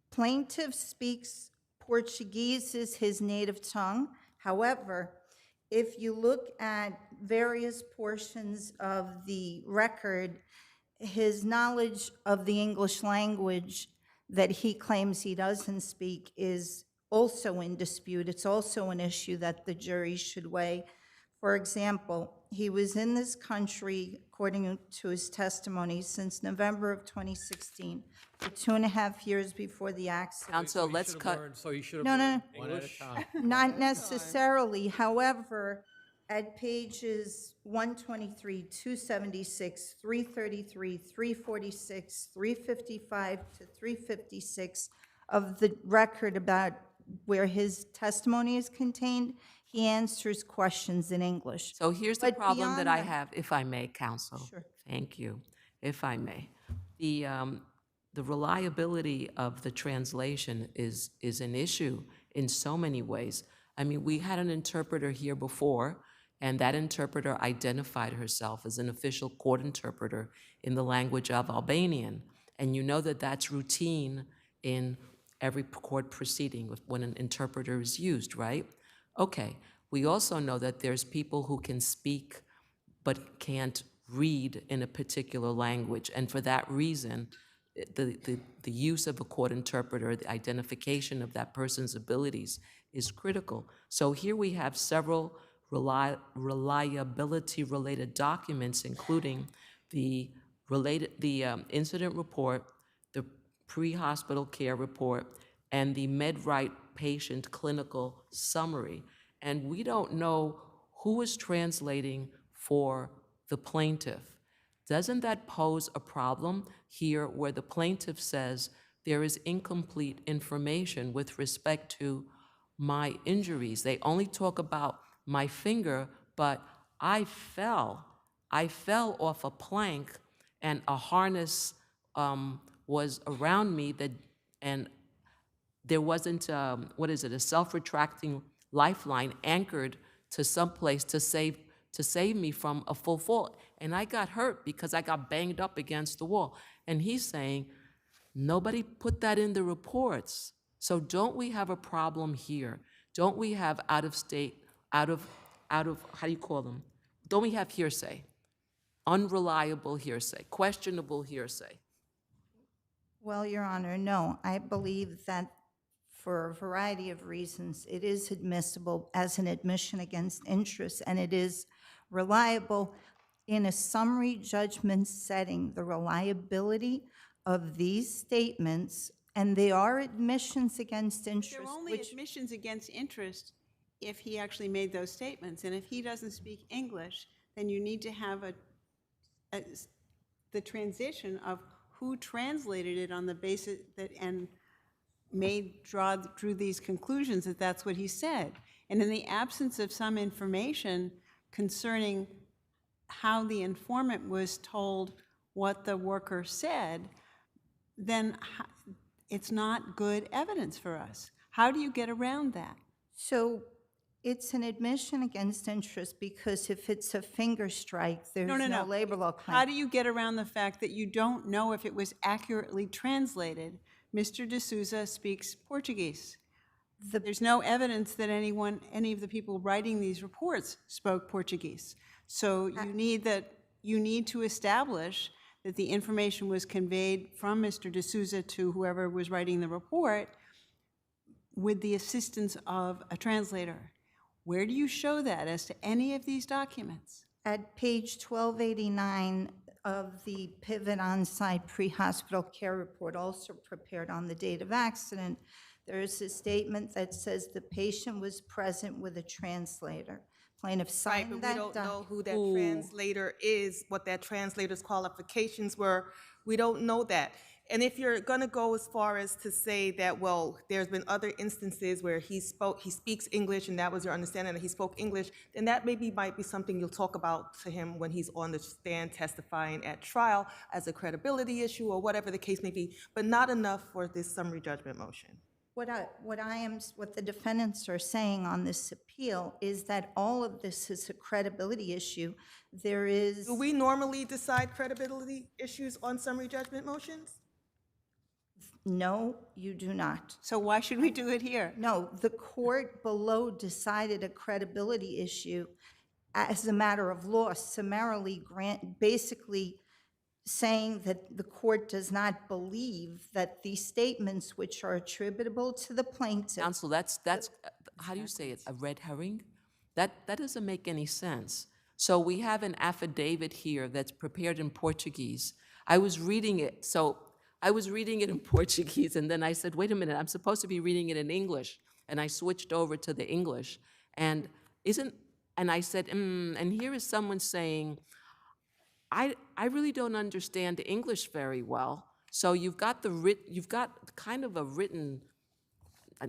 S9: Plaintiff speaks Portuguese is his native tongue. However, if you look at various portions of the record, his knowledge of the English language that he claims he doesn't speak is also in dispute. It's also an issue that the jury should weigh. For example, he was in this country, according to his testimony, since November of 2016, for 2.5 years before the accident.
S7: Counsel, let's cut.
S6: So you should have
S9: No, no,
S6: learned
S9: no.
S6: English?
S9: Not necessarily. However, at pages 123, 276, 333, 346, 355 to 356 of the record about where his testimony is contained, he answers questions in English.
S7: So here's the
S9: But
S7: problem that
S9: beyond
S7: I
S9: that-
S7: have, if I may, counsel.
S9: Sure.
S7: Thank you. If I may. The reliability of the translation is an issue in so many ways. I mean, we had an interpreter here before, and that interpreter identified herself as an official court interpreter in the language of Albanian. And you know that that's routine in every court proceeding when an interpreter is used, right? Okay. We also know that there's people who can speak but can't read in a particular language. And for that reason, the use of a court interpreter, the identification of that person's abilities is critical. So here we have several reliability-related documents, including the incident report, the pre-hospital care report, and the MedRight patient clinical summary. And we don't know who is translating for the plaintiff. Doesn't that pose a problem here where the plaintiff says there is incomplete information with respect to my injuries? They only talk about my finger, but I fell off a plank and a harness was around me and there wasn't, a self-retracting lifeline anchored to someplace to save me from a full fall. And I got hurt because I got banged up against the wall. And he's saying, nobody put that in the reports. So don't we have a problem here? Don't we have how do you call them? Don't we have hearsay? Unreliable hearsay, questionable hearsay.
S9: Well, Your Honor, no. I believe that for a variety of reasons, it is admissible as an admission against interest, and it is reliable in a summary judgment setting. The reliability of these statements, and they are admissions against interest.
S3: They're only admissions against interest if he actually made those statements. And if he doesn't speak English, then you need to have the transition of who translated it on the basis that and drew these conclusions that that's what he said. And in the absence of some information concerning how the informant was told what the worker said, then it's not good evidence for us. How do you get around that?
S9: So it's an admission against interest because if it's a finger strike, there's no labor law claim.
S3: How do you get around the fact that you don't know if it was accurately translated? Mr. D'Souza speaks Portuguese. There's no evidence that any of the people writing these reports spoke Portuguese. So you need to establish that the information was conveyed from Mr. D'Souza to whoever was writing the report with the assistance of a translator. Where do you show that as to any of these documents?
S9: At page 1289 of the Pivot On-Site Pre-Hospital Care Report, also prepared on the date of accident, there is a statement that says the patient was present with a translator. Plaintiff signed
S8: Right, but
S9: that
S8: we don't know
S9: document.
S8: who that translator is, what that translator's qualifications were. We don't know that. And if you're going to go as far as to say that, well, there's been other instances where he speaks English and that was your understanding that he spoke English, then that might be something you'll talk about to him when he's on the stand testifying at trial as a credibility issue or whatever the case may be, but not enough for this summary judgment motion.
S9: What the defendants are saying on this appeal is that all of this is a credibility issue.
S8: Do we normally decide credibility issues on summary judgment motions?
S9: No, you do not.
S3: So why should we do it here?
S9: No, the court below decided a credibility issue as a matter of law, summarily basically saying that the court does not believe that the statements which are attributable to the plaintiff.
S7: Counsel, that's how do you say it, a red herring? That doesn't make any sense. So we have an affidavit here that's prepared in Portuguese. I was reading it in Portuguese, and then I said, wait a minute, I'm supposed to be reading it in English. And I switched over to the English. And I said, and here is someone saying, I really don't understand English very well. So you've got kind of a written,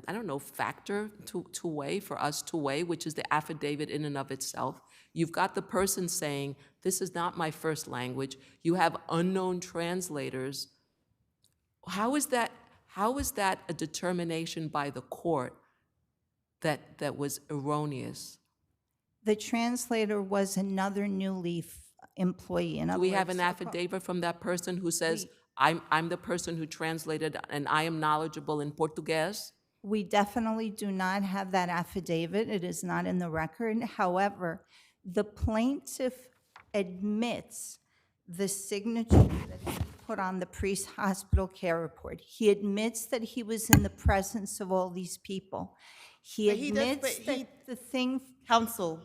S7: I don't know, factor to weigh, for us to weigh, which is the affidavit in and of itself. You've got the person saying, this is not my first language. You have unknown translators. How is that a determination by the court that was erroneous?
S9: The translator was another New Leaf employee.
S7: Do we have an affidavit from that person who says, I'm the person who translated and I am knowledgeable in Portuguese?
S9: We definitely do not have that affidavit. It is not in the record. However, the plaintiff admits the signature that he put on the pre-hospital care report. He admits that he was in the presence of all these people. He admits that the thing...
S8: Counsel,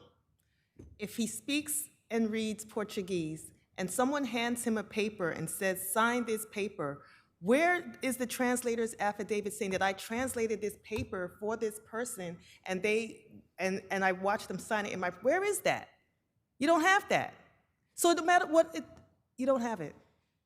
S8: if he speaks and reads Portuguese and someone hands him a paper and says, sign this paper, where is the translator's affidavit saying that I translated this paper for this person and I watched them sign it where is that? You don't have that. So no matter what, you don't have it.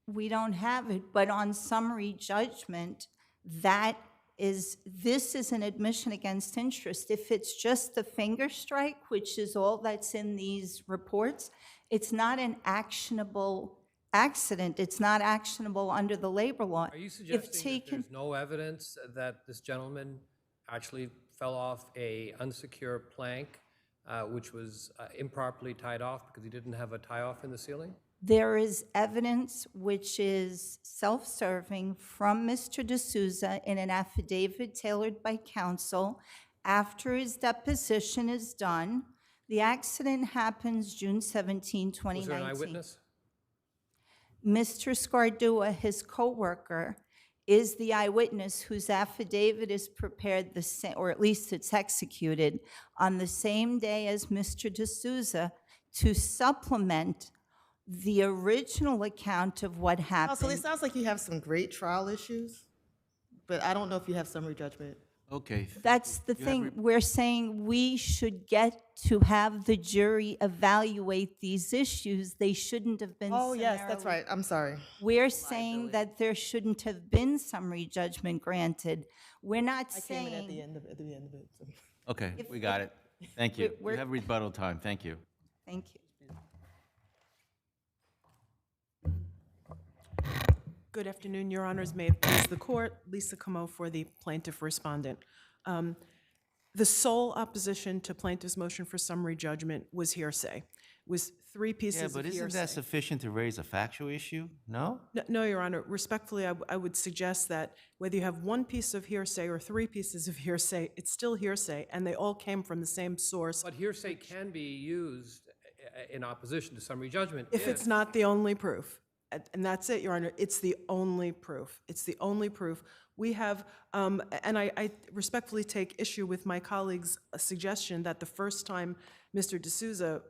S9: We don't have it, but on summary judgment, this is an admission against interest. If it's just the finger strike, which is all that's in these reports, it's not an actionable accident. It's not actionable under the labor law.
S6: Are you suggesting that there's no evidence that this gentleman actually fell off a unsecure plank, which was improperly tied off because he didn't have a tie-off in the ceiling?
S9: There is evidence which is self-serving from Mr. D'Souza in an affidavit tailored by counsel after his deposition is done. The accident happens June 17, 2019.
S6: Was there an eyewitness?
S9: Mr. Scardua, his co-worker, is the eyewitness whose affidavit is prepared or at least it's executed on the same day as Mr. D'Souza to supplement the original account of what happened.
S8: So it sounds like you have some great trial issues, but I don't know if you have summary judgment.
S1: Okay.
S9: That's the thing. We're saying we should get to have the jury evaluate these issues. They shouldn't have been
S8: Oh, yes, that's right. I'm sorry.
S9: We're saying that there shouldn't have been summary judgment granted. We're not saying...
S8: I came in at the end of it. So.
S1: Okay, we got it. Thank you. You have rebuttal time. Thank you.
S9: Thank you.
S5: Good afternoon, Your Honors. May it please the court. Lisa Como for the plaintiff respondent. The sole opposition to plaintiff's motion for summary judgment was hearsay. Was 3 pieces
S1: Yeah,
S5: of
S1: but
S5: hearsay.
S1: isn't that sufficient to raise a factual issue? No?
S5: No, Your Honor. Respectfully, I would suggest that whether you have 1 piece of hearsay or 3 pieces of hearsay, it's still hearsay, and they all came from the same source.
S6: But hearsay can be used in opposition to summary judgment
S5: If it's not the only proof. And that's it, Your Honor. It's the only proof. It's the only proof. We have, and I respectfully take issue with my colleague's suggestion that the first time Mr. D'Souza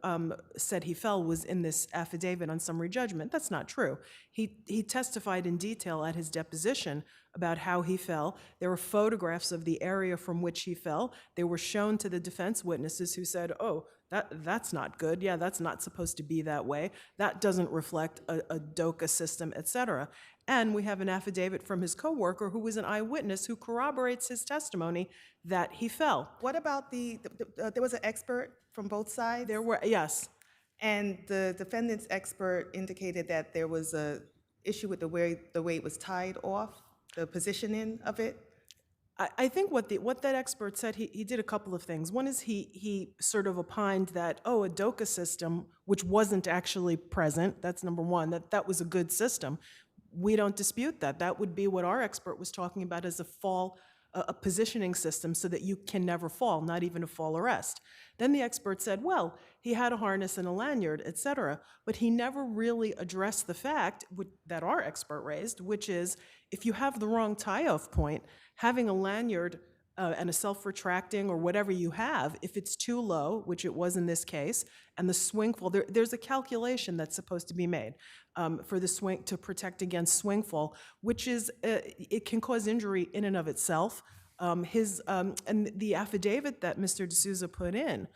S5: said he fell was in this affidavit on summary judgment. That's not true. He testified in detail at his deposition about how he fell. There were photographs of the area from which he fell. They were shown to the defense witnesses who said, oh, that's not good. Yeah, that's not supposed to be that way. That doesn't reflect a DOCA system, et cetera. And we have an affidavit from his coworker who was an eyewitness who corroborates his testimony that he fell.
S8: What about there was an expert from both sides?
S5: There were, yes.
S8: And the defendant's expert indicated that there was a issue with the way it was tied off, the positioning of it.
S5: I think what that expert said, he did a couple of things. One is he sort of opined that, oh, a DOCA system, which wasn't actually present, that's number one, that was a good system. We don't dispute that. That would be what our expert was talking about as a positioning system so that you can never fall, not even a fall arrest. Then the expert said, well, he had a harness and a lanyard, et cetera, but he never really addressed the fact that our expert raised, which is if you have the wrong tie-off point, having a lanyard and a self-retracting or whatever you have, if it's too low, which it was in this case, and the swing fall, there's a calculation that's supposed to be made for the swing to protect against swing fall, which is, it can cause injury in and of itself. And the affidavit that Mr. D'Souza put in,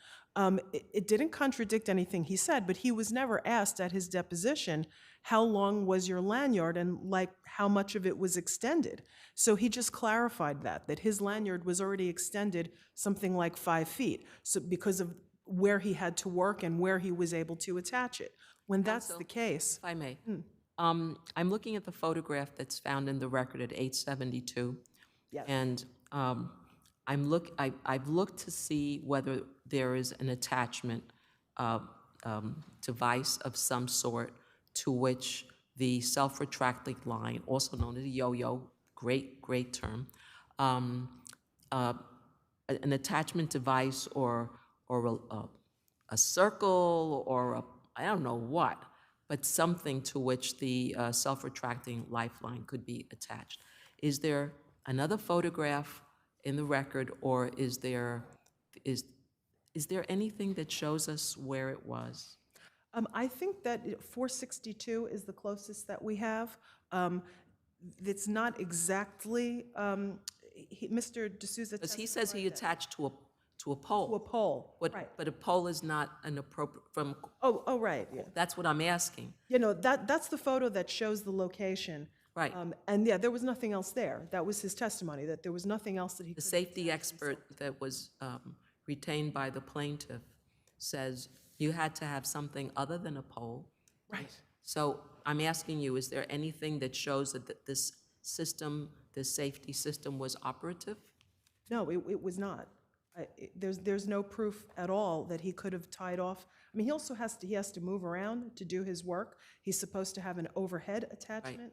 S5: it didn't contradict anything he said, but he was never asked at his deposition, how long was your lanyard and like how much of it was extended. So he just clarified that his lanyard was already extended something like 5 feet, so because of where he had to work and where he was able to attach it. When that's the case.
S7: If I may, I'm looking at the photograph that's found in the record at 872.
S5: Yes.
S7: And I've looked to see whether there is an attachment device of some sort to which the self-retracting line, also known as a yo-yo, great term, an attachment device or a circle or I don't know what, but something to which the self-retracting lifeline could be attached. Is there another photograph in the record, or is there anything that shows us where it was?
S5: I think that 462 is the closest that we have. It's not exactly, Mr. D'Souza
S7: Because he says he attached to a pole.
S5: To a pole, right.
S7: But a pole is not an appropriate, from...
S5: Oh, right. Yeah.
S7: That's what I'm asking.
S5: You know, that's the photo that shows the location.
S7: Right.
S5: And yeah, there was nothing else there. That was his testimony, that there was nothing else that he
S7: The
S5: could...
S7: safety expert that was retained by the plaintiff says you had to have something other than a pole.
S5: Right.
S7: So I'm asking you, is there anything that shows that this system, this safety system was operative?
S5: No, it was not. There's no proof at all that he could have tied off. I mean, he also has to move around to do his work. He's supposed to have an overhead attachment.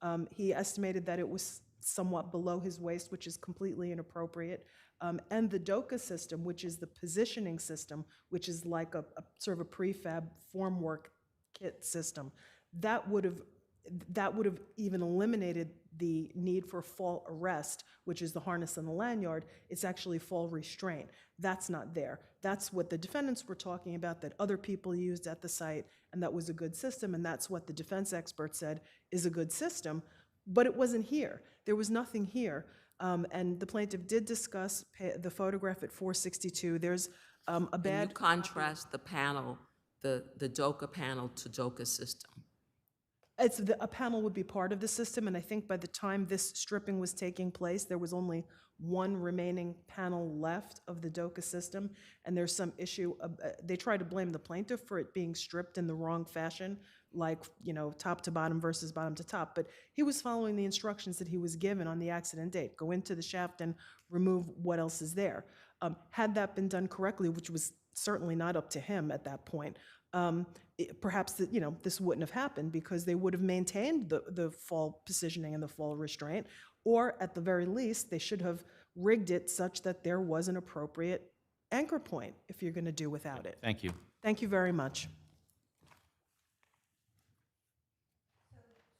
S5: Right. He estimated that it was somewhat below his waist, which is completely inappropriate. And the DOCA system, which is the positioning system, which is like a sort of a prefab formwork kit system, that would have even eliminated the need for fall arrest, which is the harness and the lanyard. It's actually fall restraint. That's not there. That's what the defendants were talking about, that other people used at the site, and that was a good system, and that's what the defense expert said is a good system, but it wasn't here. There was nothing here. And the plaintiff did discuss the photograph at 462. There's a bad...
S7: Can you contrast the panel, the DOCA panel to DOCA system?
S5: A panel would be part of the system, and I think by the time this stripping was taking place, there was only one remaining panel left of the DOCA system, and there's some issue. They try to blame the plaintiff for it being stripped in the wrong fashion, like, you know, top to bottom versus bottom to top, but he was following the instructions that he was given on the accident date. Go into the shaft and remove what else is there. Had that been done correctly, which was certainly not up to him at that point, perhaps you know, this wouldn't have happened because they would have maintained the fall positioning and the fall restraint, or at the very least, they should have rigged it such that there was an appropriate anchor point if you're going to do without it.
S1: Thank you.
S5: Thank you very much.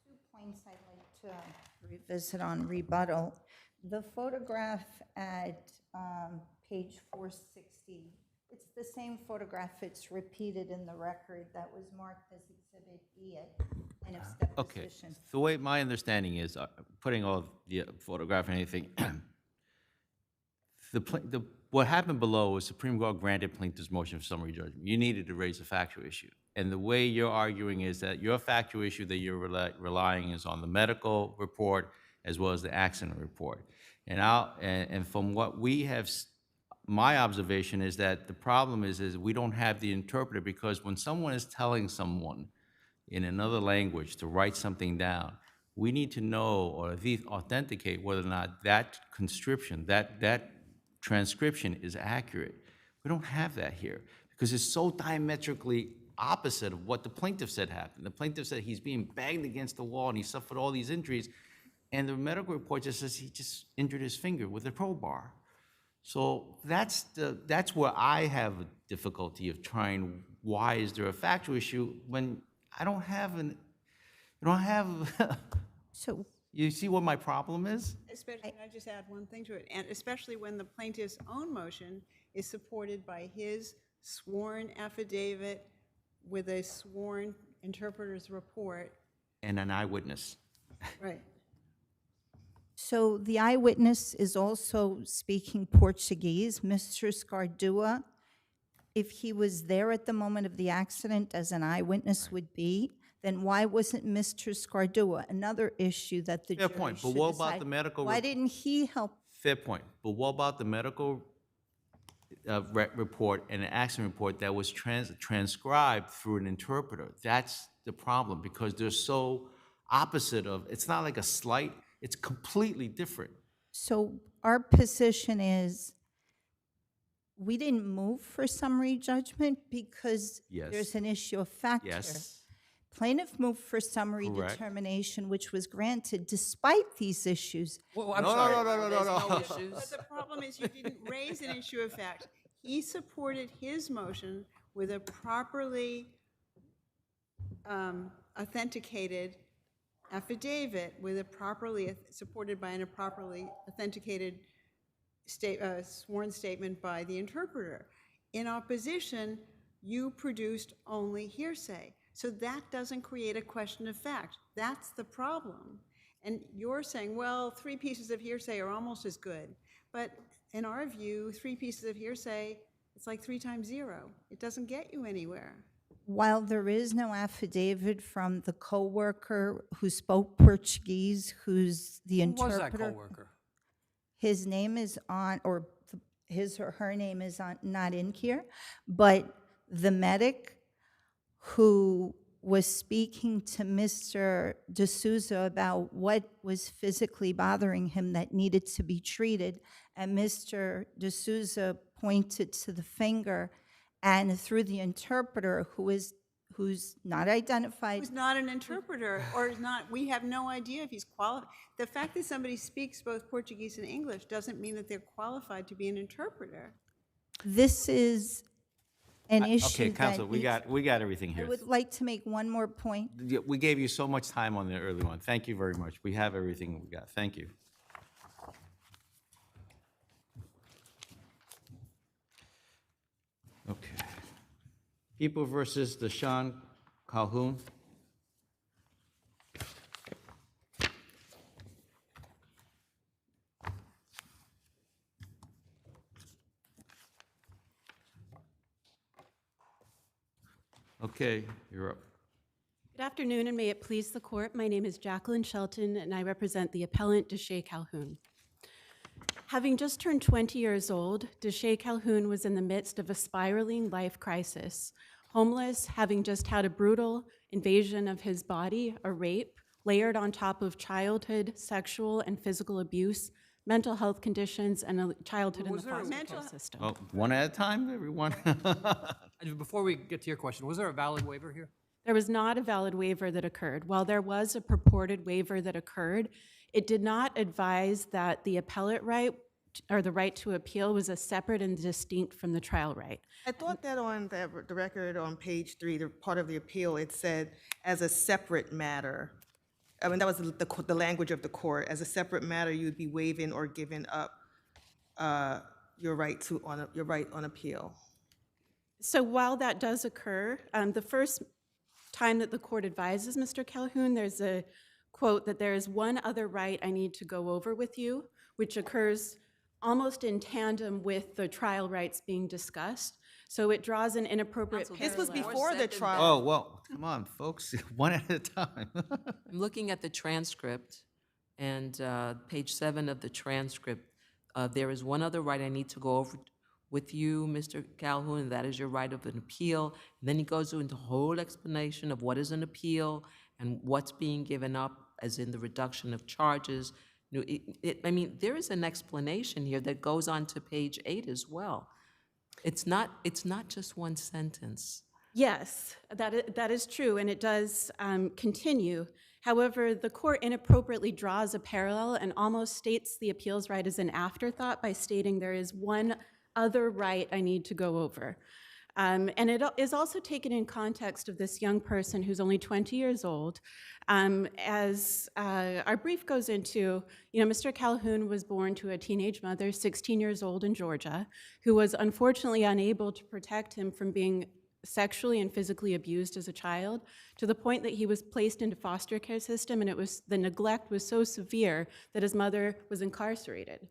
S9: 2 points I'd like to revisit on rebuttal. The photograph at page 460, it's the same photograph, it's repeated in the record that was marked as Exhibit E at plaintiff's
S1: Okay,
S9: deposition.
S1: the way my understanding is, putting all the photograph and anything, what happened below was Supreme Court granted plaintiff's motion for summary judgment. You needed to raise a factual issue. And the way you're arguing is that your factual issue that you're relying is on the medical report as well as the accident report. And from what we have, my observation is that the problem is we don't have the interpreter, because when someone is telling someone in another language to write something down, we need to know or at least authenticate whether or not that conscription, that transcription is accurate. We don't have that here because it's so diametrically opposite of what the plaintiff said happened. The plaintiff said he's being banged against the wall and he suffered all these injuries, and the medical report just says he just injured his finger with a crowbar. So that's where I have a difficulty of trying, why is there a factual issue when I don't have
S9: So
S1: you see what my problem is?
S3: Especially, can I just add one thing to it? And especially when the plaintiff's own motion is supported by his sworn affidavit with a sworn interpreter's report.
S1: And an eyewitness.
S3: Right.
S9: So the eyewitness is also speaking Portuguese, Mr. Scardua. If he was there at the moment of the accident, as an eyewitness would be, then why wasn't Mr. Scardua? Another issue that the
S1: Fair
S9: jury
S1: point, but
S9: should
S1: what about
S9: decide.
S1: the medical
S9: Why didn't he help?
S1: Fair point. But what about the medical report and an accident report that was transcribed through an interpreter? That's the problem, because they're so opposite of, it's not like a slight, it's completely different.
S9: So our position is, we didn't move for summary judgment because
S1: Yes.
S9: there's an issue of factor.
S1: Yes.
S9: Plaintiff moved for summary
S1: Correct.
S9: determination, which was granted despite these issues.
S6: Well, I'm
S1: No,
S6: sorry.
S1: no, no, no, no, no.
S3: But the problem is you didn't raise an issue of fact. He supported his motion with a properly authenticated affidavit, with a properly supported by a properly authenticated sworn statement by the interpreter. In opposition, you produced only hearsay. So that doesn't create a question of fact. That's the problem. And you're saying, well, 3 pieces of hearsay are almost as good. But in our view, 3 pieces of hearsay, it's like 3 times 0. It doesn't get you anywhere.
S9: While there is no affidavit from the coworker who spoke Portuguese, who's the
S6: Who was
S9: interpreter.
S6: that coworker?
S9: His name is on, or his or her name is on, not in here, but the medic who was speaking to Mr. D'Souza about what was physically bothering him that needed to be treated, and Mr. D'Souza pointed to the finger, and through the interpreter, who's not identified.
S3: Who's not an interpreter, or is not, we have no idea if he's qualified. The fact that somebody speaks both Portuguese and English doesn't mean that they're qualified to be an interpreter.
S9: This is an issue
S1: Okay,
S9: that
S1: Counsel, we
S9: needs-
S1: got everything
S9: I
S1: here.
S9: would like to make one more point.
S1: Yeah, we gave you so much time on the early one. Thank you very much. We have everything we got. Thank you. Okay. People versus Deshaun Calhoun. Okay, you're up.
S12: Good afternoon, and may it please the court. My name is Jacqueline Shelton, and I represent the appellant Deshae Calhoun. Having just turned 20 years old, Deshae Calhoun was in the midst of a spiraling life crisis, homeless, having just had a brutal invasion of his body, a rape, layered on top of childhood, sexual, and physical abuse, mental health conditions, and a childhood in the foster care system.
S1: Oh, one at a time, everyone.
S6: Before we get to your question, was there a valid waiver here?
S12: There was not a valid waiver that occurred. While there was a purported waiver that occurred, it did not advise that the appellate right or the right to appeal was a separate and distinct from the trial right.
S8: I thought that on the record on page 3, the part of the appeal, it said as a separate matter. I mean, that was the language of the court. As a separate matter, you'd be waiving or giving up your right on appeal.
S12: So while that does occur, the first time that the court advises Mr. Calhoun, there's a quote that there is one other right I need to go over with you, which occurs almost in tandem with the trial rights being discussed. So it draws an inappropriate parallel.
S8: This was before the trial.
S1: Oh, well, come on, folks, one at a time.
S7: I'm looking at the transcript, and page 7 of the transcript, there is one other right I need to go over with you, Mr. Calhoun, and that is your right of an appeal. And then he goes into a whole explanation of what is an appeal and what's being given up, as in the reduction of charges. You know, I mean, there is an explanation here that goes on to page 8 as well. It's not just one sentence.
S12: Yes, that is true, and it does continue. However, the court inappropriately draws a parallel and almost states the appeals right as an afterthought by stating there is one other right I need to go over. And it is also taken in context of this young person who's only 20 years old. As our brief goes into, you know, Mr. Calhoun was born to a teenage mother, 16 years old in Georgia, who was unfortunately unable to protect him from being sexually and physically abused as a child, to the point that he was placed into foster care system, and the neglect was so severe that his mother was incarcerated.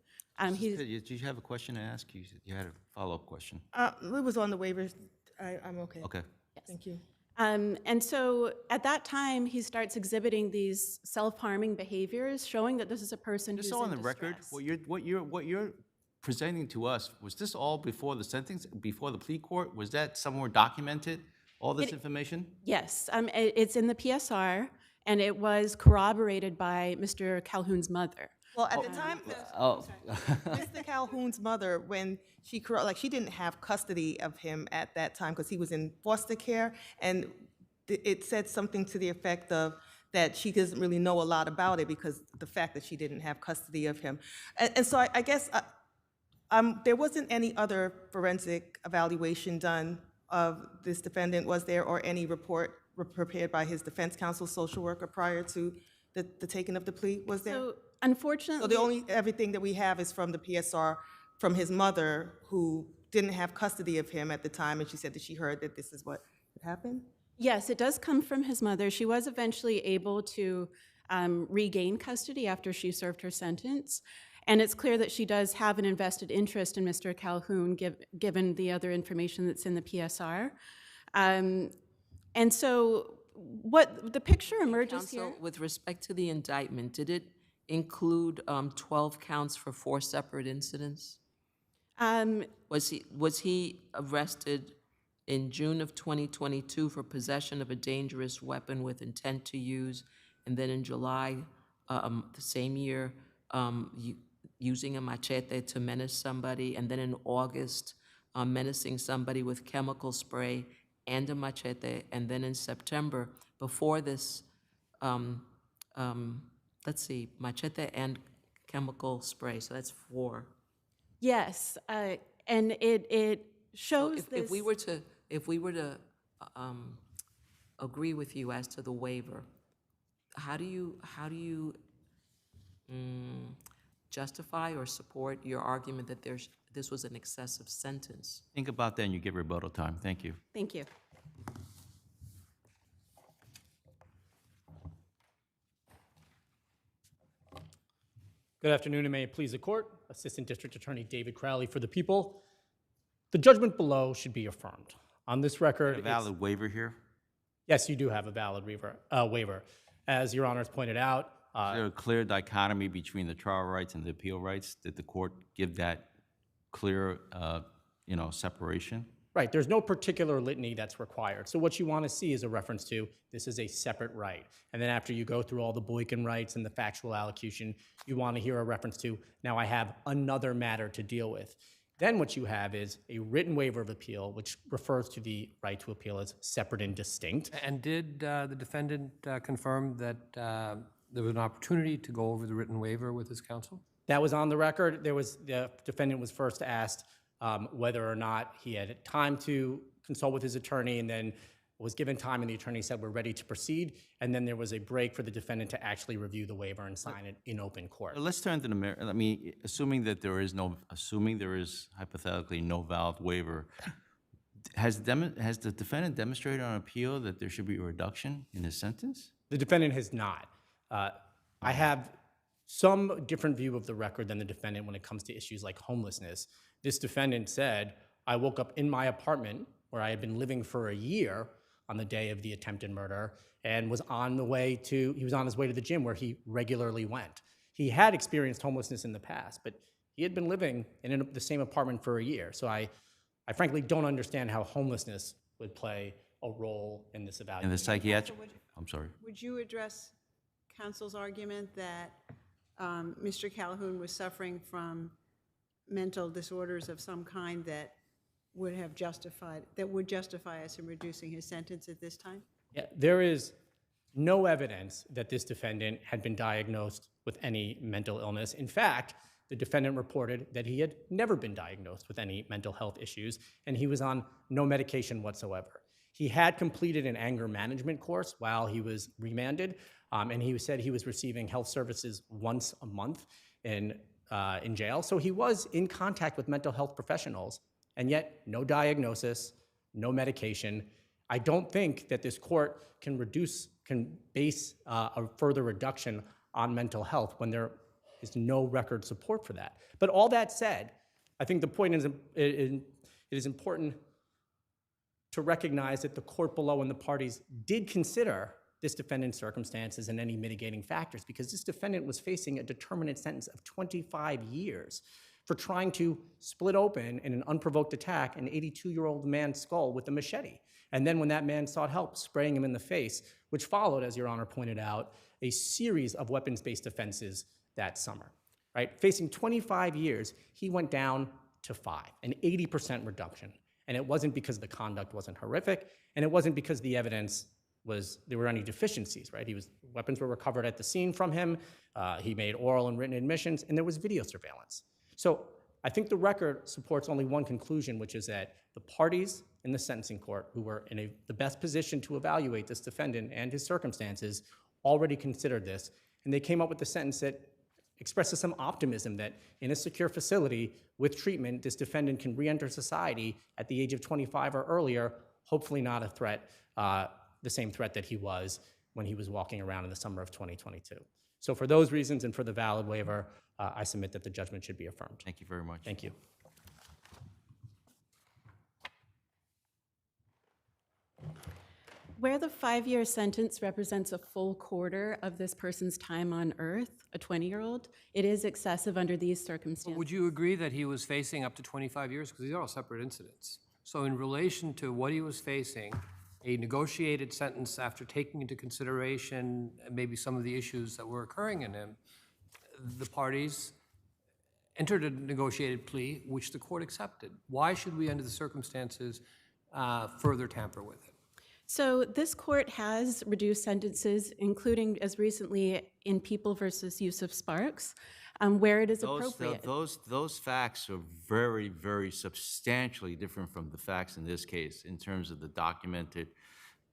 S1: Did you have a question to ask? You had a follow-up question.
S8: It was on the waivers. I'm okay.
S1: Okay.
S8: Thank you.
S12: And so at that time, he starts exhibiting these self-harming behaviors, showing that this is a person who's
S1: Just so on
S12: in
S1: the record,
S12: distress.
S1: what you're presenting to us, was this all before the sentence, before the plea court? Was that somewhere documented, all this information?
S12: Yes, it's in the PSR, and it was corroborated by Mr. Calhoun's mother.
S8: Well, at the time, Mr. Calhoun's mother, when she didn't have custody of him at that time because he was in foster care, and it said something to the effect of that she doesn't really know a lot about it because the fact that she didn't have custody of him. And so I guess there wasn't any other forensic evaluation done of this defendant, was there, or any report prepared by his defense counsel, social worker, prior to the taking of the plea, was there?
S12: So unfortunately,
S8: So the only everything that we have is from the PSR from his mother, who didn't have custody of him at the time, and she said that she heard that this is what happened.
S12: yes, it does come from his mother. She was eventually able to regain custody after she served her sentence. And it's clear that she does have an invested interest in Mr. Calhoun, given the other information that's in the PSR. And so what the picture emerges here.
S7: Counsel, with respect to the indictment, did it include 12 counts for 4 separate incidents? Was he arrested in June of 2022 for possession of a dangerous weapon with intent to use, and then in July the same year using a machete to menace somebody, and then in August menacing somebody with chemical spray and a machete, and then in September, before this, let's see, machete and chemical spray, so that's 4.
S12: Yes, and it shows this.
S7: If we were to agree with you as to the waiver, how do you justify or support your argument that this was an excessive sentence?
S1: Think about that and you get rebuttal time. Thank you.
S12: Thank you.
S10: Good afternoon, and may it please the court. Assistant District Attorney David Crowley for the people. The judgment below should be affirmed. On this record,
S1: A valid waiver here?
S10: yes, you do have a valid waiver. As Your Honors pointed out,
S1: Is there a clear dichotomy between the trial rights and the appeal rights? Did the court give that clear, separation?
S10: Right, there's no particular litany that's required. So what you want to see is a reference to, this is a separate right. And then after you go through all the Boykin rights and the factual allocution, you want to hear a reference to, now I have another matter to deal with. Then what you have is a written waiver of appeal, which refers to the right to appeal as separate and distinct.
S6: And did the defendant confirm that there was an opportunity to go over the written waiver with his counsel?
S10: That was on the record. The defendant was first asked whether or not he had time to consult with his attorney, and then was given time, and the attorney said, we're ready to proceed. And then there was a break for the defendant to actually review the waiver and sign it in open court.
S1: Let's turn to the merit. I mean, assuming there is hypothetically no valid waiver, has the defendant demonstrated on appeal that there should be a reduction in his sentence?
S10: The defendant has not. I have some different view of the record than the defendant when it comes to issues like homelessness. This defendant said, I woke up in my apartment where I had been living for a year on the day of the attempted murder and was on his way to the gym where he regularly went. He had experienced homelessness in the past, but he had been living in the same apartment for a year. So I frankly don't understand how homelessness would play a role in this evaluation.
S1: And the psychiatric, I'm sorry.
S3: Would you address counsel's argument that Mr. Calhoun was suffering from mental disorders of some kind that would justify us in reducing his sentence at this time?
S10: Yeah, there is no evidence that this defendant had been diagnosed with any mental illness. In fact, the defendant reported that he had never been diagnosed with any mental health issues, and he was on no medication whatsoever. He had completed an anger management course while he was remanded, and he said he was receiving health services once a month in jail. So he was in contact with mental health professionals, and yet no diagnosis, no medication. I don't think that this court can base a further reduction on mental health when there is no record support for that. But all that said, I think the point is it is important to recognize that the court below and the parties did consider this defendant's circumstances and any mitigating factors, because this defendant was facing a determinate sentence of 25 years for trying to split open in an unprovoked attack an 82-year-old man's skull with a machete. And then when that man sought help, spraying him in the face, which followed, as Your Honor pointed out, a series of weapons-based offenses that summer. Right? Facing 25 years, he went down to 5, an 80% reduction. And it wasn't because the conduct wasn't horrific, and it wasn't because the evidence there were any deficiencies, right? Weapons were recovered at the scene from him, he made oral and written admissions, and there was video surveillance. So I think the record supports only one conclusion, which is that the parties in the sentencing court who were in the best position to evaluate this defendant and his circumstances already considered this, and they came up with a sentence that expresses some optimism that in a secure facility with treatment, this defendant can re-enter society at the age of 25 or earlier, hopefully not a threat, the same threat that he was when he was walking around in the summer of 2022. So for those reasons and for the valid waiver, I submit that the judgment should be affirmed.
S1: Thank you very much.
S10: Thank you.
S12: Where the 5-year sentence represents a full quarter of this person's time on earth, a 20-year-old, it is excessive under these circumstances.
S6: Would you agree that he was facing up to 25 years? Because these are all separate incidents. So in relation to what he was facing, a negotiated sentence after taking into consideration maybe some of the issues that were occurring in him, the parties entered a negotiated plea, which the court accepted. Why should we, under the circumstances, further tamper with it?
S12: So this court has reduced sentences, including as recently in People versus Yusuf Sparks, where it is appropriate.
S1: Those facts are very, very substantially different from the facts in this case in terms of the documented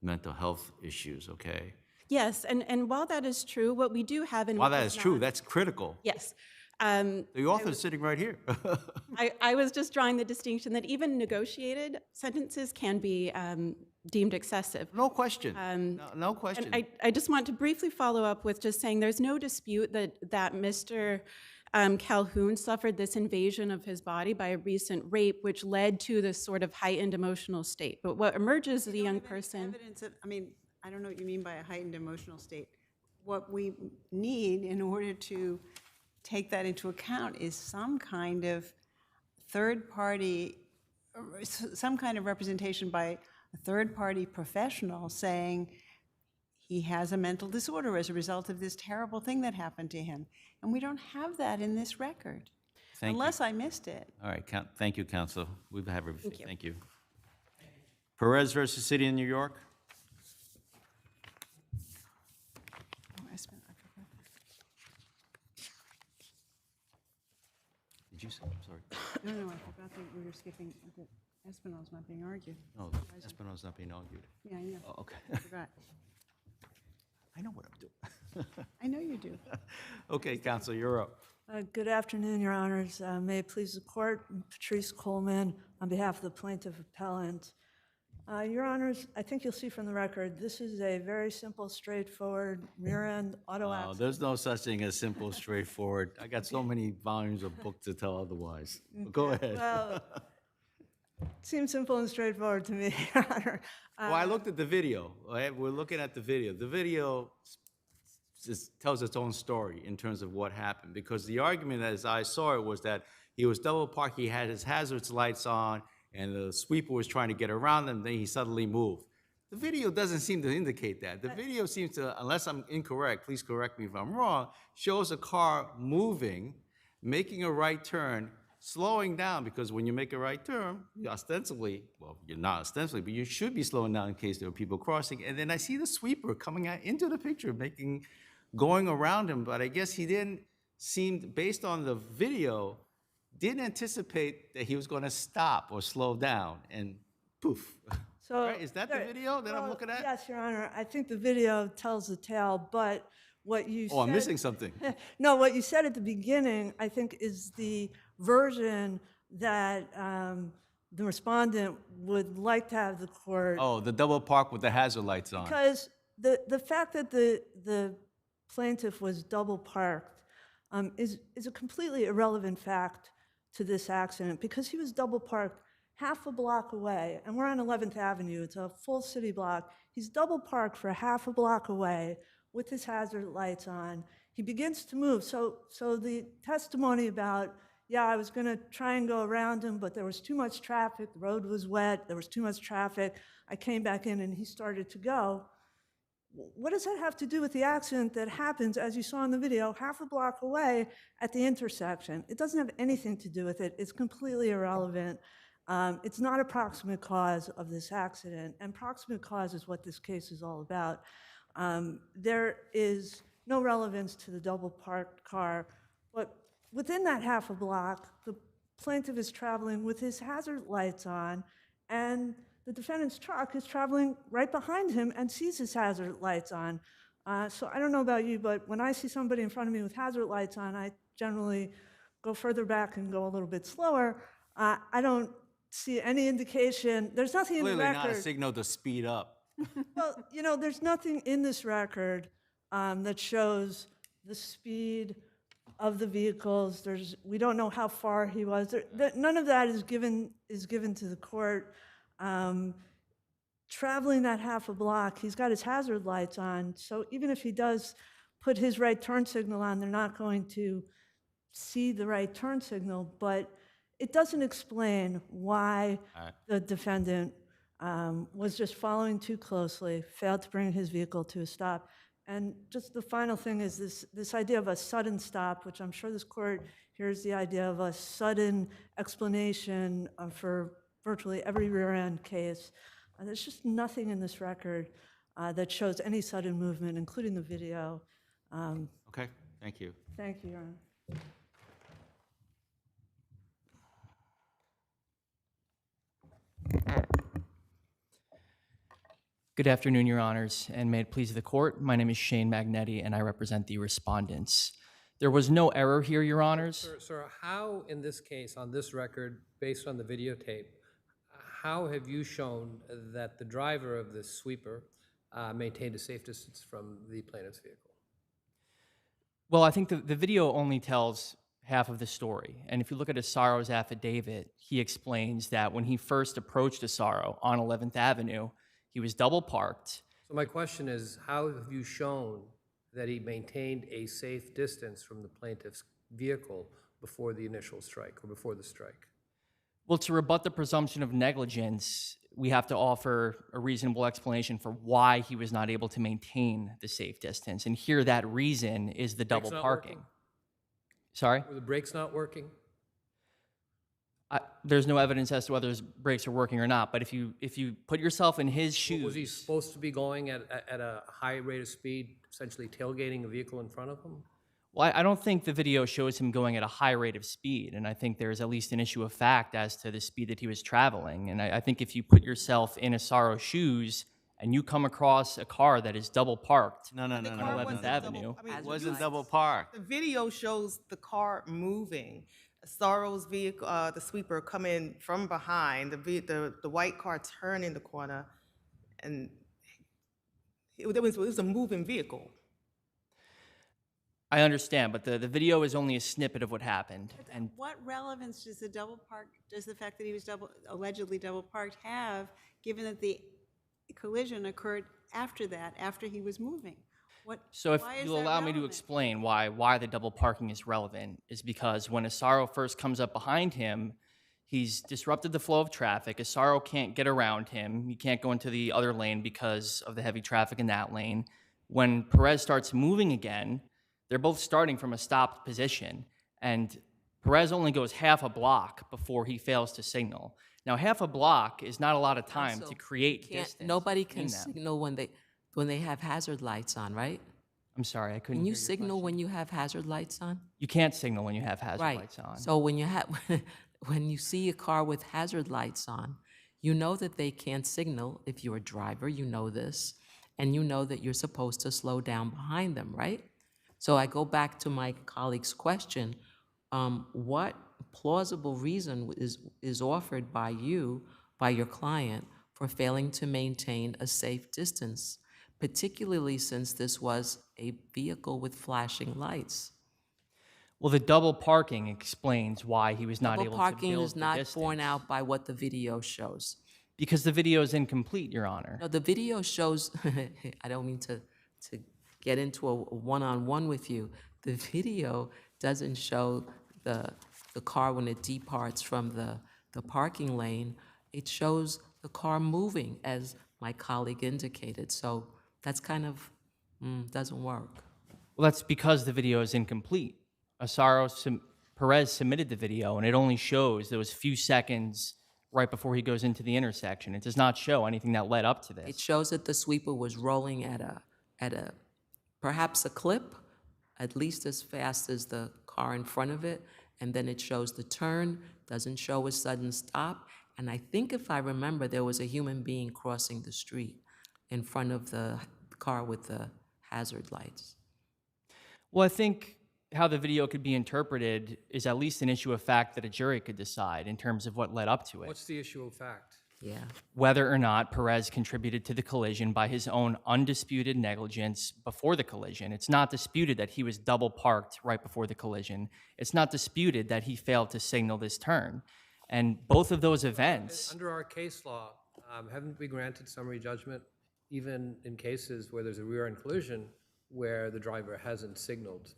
S1: mental health issues, okay?
S12: Yes, and while that is true, what we do have in
S1: While that is true, that's critical.
S12: Yes.
S1: The author is sitting right here.
S12: I was just drawing the distinction that even negotiated sentences can be deemed excessive.
S1: No question. No question.
S12: And I just want to briefly follow up with just saying there's no dispute that Mr. Calhoun suffered this invasion of his body by a recent rape, which led to this sort of heightened emotional state. But what emerges as a young person...
S3: I don't know what you mean by a heightened emotional state. What we need in order to take that into account is some kind of third-party some kind of representation by a third-party professional saying he has a mental disorder as a result of this terrible thing that happened to him. And we don't have that in this record, unless I missed it.
S1: All right, thank you, counsel. We have everything.
S3: Thank you.
S1: Thank you. Perez versus City of New York.
S3: Oh, I forgot.
S1: Did you say? I'm sorry.
S3: No, I forgot that we were skipping, that Espinal's not being argued.
S1: No, Espinal's not being argued.
S3: Yeah, I know.
S1: Oh, okay.
S3: I forgot.
S1: I know what I'm doing.
S3: I know you do.
S1: Okay, counsel, you're up.
S14: Good afternoon, Your Honors. May it please the Court, Patrice Coleman, on behalf of the plaintiff appellant. Your Honors, I think you'll see from the record, this is a very simple, straightforward, rear-end auto accident.
S1: There's no such thing as simple, straightforward. I got so many volumes of book to tell otherwise. Go ahead.
S14: Well, it seems simple and straightforward to me, Your Honor.
S1: Well, I looked at the video. Right? We're looking at the video. The video just tells its own story in terms of what happened, because the argument as I saw it was that he was double parked, he had his hazards lights on, and the sweeper was trying to get around him, then he suddenly moved. The video doesn't seem to indicate that. The video seems to, unless I'm incorrect, please correct me if I'm wrong, shows a car moving, making a right turn, slowing down, because when you make a right turn, you ostensibly, well, you're not ostensibly, but you should be slowing down in case there are people crossing. And then I see the sweeper coming out into the picture, going around him, but I guess he didn't seem, based on the video, didn't anticipate that he was going to stop or slow down, and poof.
S14: So,
S1: right? Is that the video that I'm looking at?
S14: Yes, Your Honor. I think the video tells the tale, but what you said...
S1: Oh, I'm missing something.
S14: No, what you said at the beginning, I think, is the version that the respondent would like to have the court...
S1: Oh, the double park with the hazard lights on.
S14: Because the fact that the plaintiff was double parked is a completely irrelevant fact to this accident, because he was double parked half a block away, and we're on 11th Avenue, it's a full city block. He's double parked for half a block away with his hazard lights on. He begins to move. So the testimony about, yeah, I was gonna try and go around him, but there was too much traffic, the road was wet, there was too much traffic, I came back in and he started to go. What does that have to do with the accident that happens, as you saw in the video, half a block away at the intersection? It doesn't have anything to do with it. It's completely irrelevant. It's not a proximate cause of this accident, and proximate cause is what this case is all about. There is no relevance to the double parked car, but within that half a block, the plaintiff is traveling with his hazard lights on, and the defendant's truck is traveling right behind him and sees his hazard lights on. So I don't know about you, but when I see somebody in front of me with hazard lights on, I generally go further back and go a little bit slower. I don't see any indication. There's nothing in the record.
S1: Clearly not a signal to speed up.
S14: Well, you know, there's nothing in this record that shows the speed of the vehicles. We don't know how far he was. None of that is given to the court. Traveling that half a block, he's got his hazard lights on, so even if he does put his right turn signal on, they're not going to see the right turn signal, but it doesn't explain why the defendant was just following too closely, failed to bring his vehicle to a stop. And just the final thing is this idea of a sudden stop, which I'm sure this court hears the idea of a sudden explanation for virtually every rear-end case. There's just nothing in this record that shows any sudden movement, including the video.
S1: Okay, thank you.
S14: Thank you, Your Honor.
S22: Good afternoon, Your Honors, and may it please the court. My name is Shane Magnetti, and I represent the respondents. There was no error here, Your Honors.
S6: Sir, how in this case, on this record, based on the videotape, how have you shown that the driver of this sweeper maintained a safe distance from the plaintiff's vehicle?
S22: Well, I think the video only tells half of the story. And if you look at Assaro's affidavit, he explains that when he first approached Assaro on 11th Avenue, he was double parked.
S6: So my question is, how have you shown that he maintained a safe distance from the plaintiff's vehicle before the initial strike or before the strike?
S22: Well, to rebut the presumption of negligence, we have to offer a reasonable explanation for why he was not able to maintain the safe distance. And here that reason is the double
S6: Brakes not
S22: parking.
S6: working?
S22: Sorry?
S6: Were the brakes not working?
S22: There's no evidence as to whether his brakes are working or not, but if you put yourself in his shoes...
S6: Was he supposed to be going at a high rate of speed, essentially tailgating a vehicle in front of him?
S22: Well, I don't think the video shows him going at a high rate of speed, and I think there's at least an issue of fact as to the speed that he was traveling. And I think if you put yourself in Asaro's shoes and you come across a car that is double parked
S1: No,
S22: on 11th Avenue,
S1: It wasn't double parked.
S8: The video shows the car moving. Sorrow's vehicle, the sweeper, coming from behind. The white car turning the corner, and it was a moving vehicle.
S22: I understand, but the video is only a snippet of what happened. And
S3: What relevance does the fact that he was allegedly double parked have, given that the collision occurred after that, after he was moving?
S22: so if
S3: Why is
S22: you'll
S3: that
S22: allow me to
S3: relevant?
S22: explain why the double parking is relevant, is because when Asaro first comes up behind him, he's disrupted the flow of traffic. Asaro can't get around him. He can't go into the other lane because of the heavy traffic in that lane. When Perez starts moving again, they're both starting from a stopped position, and Perez only goes half a block before he fails to signal. Now, half a block is not a lot of time
S7: So
S22: to create
S7: can't-
S22: distance.
S7: Nobody can
S22: between them.
S7: signal when they have hazard lights on, right?
S22: I'm sorry, I couldn't
S7: Can you
S22: hear your
S7: signal
S22: question.
S7: when you have hazard lights on?
S22: You can't signal when you have hazard
S7: Right.
S22: lights on.
S7: So when you have, when you see a car with hazard lights on, you know that they can't signal. If you're a driver, you know this, and you know that you're supposed to slow down behind them, right? So I go back to my colleague's question, what plausible reason is offered by your client, for failing to maintain a safe distance, particularly since this was a vehicle with flashing lights?
S22: Well, the double parking explains why he was not
S7: Double
S22: able to
S7: parking
S22: build
S7: is
S22: the
S7: not
S22: distance.
S7: borne out by what the video shows.
S22: Because the video is incomplete, Your Honor.
S7: No, the video shows, I don't mean to get into a one-on-one with you. The video doesn't show the car when it departs from the parking lane. It shows the car moving, as my colleague indicated. So that's kind of, doesn't work.
S22: Well, that's because the video is incomplete. Perez submitted the video, and it only shows those few seconds right before he goes into the intersection. It does not show anything that led up to this.
S7: It shows that the sweeper was rolling at a perhaps a clip, at least as fast as the car in front of it, and then it shows the turn, doesn't show a sudden stop, and I think if I remember, there was a human being crossing the street in front of the car with the hazard lights.
S22: Well, I think how the video could be interpreted is at least an issue of fact that a jury could decide in terms of what led up to it.
S6: What's the issue of fact?
S7: Yeah.
S22: Whether or not Perez contributed to the collision by his own undisputed negligence before the collision. It's not disputed that he was double parked right before the collision. It's not disputed that he failed to signal this turn. And both of those events...
S6: Under our case law, haven't we granted summary judgment even in cases where there's a rear-end collision where the driver hasn't signaled?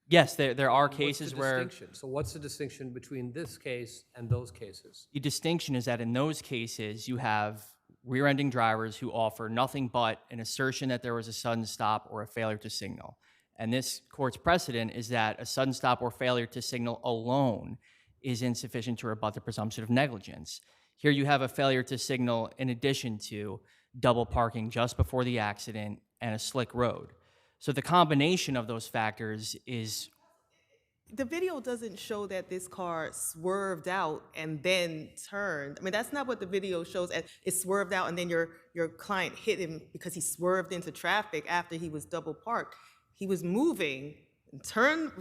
S22: Yes, there are
S6: What's the
S22: cases where...
S6: distinction? So what's the distinction between this case and those cases?
S22: The distinction is that in those cases, you have rear-ending drivers who offer nothing but an assertion that there was a sudden stop or a failure to signal. And this court's precedent is that a sudden stop or failure to signal alone is insufficient to rebut the presumption of negligence. Here you have a failure to signal in addition to double parking just before the accident and a slick road. So the combination of those factors is...
S8: The video doesn't show that this car swerved out and then turned. I mean, that's not what the video shows. It swerved out and then your client hit him because he swerved into traffic after he was double parked. He was moving, turning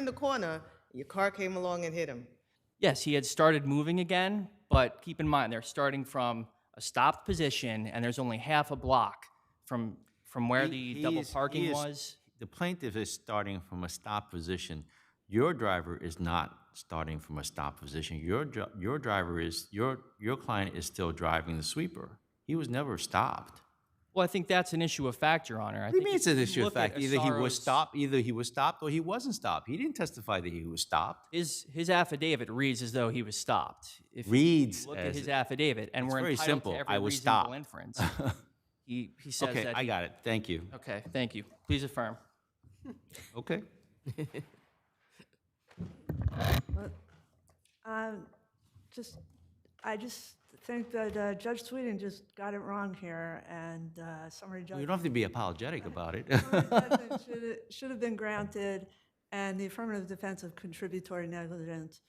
S8: the corner, your car came along and hit him.
S22: Yes, he had started moving again, but keep in mind, they're starting from a stopped position, and there's only half a block from where the double parking was.
S1: The plaintiff is starting from a stop position. Your driver is not starting from a stop position. Your client is still driving the sweeper. He was never stopped.
S22: Well, I think that's an issue of fact, Your Honor.
S1: What do you mean it's an issue of fact? Either he was stopped or he wasn't stopped. He didn't testify that he was stopped.
S22: His affidavit reads as though he was stopped. If
S1: Reads
S22: you look at
S1: as-
S22: his affidavit, and
S1: It's
S22: we're
S1: very
S22: entitled
S1: simple.
S22: to every
S1: I was
S22: reasonable
S1: stopped.
S22: inference. He says
S1: Okay,
S22: that.
S1: I got it. Thank you.
S22: Okay, thank you. Please affirm.
S1: Okay.
S14: I just think that Judge Sweeting just got it wrong here, and summary
S1: You
S14: judgment.
S1: don't have to be apologetic about it.
S14: Should have been granted, and the affirmative defense of contributory negligence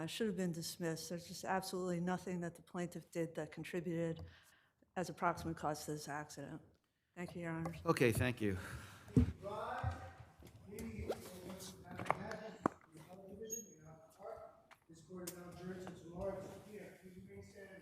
S14: should have been dismissed. There's just absolutely nothing that the plaintiff did that contributed as a proximate cause to this accident. Thank you, Your Honors.
S1: Okay, thank you.
S2: This court is now adjourned until tomorrow at 2 p.m. Please remain standing.